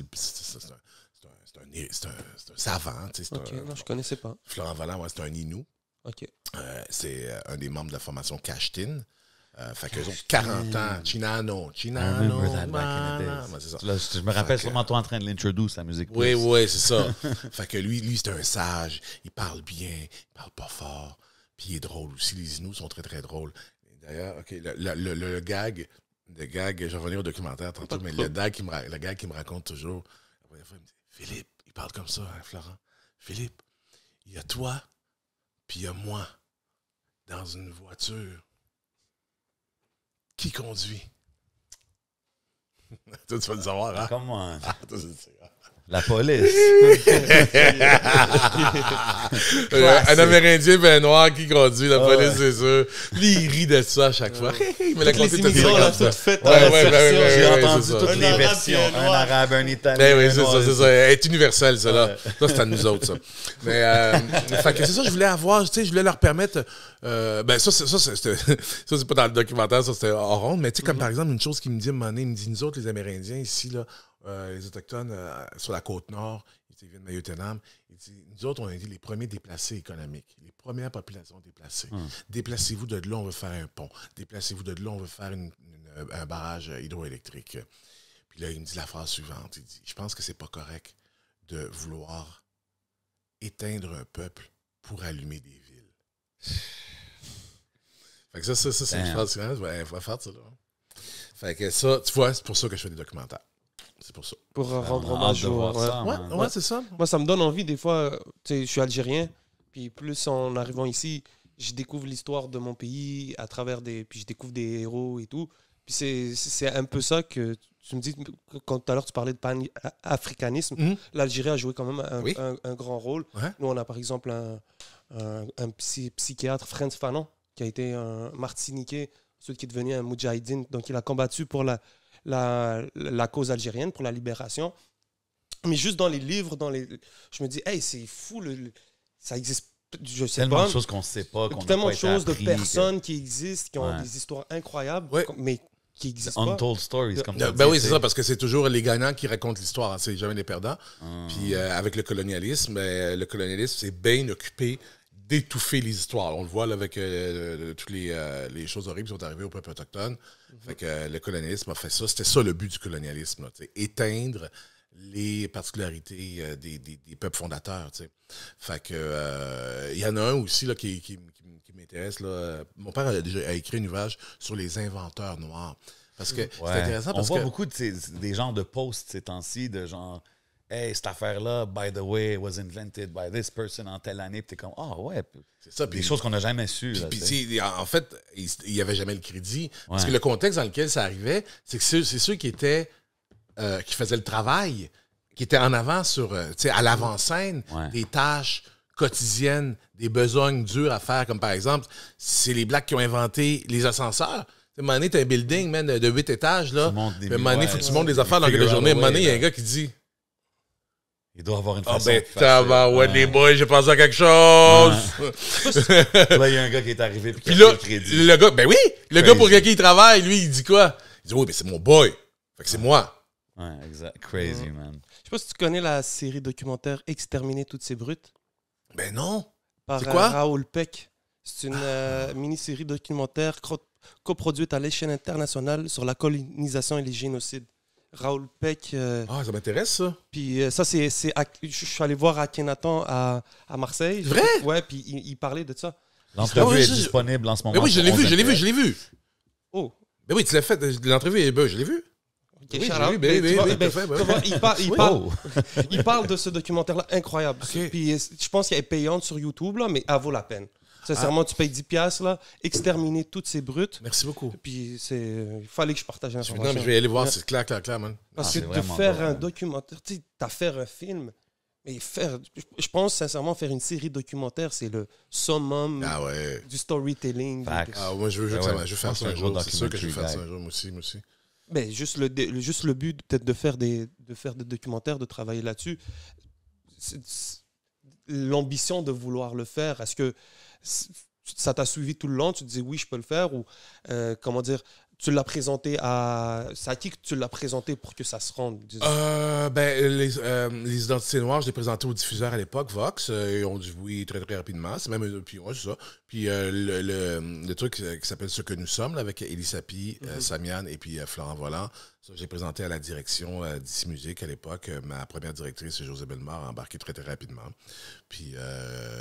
un savant. OK, non, je connaissais pas. Florent Volant, ouais, c'est un Inou. OK. C'est un des membres de la formation Cashtin. Fait qu'eux autres, 40 ans, Chinano, I remember that back in the days. Ouais, c'est ça. Là, je me rappelle sûrement toi en train de l'introduce, la musique. Oui, oui, c'est ça. Fait que lui, c'est un sage. Il parle bien, il parle pas fort. Puis il est drôle aussi. Les Inuits sont très, très drôles. D'ailleurs, OK, le gag, je vais revenir au documentaire tantôt, mais le gag qui me raconte toujours, la première fois, il me dit, Philippe, il parle comme ça, hein, Florent. Philippe, il y a toi, puis il y a moi, dans une voiture. Qui conduit? Toi, tu vas le savoir, hein? Come on. Ah, toi, je le sais. La police. Un Amérindien et un Noir qui conduit, la police, c'est sûr. Lui, il rit de ça à chaque fois. Mais la Les immigrants, là, toutes faites J'ai entendu c'est ça. toutes les versions. Un arabe, un italien. Ben oui, c'est ça. Elle est universelle, ça, là. Ça, c'est à nous autres, ça. Mais, fait que c'est ça, je voulais avoir, tu sais, je voulais leur permettre, ben, ça, c'est pas dans le documentaire, ça, c'était hors honte, mais tu sais, comme par exemple, une chose qu'il me dit à un moment donné, il me dit, nous autres, les Amérindiens, ici, là, les Autochtones, sur la Côte-Nord, ils viennent de Mayo-Tenam, il dit, nous autres, on a dit les premiers déplacés économiques, les premières populations déplacées. Déplacez-vous de là, on veut faire un pont. Déplacez-vous de là, on veut faire un barrage hydroélectrique. Puis là, il me dit la phrase suivante, il dit, je pense que c'est pas correct de vouloir éteindre un peuple pour allumer des villes. Fait que ça c'est une phrase, il faut faire ça, là. Fait que ça, tu vois, c'est pour ça que je fais des documentaires. C'est pour ça. Pour rendre hommage au... Ouais, c'est ça. Moi, ça me donne envie, des fois, tu sais, je suis algérien, puis plus en arrivant ici, je découvre l'histoire de mon pays à travers puis je découvre des héros et tout. Puis c'est un peu ça que tu me dis, quand tout à l'heure tu parlais de pan-africanisme, l'Algérie a joué quand même un grand rôle. Ouais. Nous, on a par exemple un psychiatre, Frantz Fanon, qui a été un Martiniquais, celui qui est devenu un Moudjahidine, donc il a combattu pour la cause algérienne, pour la libération. Mais juste dans les livres, je me dis, hey, c'est fou, ça existe. Je sais tellement pas, de choses qu'on ne sait pas, qu'on tellement n'a de pas choses, été de appris, personnes qui existent, qui ont des histoires incroyables, mais qui existent pas. Untold stories, comme ça. Ben oui, c'est ça, parce que c'est toujours les gagnants qui racontent l'histoire, hein, c'est jamais les perdants. Puis avec le colonialisme, c'est bien occupé d'étouffer les histoires. On le voit là, avec toutes les choses horribles qui sont arrivées au peuple autochtone. Fait que le colonialisme a fait ça. C'était ça le but du colonialisme, là, éteindre les particularités des peuples fondateurs. T'sais. Fait que il y en a un aussi là, qui m'intéresse. Là. Mon père a écrit un ouvrage sur les inventeurs noirs. Parce que c'est intéressant. Parce on voit beaucoup des genres de posts ces temps-ci, de genre hey, cette affaire-là, by the way, was invented by this person en telle année. Puis t'es comme, ah ouais. C'est ça. Des choses qu'on n'a jamais su. Puis en fait, il n'y avait jamais le crédit. Parce que le contexte dans lequel ça arrivait, c'est que c'est ceux qui étaient. Qui faisaient le travail, qui étaient en avant à l'avant-scène des tâches quotidiennes, des besognes dures à faire, comme par exemple, c'est les Blacks qui ont inventé les ascenseurs. À un moment donné, t'as un building, man, de 8 étages, là. À un moment donné, il faut que tu montes des affaires dans la journée. À un moment donné, il y a un gars qui dit... Il doit avoir une façon de faire les boys, j'ai pensé à quelque chose! Là, il y a un gars qui est arrivé puis là, le crédit. Le gars, ben oui! Le gars pour qui il travaille, lui, il dit quoi? Il dit, oui, mais c'est mon boy. Fait que c'est moi. Ouais, exact. Crazy, man. Je sais pas si tu connais la série documentaire Exterminer toutes ces brutes Ben non. par C'est quoi? Raoul Peck. C'est une mini-série documentaire coproduite à l'échelle internationale sur la colonisation et les génocides. Raoul Peck. Ah, ça m'intéresse, ça. Puis ça, je suis allé voir Akhenaton à Marseille. Vrai? Ouais, puis il parlait de ça. L'entrevue Ah ouais, est disponible en ce moment. Ben oui, je l'ai sur vu, 11 je l'ai vu, Intérêt. je l'ai vu. Oh. Ben oui, tu l'as fait. L'entrevue est bonne, je l'ai vu. Ok, Oui, shout je l'ai out. vu, Ben, ben, tu vois, ben, ben, tout à fait, ben tu vois, il parle de ce documentaire-là incroyable. Ok. Puis je pense qu'elle est payante sur YouTube, là, mais elle vaut la peine. Sincèrement, tu payes 10$, là, exterminer toutes ces brutes. Merci beaucoup. Puis il fallait que je partage Non, l'information. mais je vais aller voir, Ouais. c'est clair, man. Parce Ah, que c'est de vraiment faire bon, un man. documentaire, tu sais, t'as faire un film, mais je pense sincèrement faire une série documentaire, c'est le summum Ah ouais. du storytelling. Facts. Ah, moi, je veux Ben ouais, je vais je faire pense ça que un c'est un gros jour. C'est sûr que je vais faire ça documentary un jour, moi aussi. Mais juste le but peut-être de faire des documentaires, de travailler là-dessus. L'ambition de vouloir le faire, est-ce que ça t'a suivi tout le long, tu te dis oui, je peux le faire, ou comment dire, tu l'as présenté à... C'est à qui que tu l'as présenté pour que ça se rende, disons? Les identités noires, je les présentais aux diffuseurs à l'époque, Vox. Ils ont dit oui très très rapidement. C'est même puis ouais, c'est ça. Puis le truc qui s'appelle Ce que nous sommes, là, avec Élie Sapi, Samian et puis Florent Volant. Ça, j'ai présenté à la direction d'Ici Musique à l'époque. Ma première directrice, c'est José Bellemare, a embarqué très très rapidement. Puis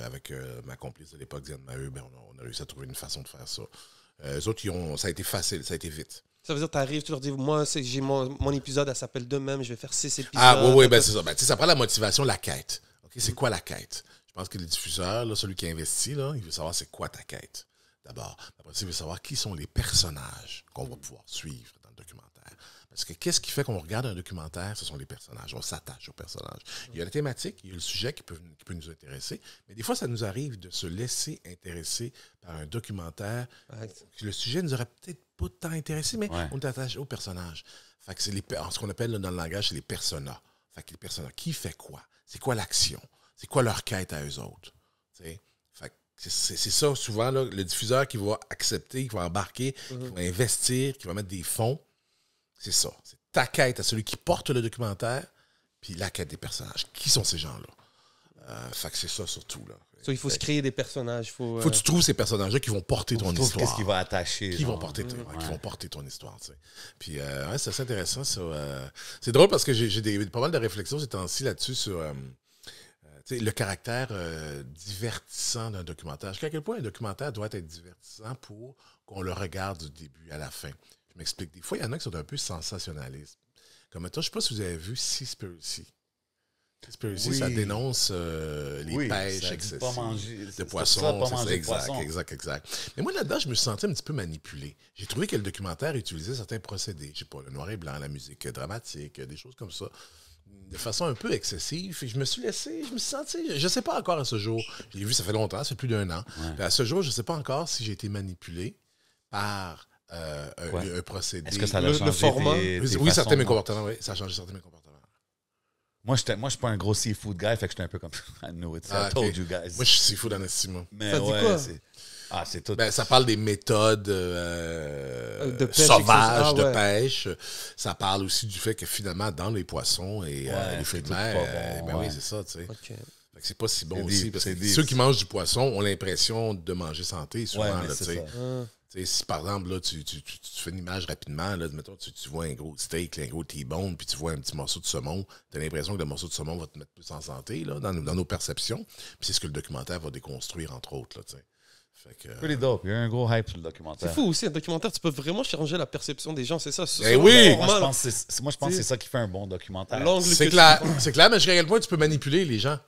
avec ma complice de l'époque, Diane Maheu, ben, on a réussi à trouver une façon de faire ça. Eux autres, ça a été facile, ça a été vite. Ça veut dire que tu arrives, tu leur dis, moi, j'ai mon épisode, elle s'appelle de même, je vais faire 6 épisodes. Ah oui, ben c'est ça. Ben, tu sais, ça prend la motivation, la quête. OK, c'est quoi la quête? Je pense que le diffuseur, là, celui qui investit, là, il veut savoir c'est quoi ta quête. D'abord. Après, il veut savoir qui sont les personnages qu'on va pouvoir suivre dans le documentaire. Parce que qu'est-ce qui fait qu'on regarde un documentaire? Ce sont les personnages. On s'attache aux personnages. Il y a la thématique, il y a le sujet qui peut nous intéresser. Mais des fois, ça nous arrive de se laisser intéresser par un documentaire. Le sujet nous aurait peut-être pas tant intéressé, mais on t'attache aux personnages. Fait que c'est ce qu'on appelle là, dans le langage, c'est les personas. Fait que les personas, qui fait quoi? C'est quoi l'action? C'est quoi leur quête à eux autres? T'sais? Fait que c'est ça, souvent, là, le diffuseur qui va accepter, qui va embarquer, qui va investir, qui va mettre des fonds. C'est ça. C'est ta quête à celui qui porte le documentaire, puis la quête des personnages. Qui sont ces gens-là? Fait que c'est ça surtout, là. Il faut se créer des personnages. Faut que tu trouves ces personnages-là qui vont porter ton histoire. Qu'est-ce qui va attacher? Qui vont porter ton histoire, tu sais. Puis, c'est assez intéressant, ça. C'est drôle parce que j'ai pas mal de réflexions ces temps-ci là-dessus sur le caractère divertissant d'un documentaire. Jusqu'à quel point un documentaire doit être divertissant pour qu'on le regarde du début à la fin. Je m'explique. Des fois, il y en a qui sont un peu sensationnalistes. Comme toi, je ne sais pas si vous avez vu Seaspiracy. Seaspiracy, ça dénonce les pêches excessives de poissons. Exact. Mais moi, là-dedans, je me sentais un petit peu manipulé. J'ai trouvé que le documentaire utilisait certains procédés. Je sais pas, le noir et blanc, la musique dramatique, des choses comme ça, de façon un peu excessive. Et je me suis senti, je ne sais pas encore à ce jour. J'ai vu, ça fait longtemps, ça fait plus d'1 an. À ce jour, je ne sais pas encore si j'ai été manipulé par un procédé. Est-ce que ça a changé le format? Oui, certains de mes comportements, oui. Ça a changé certains de mes comportements. Moi, je suis pas un gros seafood guy, fait que j'étais un peu comme I know it. I told you guys. Moi, je suis seafood en estime. Mais ça dit quoi? C'est tout. Ben, ça parle des méthodes de pêche, sauvages de pêche. Ça parle aussi du fait que finalement, dans les poissons et les fruits de mer, oui, c'est ça, tu sais. Okay. C'est pas si bon aussi. Parce que ceux qui mangent du poisson ont l'impression de manger santé, souvent. Là, si par exemple, là, tu fais une image rapidement, là, mettons, tu vois un gros steak, un gros T-bone, puis tu vois un petit morceau de saumon, tu as l'impression que le morceau de saumon va te mettre plus en santé là, dans nos perceptions. Puis c'est ce que le documentaire va déconstruire, entre autres. Là, Pretty dope. Il y a un gros hype sur le documentaire. C'est fou aussi, un documentaire, tu peux vraiment changer la perception des gens, c'est ça. Oui! Moi, je pense que c'est ça qui fait un bon documentaire. C'est clair, mais jusqu'à quel point tu peux manipuler les gens?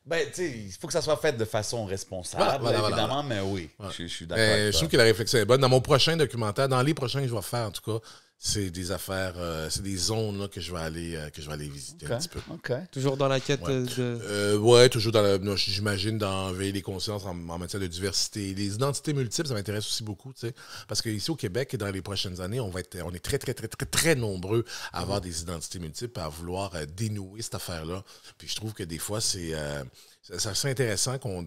Ben, tu sais, il faut que ça soit fait de façon responsable, évidemment, mais oui, je suis d'accord avec je ça. trouve que la réflexion est bonne. Dans mon prochain documentaire, dans les prochains que je vais faire, en tout cas, c'est des affaires, c'est des zones là, que je vais aller visiter un petit peu. Toujours dans la quête de... toujours dans j'imagine, dans veiller les consciences en matière de diversité. Les identités multiples, ça m'intéresse aussi beaucoup, tu sais, parce qu'ici au Québec, dans les prochaines années, on est très, très, très, très, très nombreux à avoir des identités multiples, à vouloir dénouer cette affaire-là. Puis je trouve que des fois, c'est ça serait intéressant qu'on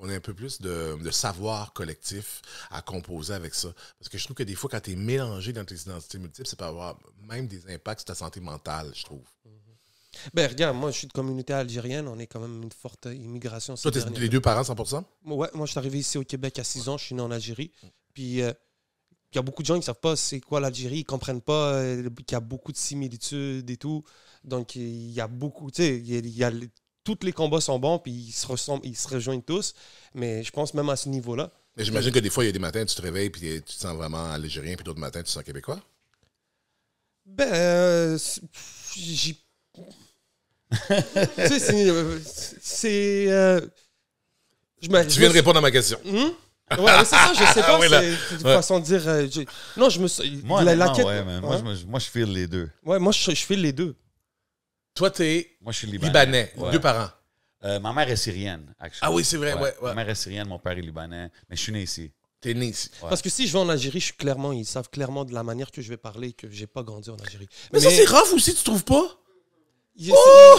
ait un peu plus de savoir collectif à composer avec ça. Parce que je trouve que des fois, quand tu es mélangé dans tes identités multiples, ça peut avoir même des impacts sur ta santé mentale, je trouve. Ben, regarde, moi, je suis de communauté algérienne. On est quand même une forte immigration. Toi, t'es les 2 parents, 100%? Ouais, moi, je suis arrivé ici au Québec à 6 ans. Je suis né en Algérie. Puis, il y a beaucoup de gens qui ne savent pas c'est quoi l'Algérie. Ils ne comprennent pas qu'il y a beaucoup de similitudes et tout. Donc, il y a beaucoup, tu sais, tous les combats sont bons, puis ils se rejoignent tous. Mais je pense même à ce niveau-là. Mais j'imagine que des fois, il y a des matins, tu te réveilles, puis tu te sens vraiment algérien, puis d'autres matins, tu te sens québécois? Ben, j'y... tu sais, Tu viens de répondre à ma question. Ouais, c'est ça, je sais pas. Oui, c'est une façon de dire. Non, je me. Moi, quête. Ouais, man. Moi, je file les deux. Ouais, moi, je file les deux. Toi, t'es Moi, je suis Libanais. Ouais. 2 parents. Ma mère est syrienne, actually. Ah oui, c'est vrai, ouais. Ma mère est syrienne, mon père est libanais, mais je suis né ici. T'es né ici. Ouais. Parce que si je vais en Algérie, ils savent clairement de la manière que je vais parler que j'ai pas grandi en Algérie. Mais ça, c'est rough aussi, tu trouves pas? Ben,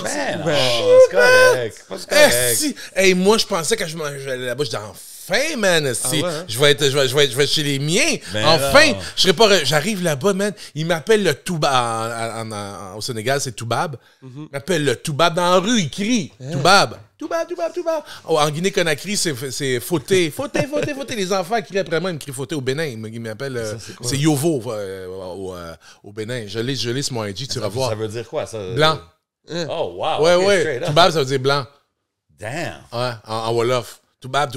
c'est correct. C'est correct. Si. Hey, moi, je pensais que je allais là-bas, je dis enfin, man. Si. Ah ouais, hein? Je vais être chez les miens. Ben enfin. non. Je serais pas. J'arrive là-bas, man. Il m'appelle le Toubab. Au Sénégal, c'est Toubab. Il m'appelle le Toubab dans la rue. Il crie. Toubab. Toubab, Toubab, Toubab. Oh, en Guinée-Conakry, c'est fauté. Fauté. Les enfants crient après moi, ils me crient fauté. Au Bénin, ils m'appellent. C'est Yovo au Bénin. Je l'ai sur mon IG, tu vas voir. Ça veut dire quoi, ça? Blanc. Oh, wow. Ouais, okay, ouais. straight up. Toubab, ça veut dire blanc. Damn. Ouais, en Wolof. Toubab.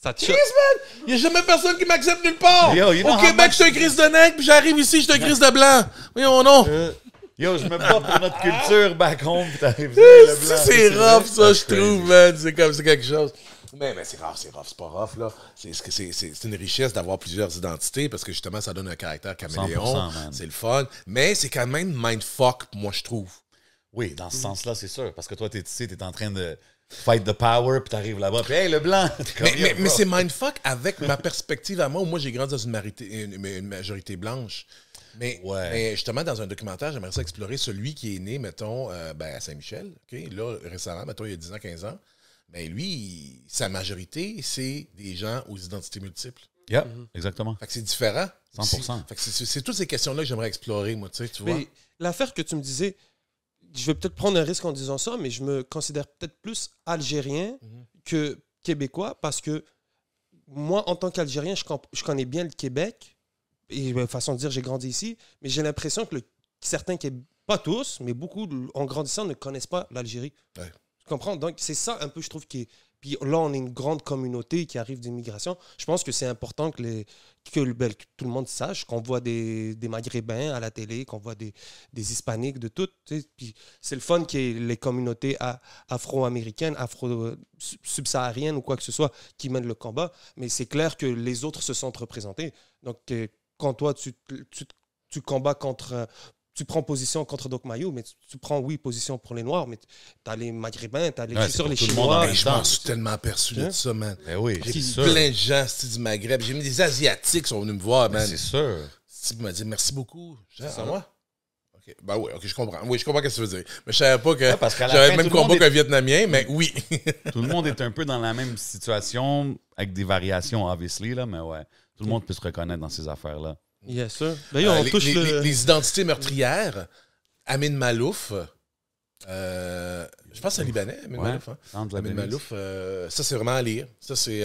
Ça te Chris, man! Il n'y a jamais personne qui m'accepte nulle part! Yo, you know Au how Québec, much- je suis un Chris de nègre, puis j'arrive ici, je suis un Chris de blanc! Oui, oh non! Yo, je me bats pour notre culture back home, pis t'arrives le blanc. C'est rough, ça, That's je trouve, crazy. man. C'est quelque chose. Mais c'est rare, c'est pas rough, là. C'est une richesse d'avoir plusieurs identités, parce que justement, ça donne un caractère caméléon. 100%, man. C'est le fun. Mais c'est quand même mindfuck, moi, je trouve. Oui, dans ce sens-là, c'est sûr. Parce que toi, t'es ici, t'es en train de fight the power, puis t'arrives là-bas, puis hey, le blanc! Mais c'est mindfuck avec ma perspective à moi, où moi, j'ai grandi dans une majorité blanche. Mais justement, dans un documentaire, j'aimerais ça explorer celui qui est né, mettons, à Saint-Michel, okay? Là, récemment, mettons, il y a 10 ans, 15 ans. Ben lui, sa majorité, c'est des gens aux identités multiples. Yeah, exactement. Fait que c'est différent. 100%. Fait que c'est toutes ces questions-là que j'aimerais explorer, moi, tu vois. Mais l'affaire que tu me disais, je vais peut-être prendre un risque en disant ça, mais je me considère peut-être plus algérien que québécois parce que moi, en tant qu'Algérien, je connais bien le Québec. Et façon de dire, j'ai grandi ici, mais j'ai l'impression que certains, pas tous, mais beaucoup, en grandissant, ne connaissent pas l'Algérie. Ouais. Tu comprends? Donc, c'est ça un peu, je trouve, qui est... Puis là, on est une grande communauté qui arrive d'immigration. Je pense que c'est important que tout le monde sache qu'on voit des Maghrébins à la télé, qu'on voit des Hispaniques, de tout. Tu sais. Puis c'est le fun qu'il y ait les communautés afro-américaines, afro-subsahariennes ou quoi que ce soit qui mènent le combat. Mais c'est clair que les autres se sentent représentés. Donc, quand toi, tu combats contre... Tu prends position contre Doc Mayou, mais tu prends, oui, position pour les Noirs, mais tu as les Maghrébins, tu as les, c'est les pour tout le monde en Chinois. même Mais je temps. m'en suis tellement aperçu de ça, man. Ben oui, J'ai c'est sûr. plein de gens du Maghreb. J'ai mis des Asiatiques qui sont venus me voir, man. C'est sûr. Steve m'a dit merci beaucoup. J'ai dit, ah, moi? OK. Ben oui, OK, je comprends. Oui, je comprends ce que tu veux dire. Mais je savais pas que parce qu'à la j'avais fin, le même tout le combat monde qu'un Vietnamien, mais oui. Tout le monde est un peu dans la même situation, avec des variations, obviously, là, mais ouais. Tout le monde peut se reconnaître dans ces affaires-là. Yes, sir. D'ailleurs, on touche les identités meurtrières, Amin Malouf, je pense que c'est un Libanais, Amin Malouf. Hein? Amin Malouf, ça c'est vraiment à lire. Ça c'est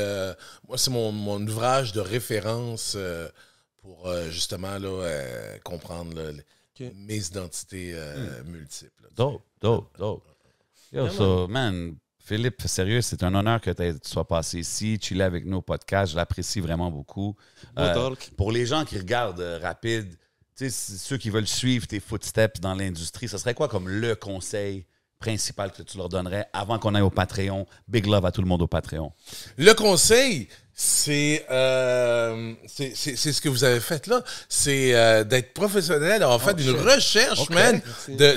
moi c'est mon ouvrage de référence pour justement là, comprendre là, mes identités multiples. Là, Dope. Yo, so, man, Philippe, sérieux, c'est un honneur que tu sois passé ici, chiller avec nous au podcast. Je l'apprécie vraiment beaucoup. Pour les gens qui regardent Rapide, tu sais, ceux qui veulent suivre tes footsteps dans l'industrie, ce serait quoi comme le conseil principal que tu leur donnerais avant qu'on aille au Patreon? Big love à tout le monde au Patreon. Le conseil, C'est ce que vous avez fait là. C'est d'être professionnel, d'avoir fait une recherche, man.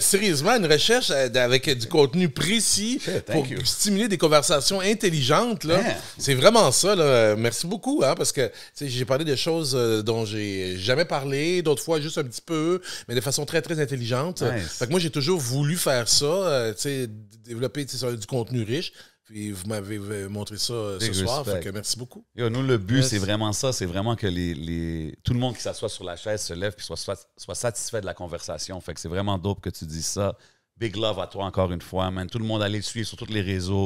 Sérieusement, une recherche avec du contenu précis pour stimuler des conversations intelligentes. Là. C'est vraiment ça. Là. Merci beaucoup, hein, parce que j'ai parlé de choses dont j'ai jamais parlé, d'autres fois juste un petit peu, mais de façon très, très intelligente. Fait que moi, j'ai toujours voulu faire ça, développer du contenu riche. Puis vous m'avez montré ça ce soir, fait que merci beaucoup. Yo, nous, le but, c'est vraiment ça. C'est vraiment que tout le monde qui s'assoit sur la chaise se lève et soit satisfait de la conversation. Fait que c'est vraiment dope que tu dis ça. Big love à toi encore une fois, man. Tout le monde allez le suivre sur tous les réseaux.